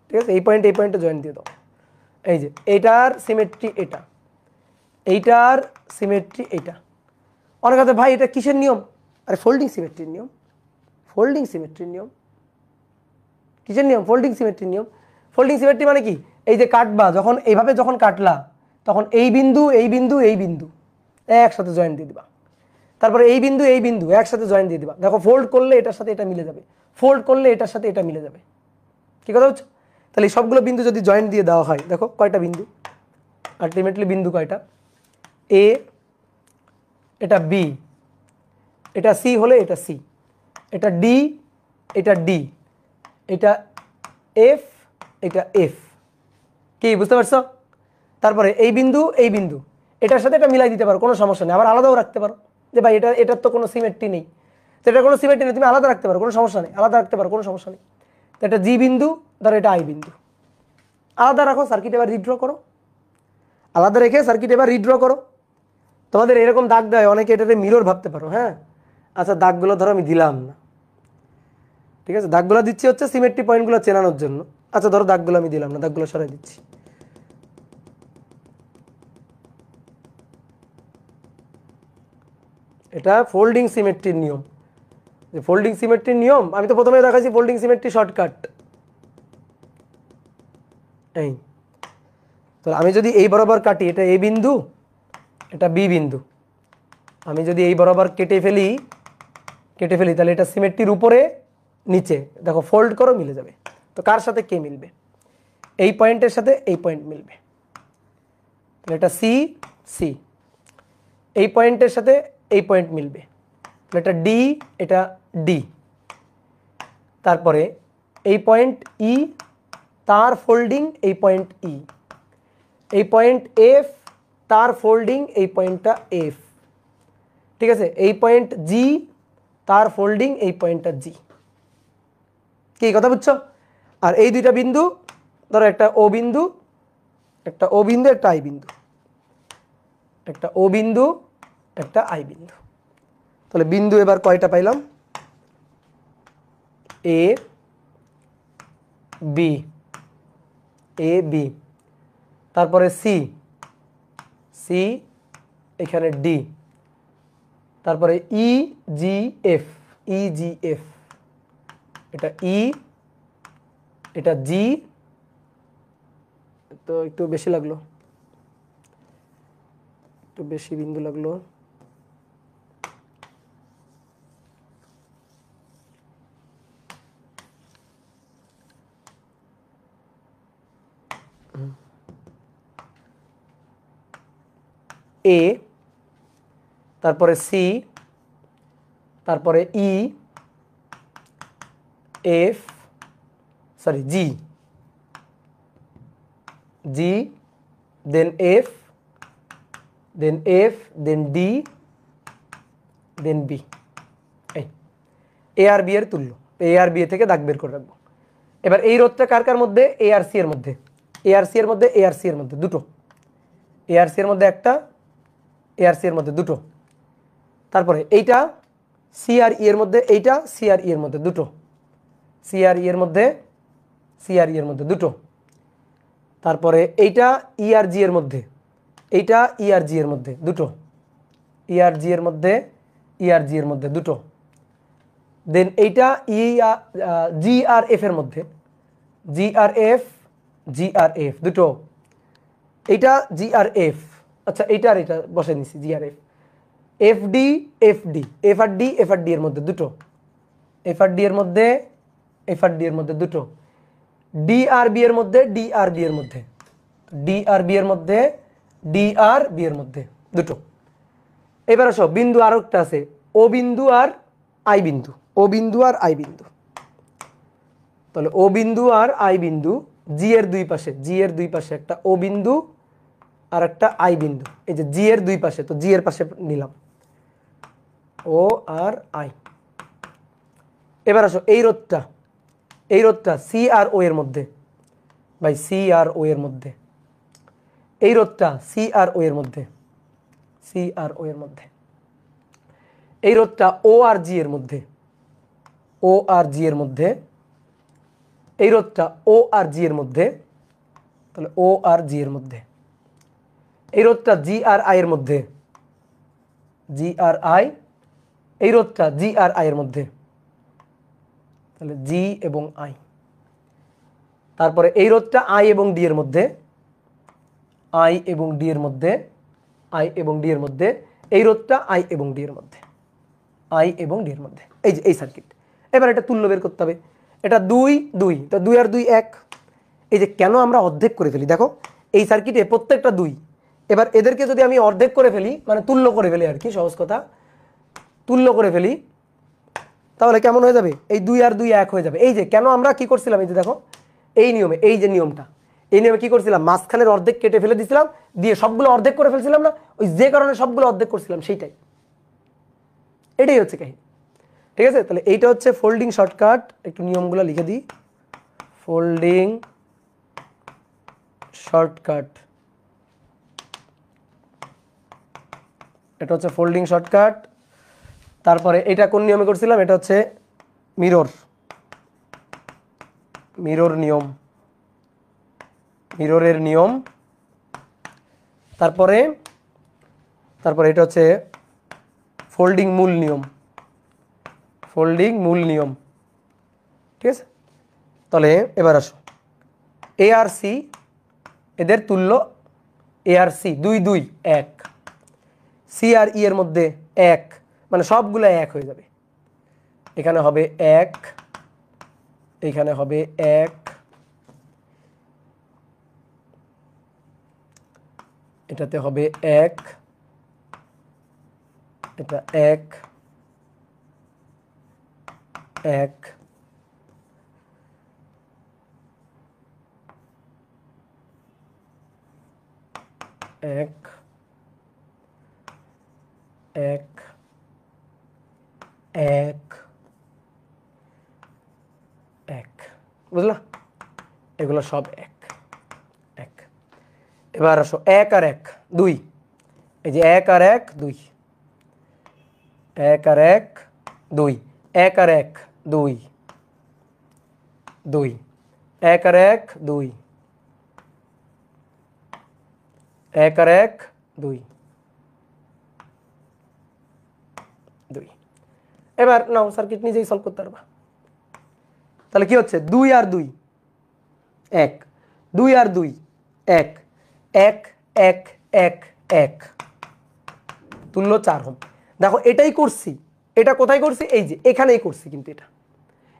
ঠিক আছে? এই পয়েন্টও জয়েন্ট দিয়ে দাও। এই যে এইটার সিমেট্রি এটা, এইটার সিমেট্রি এটা। অনেক আছে ভাই এটা কিসের নিয়ম? আরে ফোল্ডিং সিমেট্রির নিয়ম, ফোল্ডিং সিমেট্রির নিয়ম। কিসের নিয়ম? ফোল্ডিং সিমেট্রির নিয়ম। ফোল্ডিং সিমেট্রি মানে কি? এই যে কাটবা যখন এইভাবে যখন কাটলা তখন এই বিন্দু এই বিন্দু এই বিন্দু একসাথে জয়েন্ট দিয়ে দিবা, তারপরে এই বিন্দু একসাথে জয়েন্ট দিয়ে দিবা। দেখো ফোল্ড করলে এটার সাথে এটা মিলে যাবে, ফোল্ড করলে এটার সাথে এটা মিলে যাবে। কি কথা হচ্ছে? তাহলে এই সবগুলো বিন্দু যদি জয়েন্ট দিয়ে দেওয়া হয়, দেখো কয়টা বিন্দু, আলটিমেটলি বিন্দু কয়টা? এ, এটা বি, এটা সি হলে এটা সি, এটা ডি, এটা ডি, এটা এফ, এটা এফ। কি বুঝতে পারছো? তারপরে এই বিন্দু এটার সাথে এটা মিলাই দিতে পারো, কোনো সমস্যা নেই। আবার আলাদাও রাখতে পারো যে ভাই এটার তো কোনো সিমেট্রি নেই, তো এটা কোনো সিমেট্রি নেই, তুমি আলাদা রাখতে পারো, কোনো সমস্যা নেই, আলাদা রাখতে পারো, কোনো সমস্যা নেই। তো এটা জি বিন্দু, ধরো এটা আই বিন্দু, আলাদা রাখো, সার্কিট এবার রিড্র করো, আলাদা রেখে সার্কিট এবার রিড্র করো। তোমাদের এরকম দাগ দেয় অনেকে, এটাতে মিরর ভাবতে পারো। হ্যাঁ আচ্ছা, দাগগুলো ধরো আমি দিলাম না, ঠিক আছে? দাগগুলো দিচ্ছি হচ্ছে সিমেট্রি পয়েন্টগুলো চেনানোর জন্য। আচ্ছা ধরো দাগগুলো আমি দিলাম না, দাগগুলো সরাই দিচ্ছি। এটা ফোল্ডিং সিমেট্রির নিয়ম। যে ফোল্ডিং সিমেট্রির নিয়ম আমি তো প্রথমে দেখাচ্ছি, ফোল্ডিং সিমেট্রি শর্টকাট। এই তো আমি যদি এই বরাবর কাটি, এটা এ বিন্দু, এটা বি বিন্দু, আমি যদি এই বরাবর কেটে ফেলি তাহলে এটা সিমেট্রির উপরে নিচে, দেখো ফোল্ড করো মিলে যাবে। তো কার সাথে কে মিলবে? এই পয়েন্টের সাথে এই পয়েন্ট মিলবে, তাহলে এটা সি সি। এই পয়েন্টের সাথে এই পয়েন্ট মিলবে, তাহলে এটা ডি, এটা ডি। তারপরে এই পয়েন্ট ই, তার ফোল্ডিং এই পয়েন্ট ই, এই পয়েন্ট এফ, তার ফোল্ডিং এই পয়েন্টটা এফ, ঠিক আছে? এই পয়েন্ট জি, তার ফোল্ডিং এই পয়েন্টটা জি। কি কথা বুঝছো? আর এই দুইটা বিন্দু, ধরো একটা ও বিন্দু, একটা ও বিন্দু, একটা আই বিন্দু, একটা ও বিন্দু, একটা আই বিন্দু। তাহলে বিন্দু এবার কয়টা পাইলাম? এ বি, এ বি, তারপরে সি সি, এখানে ডি, তারপরে ই জি এফ, ই জি এফ, এটা ই, এটা জি। তো একটু বেশি লাগলো, একটু বেশি বিন্দু লাগলো। এ, তারপরে সি, তারপরে ই, এফ, সরি জি, জি, দেন এফ, দেন এফ, দেন ডি, দেন বি। এই এ আর বি এর তুল্য, এ আর বি থেকে দাগ বের করে রাখবো। এবার এই রোধটা কার কার মধ্যে? এ আর সি এর মধ্যে, এ আর সি এর মধ্যে, এ আর সি এর মধ্যে দুটো, এ আর সি এর মধ্যে একটা, এ আর সি এর মধ্যে দুটো। তারপরে এইটা সি আর ই এর মধ্যে, এইটা সি আর ই এর মধ্যে দুটো, সি আর ই এর মধ্যে, সি আর ই এর মধ্যে দুটো। তারপরে এইটা ই আর জি এর মধ্যে, এইটা ই আর জি এর মধ্যে দুটো, ই আর জি এর মধ্যে, ই আর জি এর মধ্যে দুটো। দেন এইটা জি আর এফ এর মধ্যে, জি আর এফ, জি আর এফ দুটো। এইটা জি আর এফ, আচ্ছা এইটা আর এটা বসে নিছি, জি আর F, F D, F D, F আর ডি, এফ আর ডি এর মধ্যে দুটো, এফ আর ডি এর মধ্যে, এফ আর ডি এর মধ্যে দুটো। ডি আর বি এর মধ্যে, ডি আর বি এর মধ্যে, ডি আর বি এর মধ্যে, ডি আর বি এর মধ্যে দুটো। এবার আসো বিন্দু আরো একটা আছে, ও বিন্দু আর আই বিন্দু, ও বিন্দু আর আই বিন্দু। তাহলে ও বিন্দু আর আই বিন্দু, জি এর দুই পাশে, জি এর দুই পাশে একটা ও বিন্দু আর একটা আই বিন্দু। এই যে জি এর দুই পাশে, তো জি এর পাশে নিলাম ও আর আই। এবার আসো এই রোধটা সি আর ও এর মধ্যে, ভাই সি আর ও এর মধ্যে, এই রোধটা সি আর ও এর মধ্যে, সি আর ও এর মধ্যে, এই রোধটা ও আর জি এর মধ্যে, ও আর জি এর মধ্যে, এই রোধটা ও আর জি এর মধ্যে, তাহলে ও আর জি এর মধ্যে, এই রোধটা জি আর আই এর মধ্যে, জি আর আই, এই রোধটা জি আর আই এর মধ্যে, তাহলে জি এবং আই। তারপরে এই রোধটা আই এবং ডি এর মধ্যে, আই এবং ডি এর মধ্যে, আই এবং ডি এর মধ্যে, এই রোধটা আই এবং ডি এর মধ্যে, আই এবং ডি এর মধ্যে, এই যে এই সার্কিট। এবার এটা তুল্য বের করতে হবে, এটা 2 2, তো 2 আর 2 1। এই যে কেন আমরা অর্ধেক করে ফেলি, দেখো এই সার্কিটে প্রত্যেকটা 2, এবার এদেরকে যদি আমি অর্ধেক করে ফেলি, মানে তুল্য করে ফেলি আর কি, সহজ কথা তুল্য করে ফেলি, তাহলে কেমন হয়ে যাবে, এই 2 আর 2 1 হয়ে যাবে। এই যে কেন আমরা কি করছিলাম, এই যে দেখো এই নিয়মে, এই যে নিয়মটা, এই নিয়মে কি করছিলাম, মাঝখানের অর্ধেক কেটে ফেলে দিছিলাম, দিয়ে সবগুলো অর্ধেক করে ফেলছিলাম না, ওই যে কারণে সবগুলো অর্ধেক করছিলাম সেইটাই, এটাই হচ্ছে কাহিনী। ঠিক আছে, তাহলে এইটা হচ্ছে ফোল্ডিং শর্টকাট, একটু নিয়মগুলো লিখে দিই। ফোল্ডিং শর্টকাট, এটা হচ্ছে ফোল্ডিং শর্টকাট। তারপরে এটা কোন নিয়মে করছিলাম, এটা হচ্ছে মিরর নিয়ম, মিররের নিয়ম। তারপরে এটা হচ্ছে ফোল্ডিং মূল নিয়ম, ফোল্ডিং মূল নিয়ম। ঠিক আছে, তাহলে এবার আসো এ আর সি, এদের তুল্য এ আর সি 2 2 1, সি আর ই এর মধ্যে 1, মানে সবগুলো 1 হয়ে যাবে। এখানে হবে 1, এখানে হবে 1, এটাতে হবে 1, এটা 1 1, এক 1 1 1, বুঝলা, এগুলো সব 1 1। এবার আসো 1 আর 1 2, এই যে 1 আর 1 2, 1 আর 1 2, 1 আর 1 2 2, 1 আর 1 2, 1 আর 1 2 2। এবার নাও সার্কিট নিজেই সলভ করতে পারবা। তাহলে কি হচ্ছে, 2 আর 2 1, 2 আর 2 1, 1 1 1 1, তুল্য 4 ওহম। দেখো এটাই করছি, এটা কোথায় করছি, এই যে এখানেই করছি, কিন্তু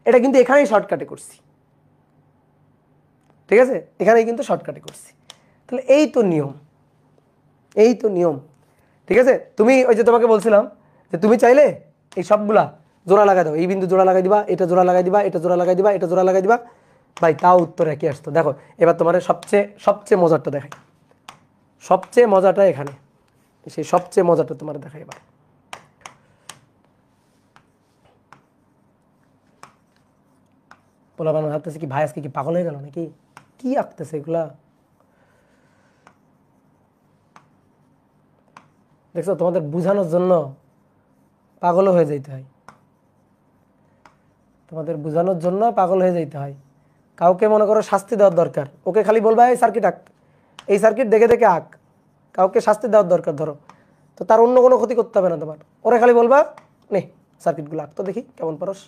এটা কিন্তু এখানেই শর্টকাটে করছি। ঠিক আছে, এখানেই কিন্তু শর্টকাটে করছি। তাহলে এই তো নিয়ম, এই তো নিয়ম। ঠিক আছে, তুমি ওই যে তোমাকে বলছিলাম যে তুমি চাইলে এই সবগুলা জোড়া লাগাই দাও, এই বিন্দু জোড়া লাগাই দিবা, এটা জোড়া লাগাই দিবা, এটা জোড়া লাগাই দিবা, এটা জোড়া লাগাই দিবা, ভাই তাও উত্তর একই আসতো। দেখো এবার তোমার সবচেয়ে মজারটা দেখাই, সবচেয়ে মজাটা এখানে, সেই সবচেয়ে মজাটা তোমার দেখাই। এবার পোলা বানানো হাঁটতেছে কি, ভাই আজকে কি পাগল হয়ে গেল নাকি, কি আঁকতেছে এগুলা, দেখছো তোমাদের বোঝানোর জন্য পাগল হয়ে যাইতে হয়, তোমাদের বোঝানোর জন্য পাগল হয়ে যাইতে হয়। কাউকে মনে করো শাস্তি দেওয়ার দরকার, ওকে খালি বলবা এই সার্কিট আঁক, এই সার্কিট দেখে দেখে আঁক, কাউকে শাস্তি দেওয়ার দরকার ধরো, তো তার অন্য কোনো ক্ষতি করতে হবে না তোমার, ওরে খালি বলবা নে সার্কিটগুলো আঁক তো দেখি কেমন পারস,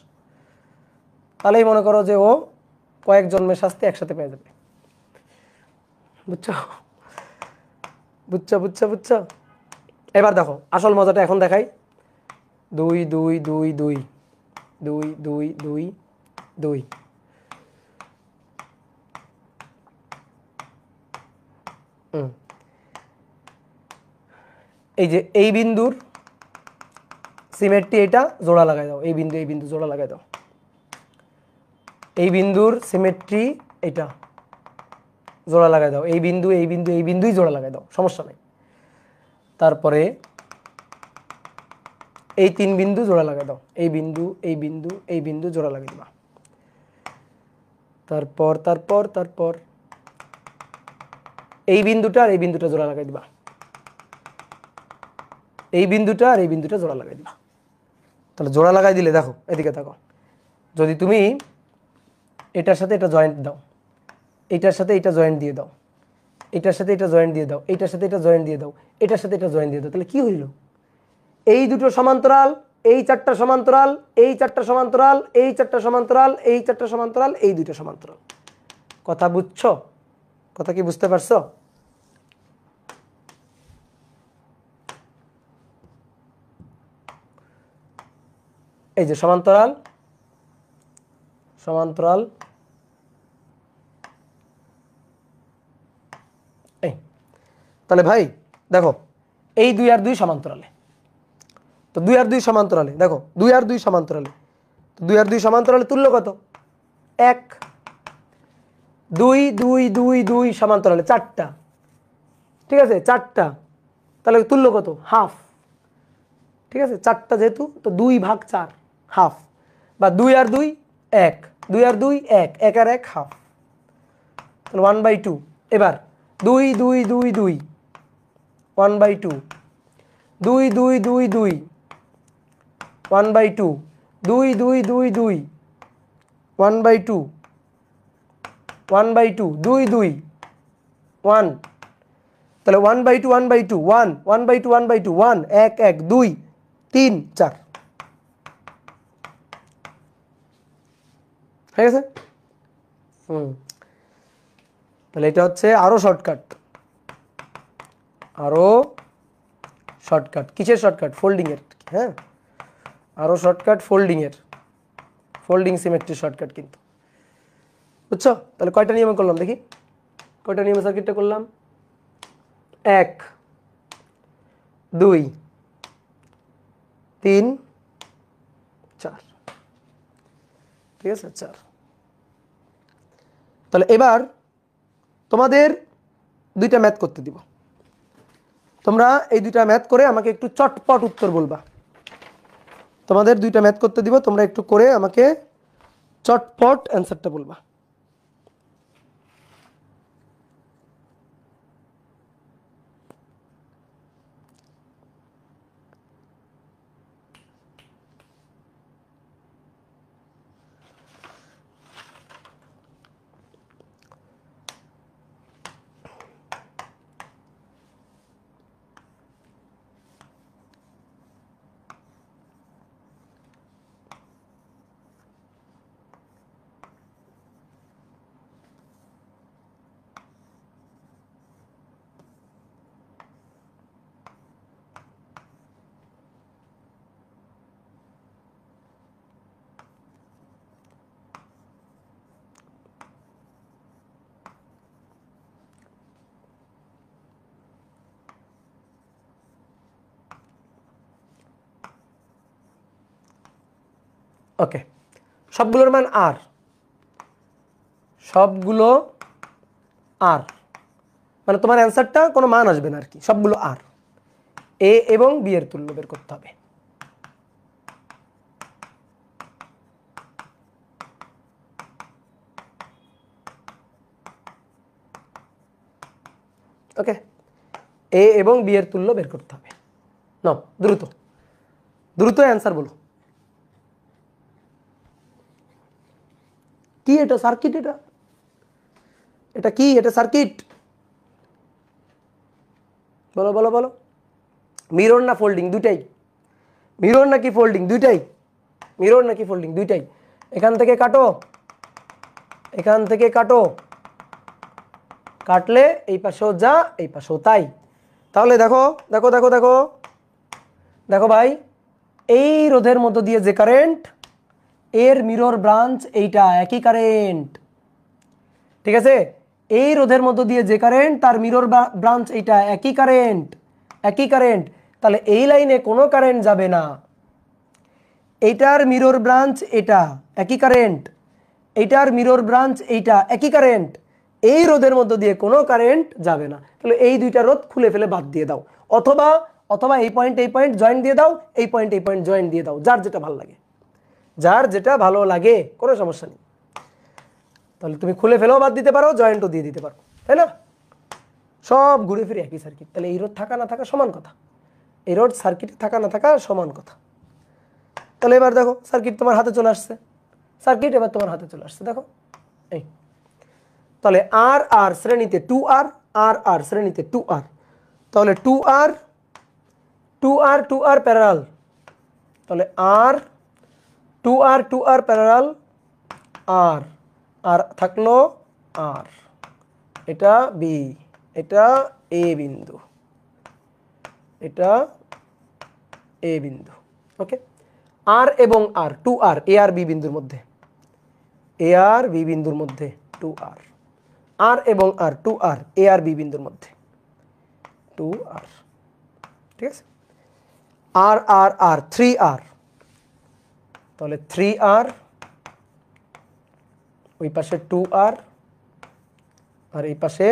তাহলেই মনে করো যে ও কয়েক জন্মের শাস্তি একসাথে পেয়ে যাবে। বুঝছো বুঝছো বুঝছো বুঝছো। এবার দেখো আসল মজাটা এখন দেখাই। 2 2 2 2 2 2 2 2, এই যে এই বিন্দুর সিমেট্রি, এটা জোড়া লাগাই দাও, এই বিন্দু জোড়া লাগাই দাও, এই বিন্দুর সিমেট্রি এটা জোড়া লাগাই দাও, এই বিন্দুই জোড়া লাগাই দাও, সমস্যা নাই। তারপরে এই 3 বিন্দু জোড়া লাগাই দাও, এই বিন্দু এই বিন্দু এই বিন্দু জোড়া লাগিয়ে দিবা। তারপর তারপর তারপর এই বিন্দুটা আর এই বিন্দুটা জোড়া লাগাই দিবা, এই বিন্দুটা আর এই বিন্দুটা জোড়া লাগাই দিবা। তাহলে জোড়া লাগাই দিলে দেখো, এদিকে দেখো, যদি তুমি এটার সাথে এটা জয়েন্ট দাও, এটার সাথে এটা জয়েন্ট দিয়ে দাও, এটার সাথে এটা জয়েন্ট দিয়ে দাও, এটার সাথে এটা জয়েন্ট দিয়ে দাও, এটার সাথে এটা জয়েন্ট দিয়ে দাও, তাহলে কি হইল? এই দুটো সমান্তরাল, এই 4টা সমান্তরাল, এই 4টা সমান্তরাল, এই 4টা সমান্তরাল, এই 4টা সমান্তরাল, এই দুইটা সমান্তরাল। কথা বুঝছো? কথা কি বুঝতে পারছো? এই যে সমান্তরাল সমান্তরাল, এই তাহলে ভাই দেখো, এই 2 আর 2 সমান্তরালে, তো 2 আর 2 সমান্তরালে দেখো, 2 আর 2 সমান্তরালে, তো 2 আর 2 সমান্তরালে তুল্য কত? 1। 2 2 2 2 সমান্তরালে 4টা, ঠিক আছে, 4টা, তাহলে তুল্য কত? হাফ। ঠিক আছে, 4টা যেহেতু, তো 2/4 হাফ, বা 2 আর 2 1, 2 আর 2 1, 1 আর 1 হাফ, তাহলে 1/2। এবার 2 2 2 2 1/2, 2 2 2 2 1/2, 2 2 2 2 1/2, 1/2, 2 2 1, তাহলে 1/2 1/2 1, 1/2 1/2 1, 1 1 2 3 4, হয়ে গেছে? তাহলে এটা হচ্ছে আরো শর্টকাট, আরো শর্টকাট। কিসের শর্টকাট? ফোল্ডিং এর। হ্যাঁ, আরো শর্টকাট ফোল্ডিং এর, ফোল্ডিং সিমেট্রি শর্টকাট কিন্তু, বুঝছো? তাহলে কয়টা নিয়মে করলাম দেখি, কয়টা নিয়মে সার্কিটটা করলাম? 1 2 3 4, ঠিক আছে, 4। তাহলে এবার তোমাদের 2টা ম্যাথ করতে দিব, তোমরা এই 2টা ম্যাথ করে আমাকে একটু চটপট উত্তর বলবা। তোমাদের 2টা ম্যাথ করতে দিব, তোমরা একটু করে আমাকে চটপট অ্যান্সারটা বলবা। ওকে, সবগুলোর মান আর, সবগুলো আর, মানে তোমার অ্যান্সারটা কোনো মান আসবে না আর কি, সবগুলো আর। এ এবং বি এর তুল্য বের করতে হবে। ওকে, এ এবং বি এর তুল্য বের করতে হবে। নাও দ্রুত দ্রুত অ্যান্সার বলো। কি এটা? সার্কিট। এটা এটা কি? এটা সার্কিট? বলো বলো বলো। মিরর না ফোল্ডিং? দুইটাই। মিরর নাকি ফোল্ডিং? দুইটাই। মিরর নাকি ফোল্ডিং? দুইটাই। এখান থেকে কাটো, এখান থেকে কাটো, কাটলে এই পাশেও যা এই পাশেও তাই। তাহলে দেখো দেখো দেখো দেখো দেখো ভাই, এই রোধের মধ্য দিয়ে যে কারেন্ট, এর মিরর ব্রাঞ্চ এইটা, একই কারেন্ট। ঠিক আছে, এই রোধের মধ্য দিয়ে যে কারেন্ট, তার মিরর ব্রাঞ্চ এইটা, একই কারেন্ট, একই কারেন্ট। তাহলে এই লাইনে কোনো কারেন্ট যাবে না। এইটার মিরর ব্রাঞ্চ এটা, একই কারেন্ট। এইটার মিরর ব্রাঞ্চ এইটা, একই কারেন্ট। এই রোধের মধ্য দিয়ে কোনো কারেন্ট যাবে না। তাহলে এই দুইটা রোধ খুলে ফেলে বাদ দিয়ে দাও, অথবা অথবা এই পয়েন্ট জয়েন্ট দিয়ে দাও, এই পয়েন্ট জয়েন্ট দিয়ে দাও, যার যেটা ভালো লাগে, যার যেটা ভালো লাগে, কোনো সমস্যা নেই। তাহলে তুমি খুলে ফেলেও বাদ দিতে পারো, জয়েন্টও দিয়ে দিতে পারো, তাই না? সব ঘুরে ফিরে একই সার্কিট। তাহলে এই রোড থাকা না থাকা সমান কথা, এই রোড সার্কিটে থাকা না থাকা সমান কথা। তাহলে এবার দেখো সার্কিট তোমার হাতে চলে আসছে, সার্কিট এবার তোমার হাতে চলে আসছে, দেখো এই। তাহলে আর আর শ্রেণীতে 2R, আর আর শ্রেণীতে 2R, তাহলে 2R 2R 2R প্যারালাল, তাহলে আর 2R 2R প্যারালাল আর, আর থাকলো আর, এটা বি, এটা এ বিন্দু, এটা এ বিন্দু, ওকে। আর এবং আর 2R এ আর বি বিন্দুর মধ্যে, এ আর বি বিন্দুর মধ্যে 2R, আর এবং আর 2R এ আর বি বিন্দুর মধ্যে 2R, ঠিক আছে। আর আর আর 3R, তাহলে 3R, ওই পাশে 2R, আর এই পাশে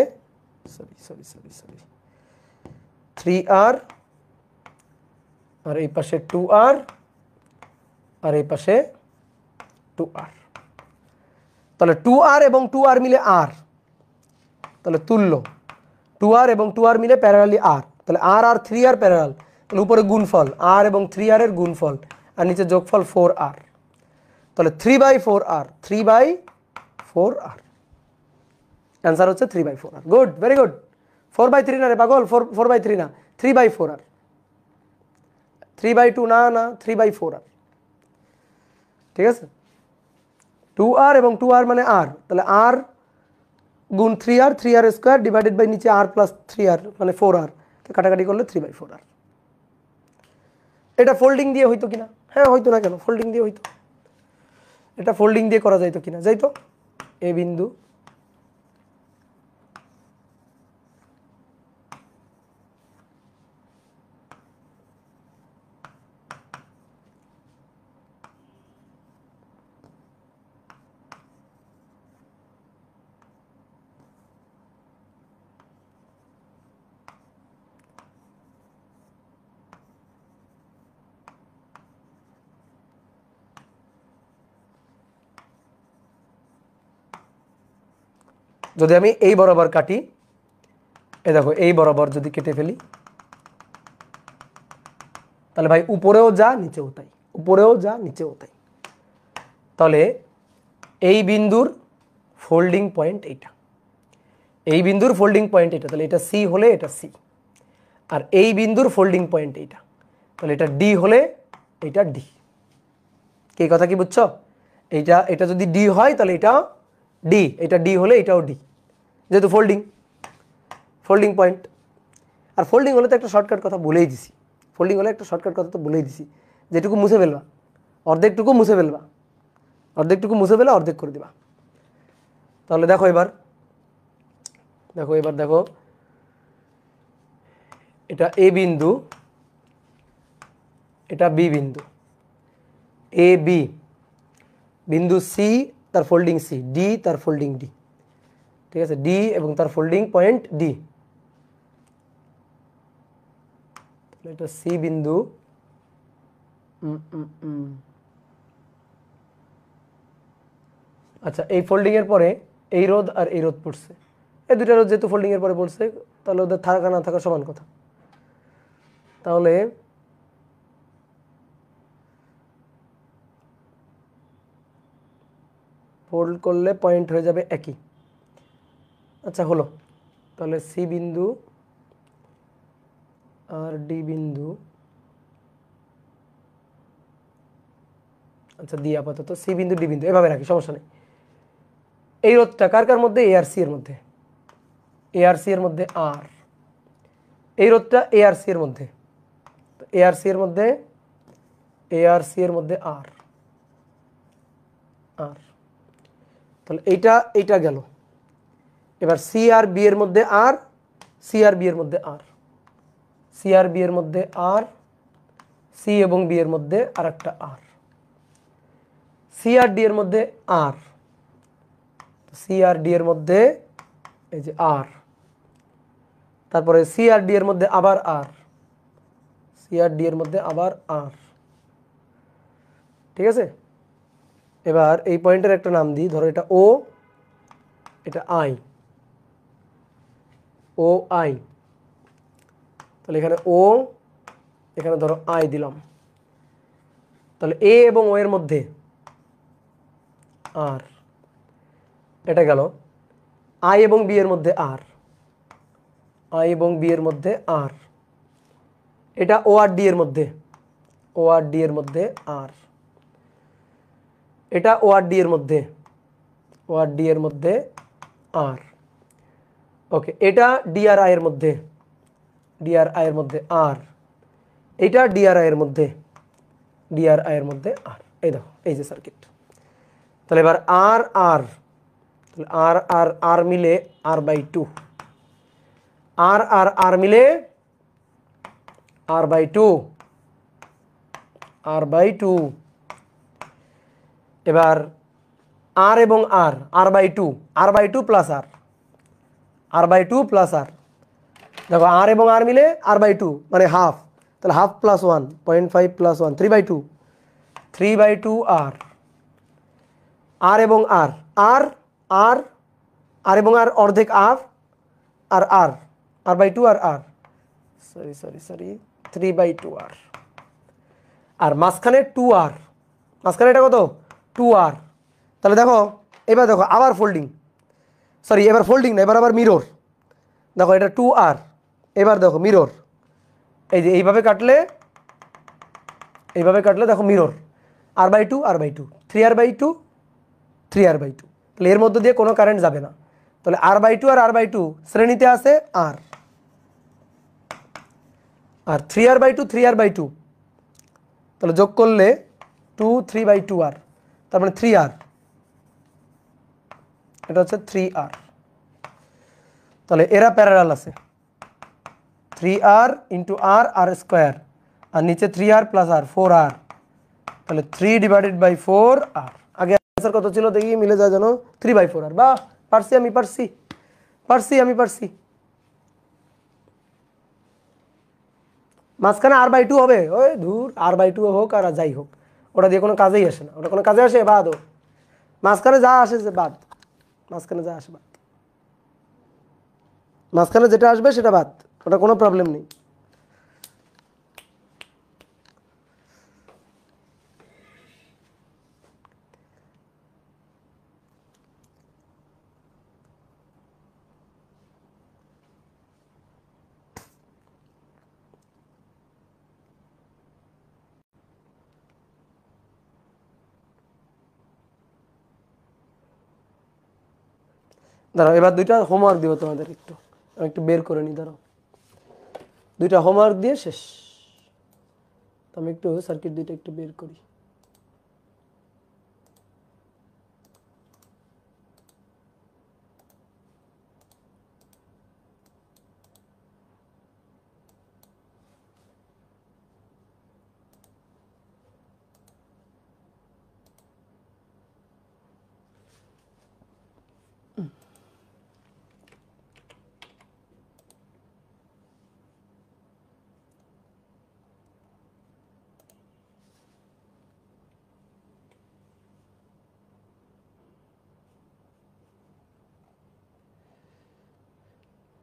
3R, আর এই পাশে 2R, আর এই পাশে 2R। তাহলে 2R এবং 2R মিলে R, তাহলে তুল্য 2R এবং 2R মিলে প্যারালালি R, তাহলে আর আর 3R প্যারালাল, তাহলে উপরে গুণফল R এবং 3R এর গুণফল, আর নিচে যোগফল 4R, তাহলে 3/4R, 3/4R, অ্যান্সার হচ্ছে 3/4R। Good, very good. 4/3 না রে পাগল, 4/3 না, 3/4R, 3/2 না, না 3/4R, ঠিক আছে। 2R এবং 2R মানে R, তাহলে R গুণ 3R, 3R square divided by নিচে R প্লাস 3R মানে 4R, কাটাকাটি করলে 3/4R। এটা ফোল্ডিং দিয়ে হইতো কিনা? হ্যাঁ হইতো না কেন, ফোল্ডিং দিয়ে হইতো, এটা ফোল্ডিং দিয়ে করা যাইতো কিনা? যাইতো। এ বিন্দু, যদি আমি এই বরাবর কাটি, এ দেখো এই বরাবর যদি কেটে ফেলি, তাহলে ভাই উপরেও যা নিচেও তাই, উপরেও যা নিচেও তাই। তাহলে এই বিন্দুর ফোল্ডিং পয়েন্ট এইটা, এই বিন্দুর ফোল্ডিং পয়েন্ট এটা, তাহলে এটা সি হলে এটা সি, আর এই বিন্দুর ফোল্ডিং পয়েন্ট এইটা, তাহলে এটা ডি হলে এটা ডি। কি কথা কি বুঝছো? এইটা এটা যদি ডি হয় তাহলে এটাও ডি, এটা ডি হলে এটাও ডি, যেহেতু ফোল্ডিং, ফোল্ডিং পয়েন্ট। আর ফোল্ডিং হলে তো একটা শর্টকাট কথা বলেই দিছি, ফোল্ডিং হলে একটা শর্টকাট কথা তো বলেই দিছি, যেটুকু মুছে ফেলবা, অর্ধেকটুকু মুছে ফেলবা, অর্ধেকটুকু মুছে ফেলে অর্ধেক করে দিবা। তাহলে দেখো এবার, দেখো এবার দেখো, এটা এ বিন্দু, এটা বি বিন্দু, এ বি বিন্দু, সি তার ফোল্ডিং সি, ডি তার ফোল্ডিং ডি, ঠিক আছে, ডি এবং তার ফোল্ডিং পয়েন্ট ডি, এটা সি বিন্দু, আচ্ছা এই ফোল্ডিং এর পরে এই রোধ আর এই রোধ পড়ছে, এই দুইটা রোধ যেহেতু ফোল্ডিং এর পরে পড়ছে, তাহলে ওদের থাকা না থাকা সমান কথা। তাহলে ফোল্ড করলে পয়েন্ট হয়ে যাবে একই। আচ্ছা হলো, তাহলে সি বিন্দু আর ডি বিন্দু, আচ্ছা দিয়ে আপাতত সি বিন্দু ডি বিন্দু এভাবে রাখি, সমস্যা নেই। এই রোধটা কার কার মধ্যে? এ আর সি এর মধ্যে, এ আর সি এর মধ্যে আর, এই রোধটা এ আর সি এর মধ্যে, এ আর সি এর মধ্যে, এ আর সি এর মধ্যে আর, আর তাহলে এইটা এইটা গেল। এবার সি আর বি এর মধ্যে আর, সি আর বি এর মধ্যে আর, সি আর বি এর মধ্যে আর, সি এবং বি এর মধ্যে আর একটা আর, সি আর ডি এর মধ্যে আর, সি আর ডি এর মধ্যে এই যে আর, তারপরে সি আর ডি এর মধ্যে আবার আর, সি আর ডি এর মধ্যে আবার আর, ঠিক আছে। এবার এই পয়েন্টের একটা নাম দিই, ধরো এটা ও, এটা আই, ও আই, তাহলে এখানে ও, এখানে ধরো আই দিলাম, তাহলে এ এবং ও এর মধ্যে আর, এটা গেল। আই এবং বি এর মধ্যে আর, আই এবং বি এর মধ্যে আর, এটা ও আর ডি এর মধ্যে, ও আর ডি এর মধ্যে আর, এটা ও আর ডি এর মধ্যে, ও আর ডি এর মধ্যে আর, ওকে। এটা ডি আর আই এর মধ্যে, ডি আর আই এর মধ্যে আর, এটা ডি আর আই এর মধ্যে, ডি আর আই এর মধ্যে আর। এই দেখো এই যে সার্কিট। তাহলে এবার আর আর, তাহলে আর আর আর মিলে R by two, R R R মিলে R by two, R by two. এবার আর এবং R, R by two, R by two plus R, R by two plus R. দেখো আর এবং আর মিলে আর বাই টু মানে half, তাহলে half plus 1.5 plus 1 3/2, 3/2 R, R এবং R, আর আর R এবং R অর্ধেক R, R R, R by two R R, sorry sorry sorry 3/2 R, আর মাঝখানে 2 আর, মাঝখানে এটা কত 2 আর। তাহলে দেখো এবার দেখো আবার ফোল্ডিং, সরি এবার ফোল্ডিং না, এবার আবার মিরর। দেখো এটা 2 আর, এবার দেখো মিরর, এই যে এইভাবে কাটলে, এইভাবে কাটলে দেখো mirror, R by two R by two, 3r/2, 3r/2। তাহলে এর মধ্যে দিয়ে কোনো কারেন্ট যাবে না। তাহলে r/2 আর r/2 শ্রেণীতে আছে আর, আর 3r/2 3r/2, তাহলে যোগ করলে 2 3/2 আর, তার মানে 3r, এটা হচ্ছে 3r। তাহলে এরা প্যারালাল আছে, 3r ইন্টু আর, আর স্কোয়ার, আর নিচে 3r প্লাস আর 4r, তাহলে 3/4r। আগে আনসার কত ছিল দেখি মিলে যায় জানো, 3/4r। বাহ, পারছি আমি, পারছি পারছি আমি পারছি। মাঝখানে r/2 হবে, ওই ধুর r/2 হোক আর যাই হোক, ওটা দিয়ে কোনো কাজেই আসে না, ওটা কোনো কাজে আসে বাদ, ও মাঝখানে যা আসে যে বাদ, মাঝখানে যা আসে বাদ, মাঝখানে যেটা আসবে সেটা বাদ, ওটা কোনো প্রবলেম নেই। দাঁড়াও এবার দুইটা হোমওয়ার্ক দিব তোমাদের, একটু আমি একটু বের করে নিই, দাঁড়াও দুইটা হোমওয়ার্ক দিয়ে শেষ। তো আমি একটু সার্কিট দুইটা একটু বের করি।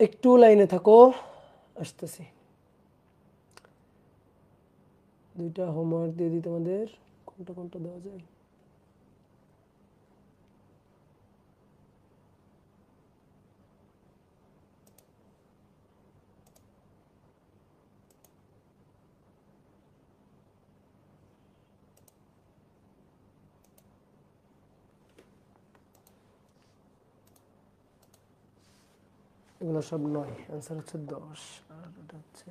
একটু লাইনে থাকো, আসতেছি। দুইটা হোমওয়ার্ক দিয়ে দিই তোমাদের, কোনটা কোনটা দেওয়া যায়। এগুলো সব 9, অ্যান্সার হচ্ছে 10, আর এটা হচ্ছে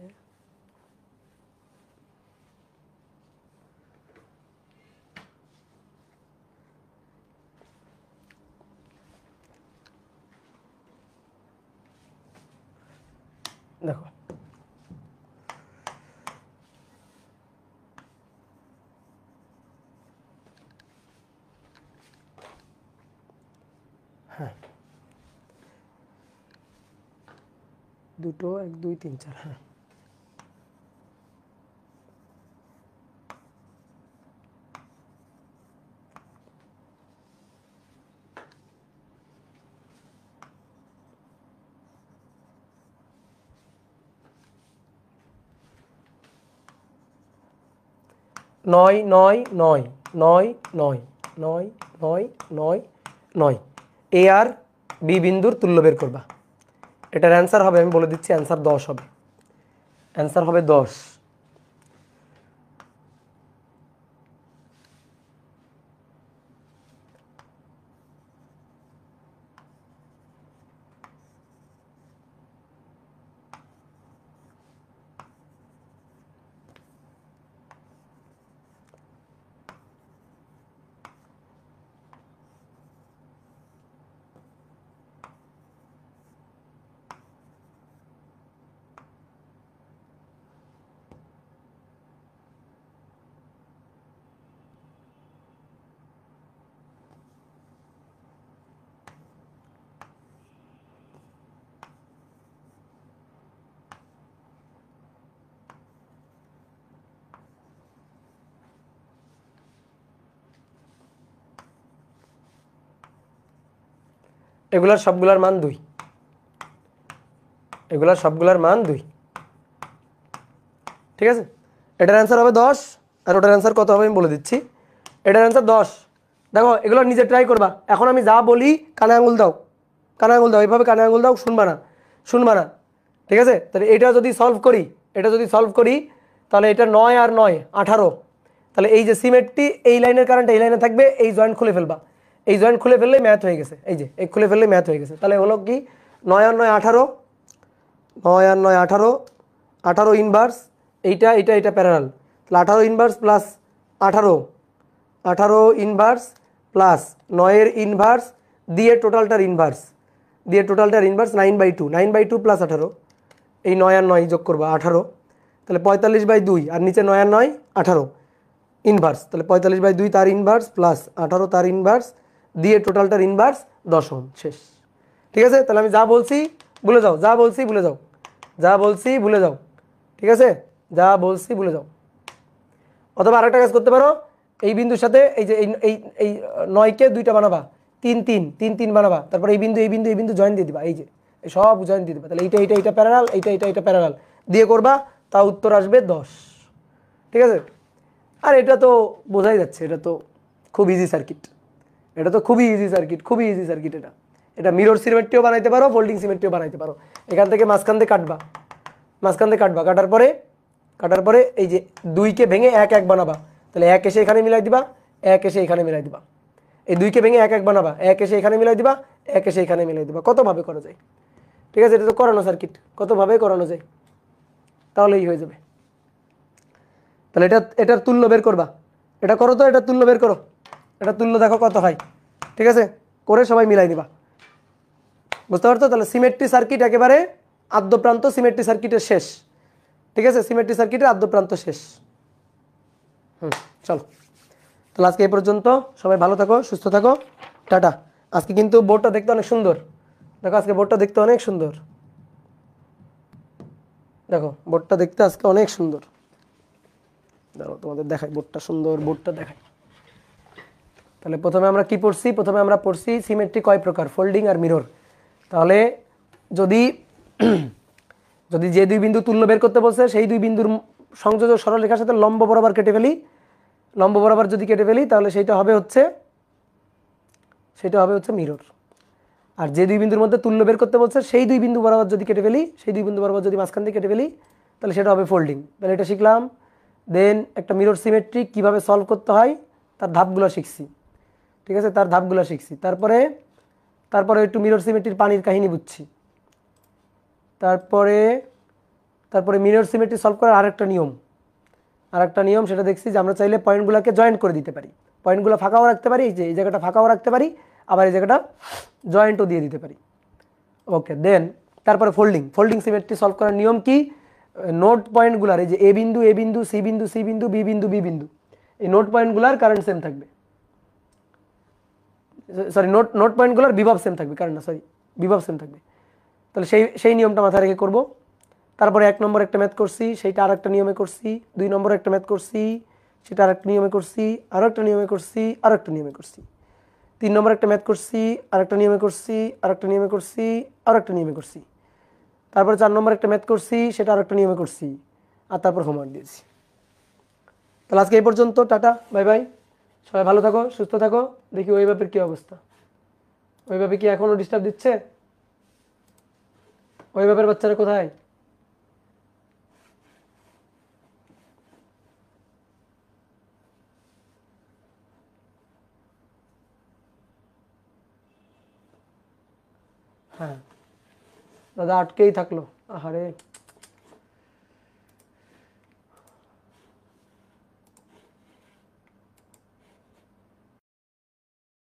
দেখো হ্যাঁ, দুটো 1 2 3 4, হ্যাঁ 9 9 9 9 9 9 9 9 9 এ আর বি বিন্দুর তুল্য বের করবা। এটার অ্যান্সার হবে, আমি বলে দিচ্ছি, অ্যান্সার 10 হবে, অ্যান্সার হবে 10। এগুলার সবগুলার মান 2, এগুলার সবগুলার মান 2, ঠিক আছে। এটার অ্যান্সার হবে 10 আর ওটার অ্যান্সার কত হবে আমি বলে দিচ্ছি। এটার অ্যান্সার 10। দেখো এগুলো নিজে ট্রাই করবা। এখন আমি যা বলি কানে আঙুল দাও, কানে আঙুল দাও, এইভাবে কানে আঙুল দাও, শুনবা না, শুনবা না, ঠিক আছে। তাহলে এটা যদি সলভ করি, এটা যদি সলভ করি তাহলে এটা 9 আর 9 18। তাহলে এই যে সিমেট্রি, এই লাইনের কারেন্ট এই লাইনে থাকবে, এই জয়েন্ট খুলে ফেলবা, এই জয়েন্ট খুলে ফেললেই ম্যাথ হয়ে গেছে, এই যে এই খুলে ফেললেই ম্যাথ হয়ে গেছে। তাহলে হলো কি 9 আর 9 18, 9 আর 9 18, 18 ইনভার্স, এইটা এটা এটা প্যারালাল, তাহলে 18 ইনভার্স প্লাস 18, 18 ইনভার্স প্লাস 9 এর ইনভার্স দিয়ে টোটালটার ইনভার্স, দিয়ে টোটালটার ইনভার্স 9/2, 9/2 প্লাস 18, এই 9 আর 9 যোগ করবা 18, তাহলে 45/2 আর নিচে 9 আর 9 18 ইনভার্স, তাহলে 45/2 তার ইনভার্স প্লাস 18 তার ইনভার্স দিয়ে টোটালটার ইনভার্স 10 ওহম, শেষ। ঠিক আছে, তাহলে আমি যা বলছি ভুলে যাও, যা বলছি ভুলে যাও, যা বলছি ভুলে যাও, ঠিক আছে, যা বলছি ভুলে যাও। অথবা আরেকটা কাজ করতে পারো, এই বিন্দুর সাথে এই যে এই এই 9কে 2টা বানাবা, 3 3 3 3 বানাবা, তারপর এই বিন্দু এই বিন্দু এই বিন্দু জয়েন দিয়ে দিবা, এই যে এই সব জয়েন দিয়ে দিবা, তাহলে এইটা এইটা এইটা প্যারালাল, এইটা এইটা এইটা প্যারালাল দিয়ে করবা, তা উত্তর আসবে 10। ঠিক আছে, আর এটা তো বোঝাই যাচ্ছে, এটা তো খুব ইজি সার্কিট, এটা তো খুবই ইজি সার্কিট, খুবই ইজি সার্কিট। এটা এটা মিরর সিমেট্রিও বানাইতে পারো, ফোল্ডিং সিমেট্রিও বানাইতে পারো। এখান থেকে মাঝখান দিয়ে কাটবা, মাঝখান দিয়ে কাটবা, কাটার পরে এই যে 2কে ভেঙে 1 1 বানাবা, তাহলে 1 এসে এখানে মিলাই দিবা, 1 এসে এখানে মিলাই দিবা, এই 2কে ভেঙে 1 1 বানাবা, 1 এসে এখানে মিলাই দিবা, 1 এসে এখানে মিলাই দিবা। কতভাবে করা যায়, ঠিক আছে, এটা তো করানো সার্কিট, কতভাবে করানো যায়, তাহলেই হয়ে যাবে। তাহলে এটার তুল্য বের করবা, এটা করো তো, এটা তুল্য বের করো, এটা তুল্য দেখো কত হয়, ঠিক আছে, করে সবাই মিলাই দিবা, বুঝতে পারতো। তাহলে সিমেট্রি সার্কিট একেবারে আদ্যপ্রান্ত সিমেট্রি সার্কিটের শেষ, ঠিক আছে, সিমেট্রি সার্কিটের আদ্যপ্রান্ত শেষ। চলো তাহলে আজকে এই পর্যন্ত, সবাই ভালো থাকো, সুস্থ থাকো, টাটা। আজকে কিন্তু বোর্ডটা দেখতে অনেক সুন্দর, দেখো আজকে বোর্ডটা দেখতে অনেক সুন্দর, দেখো বোর্ডটা দেখতে আজকে অনেক সুন্দর, দেখো তোমাদের দেখাই বোর্ডটা সুন্দর, বোর্ডটা দেখাই। তাহলে প্রথমে আমরা কি পড়ছি, প্রথমে আমরা পড়ছি সিমেট্রি কয় প্রকার, ফোল্ডিং আর মিরর। তাহলে যদি যদি যে 2 বিন্দু তুল্য বের করতে বলছে সেই 2 বিন্দুর সংযোজক সরলরেখার সাথে লম্ব বরাবর কেটে ফেলি, লম্ব বরাবর যদি কেটে ফেলি তাহলে সেটা হবে হচ্ছে মিরর। আর যে 2 বিন্দুর মধ্যে তুল্য বের করতে বলছে সেই 2 বিন্দু বরাবর যদি কেটে ফেলি, সেই 2 বিন্দু বরাবর যদি মাঝখান দিয়ে কেটে ফেলি তাহলে সেটা হবে ফোল্ডিং। তাহলে এটা শিখলাম। দেন একটা মিরর সিমেট্রি কিভাবে সলভ করতে হয় তার ধাপগুলো শিখছি, ঠিক আছে, তার ধাপগুলো শিখছি। তারপরে একটু মিরর সিমেট্রির পানির কাহিনী বুঝছি। তারপরে মিরর সিমেট্রি সলভ করার আরেকটা নিয়ম সেটা দেখছি যে আমরা চাইলে পয়েন্টগুলোকে জয়েন্ট করে দিতে পারি, পয়েন্টগুলো ফাঁকাও রাখতে পারি, যে এই জায়গাটা ফাঁকাও রাখতে পারি, আবার এই জায়গাটা জয়েন্টও দিয়ে দিতে পারি। ওকে, দেন তারপরে ফোল্ডিং সিমেট্রি সলভ করার নিয়ম কি, নোট পয়েন্টগুলার এই যে এ বিন্দু সি বিন্দু বি বিন্দু এই নোট পয়েন্টগুলার কারেন্ট সেম থাকবে, সরি নোট পয়েন্টগুলোর বিভব সেম থাকবে, কারণ না সরি বিভব সেম থাকবে। তাহলে সেই নিয়মটা মাথায় রেখে করব। তারপরে 1 নম্বর একটা ম্যাথ করছি, সেইটা আরেকটা নিয়মে করছি। 2 নম্বর একটা ম্যাথ করছি, সেটা আরেকটা নিয়মে করছি, আরও একটা নিয়মে করছি, আরও একটা নিয়মে করছি। 3 নম্বর একটা ম্যাথ করছি, আরেকটা নিয়মে করছি, আরেকটা নিয়মে করছি, আরও একটা নিয়মে করছি। তারপরে 4 নম্বর একটা ম্যাথ করছি, সেটা আরেকটা নিয়মে করছি, আর তারপর হোমওয়ার্ক দিয়েছি। তাহলে আজকে এই পর্যন্ত, টাটা, বাই বাই, সবাই ভালো থাকো, সুস্থ থাকো। দেখি ওই ব্যাপারে কি অবস্থা, ওই ব্যাপারে কি এখনো ডিস্টার্ব দিচ্ছে? ওই ব্যাপারে বাচ্চারা কোথায়? হ্যাঁ দাদা আটকেই থাকলো, আহারে।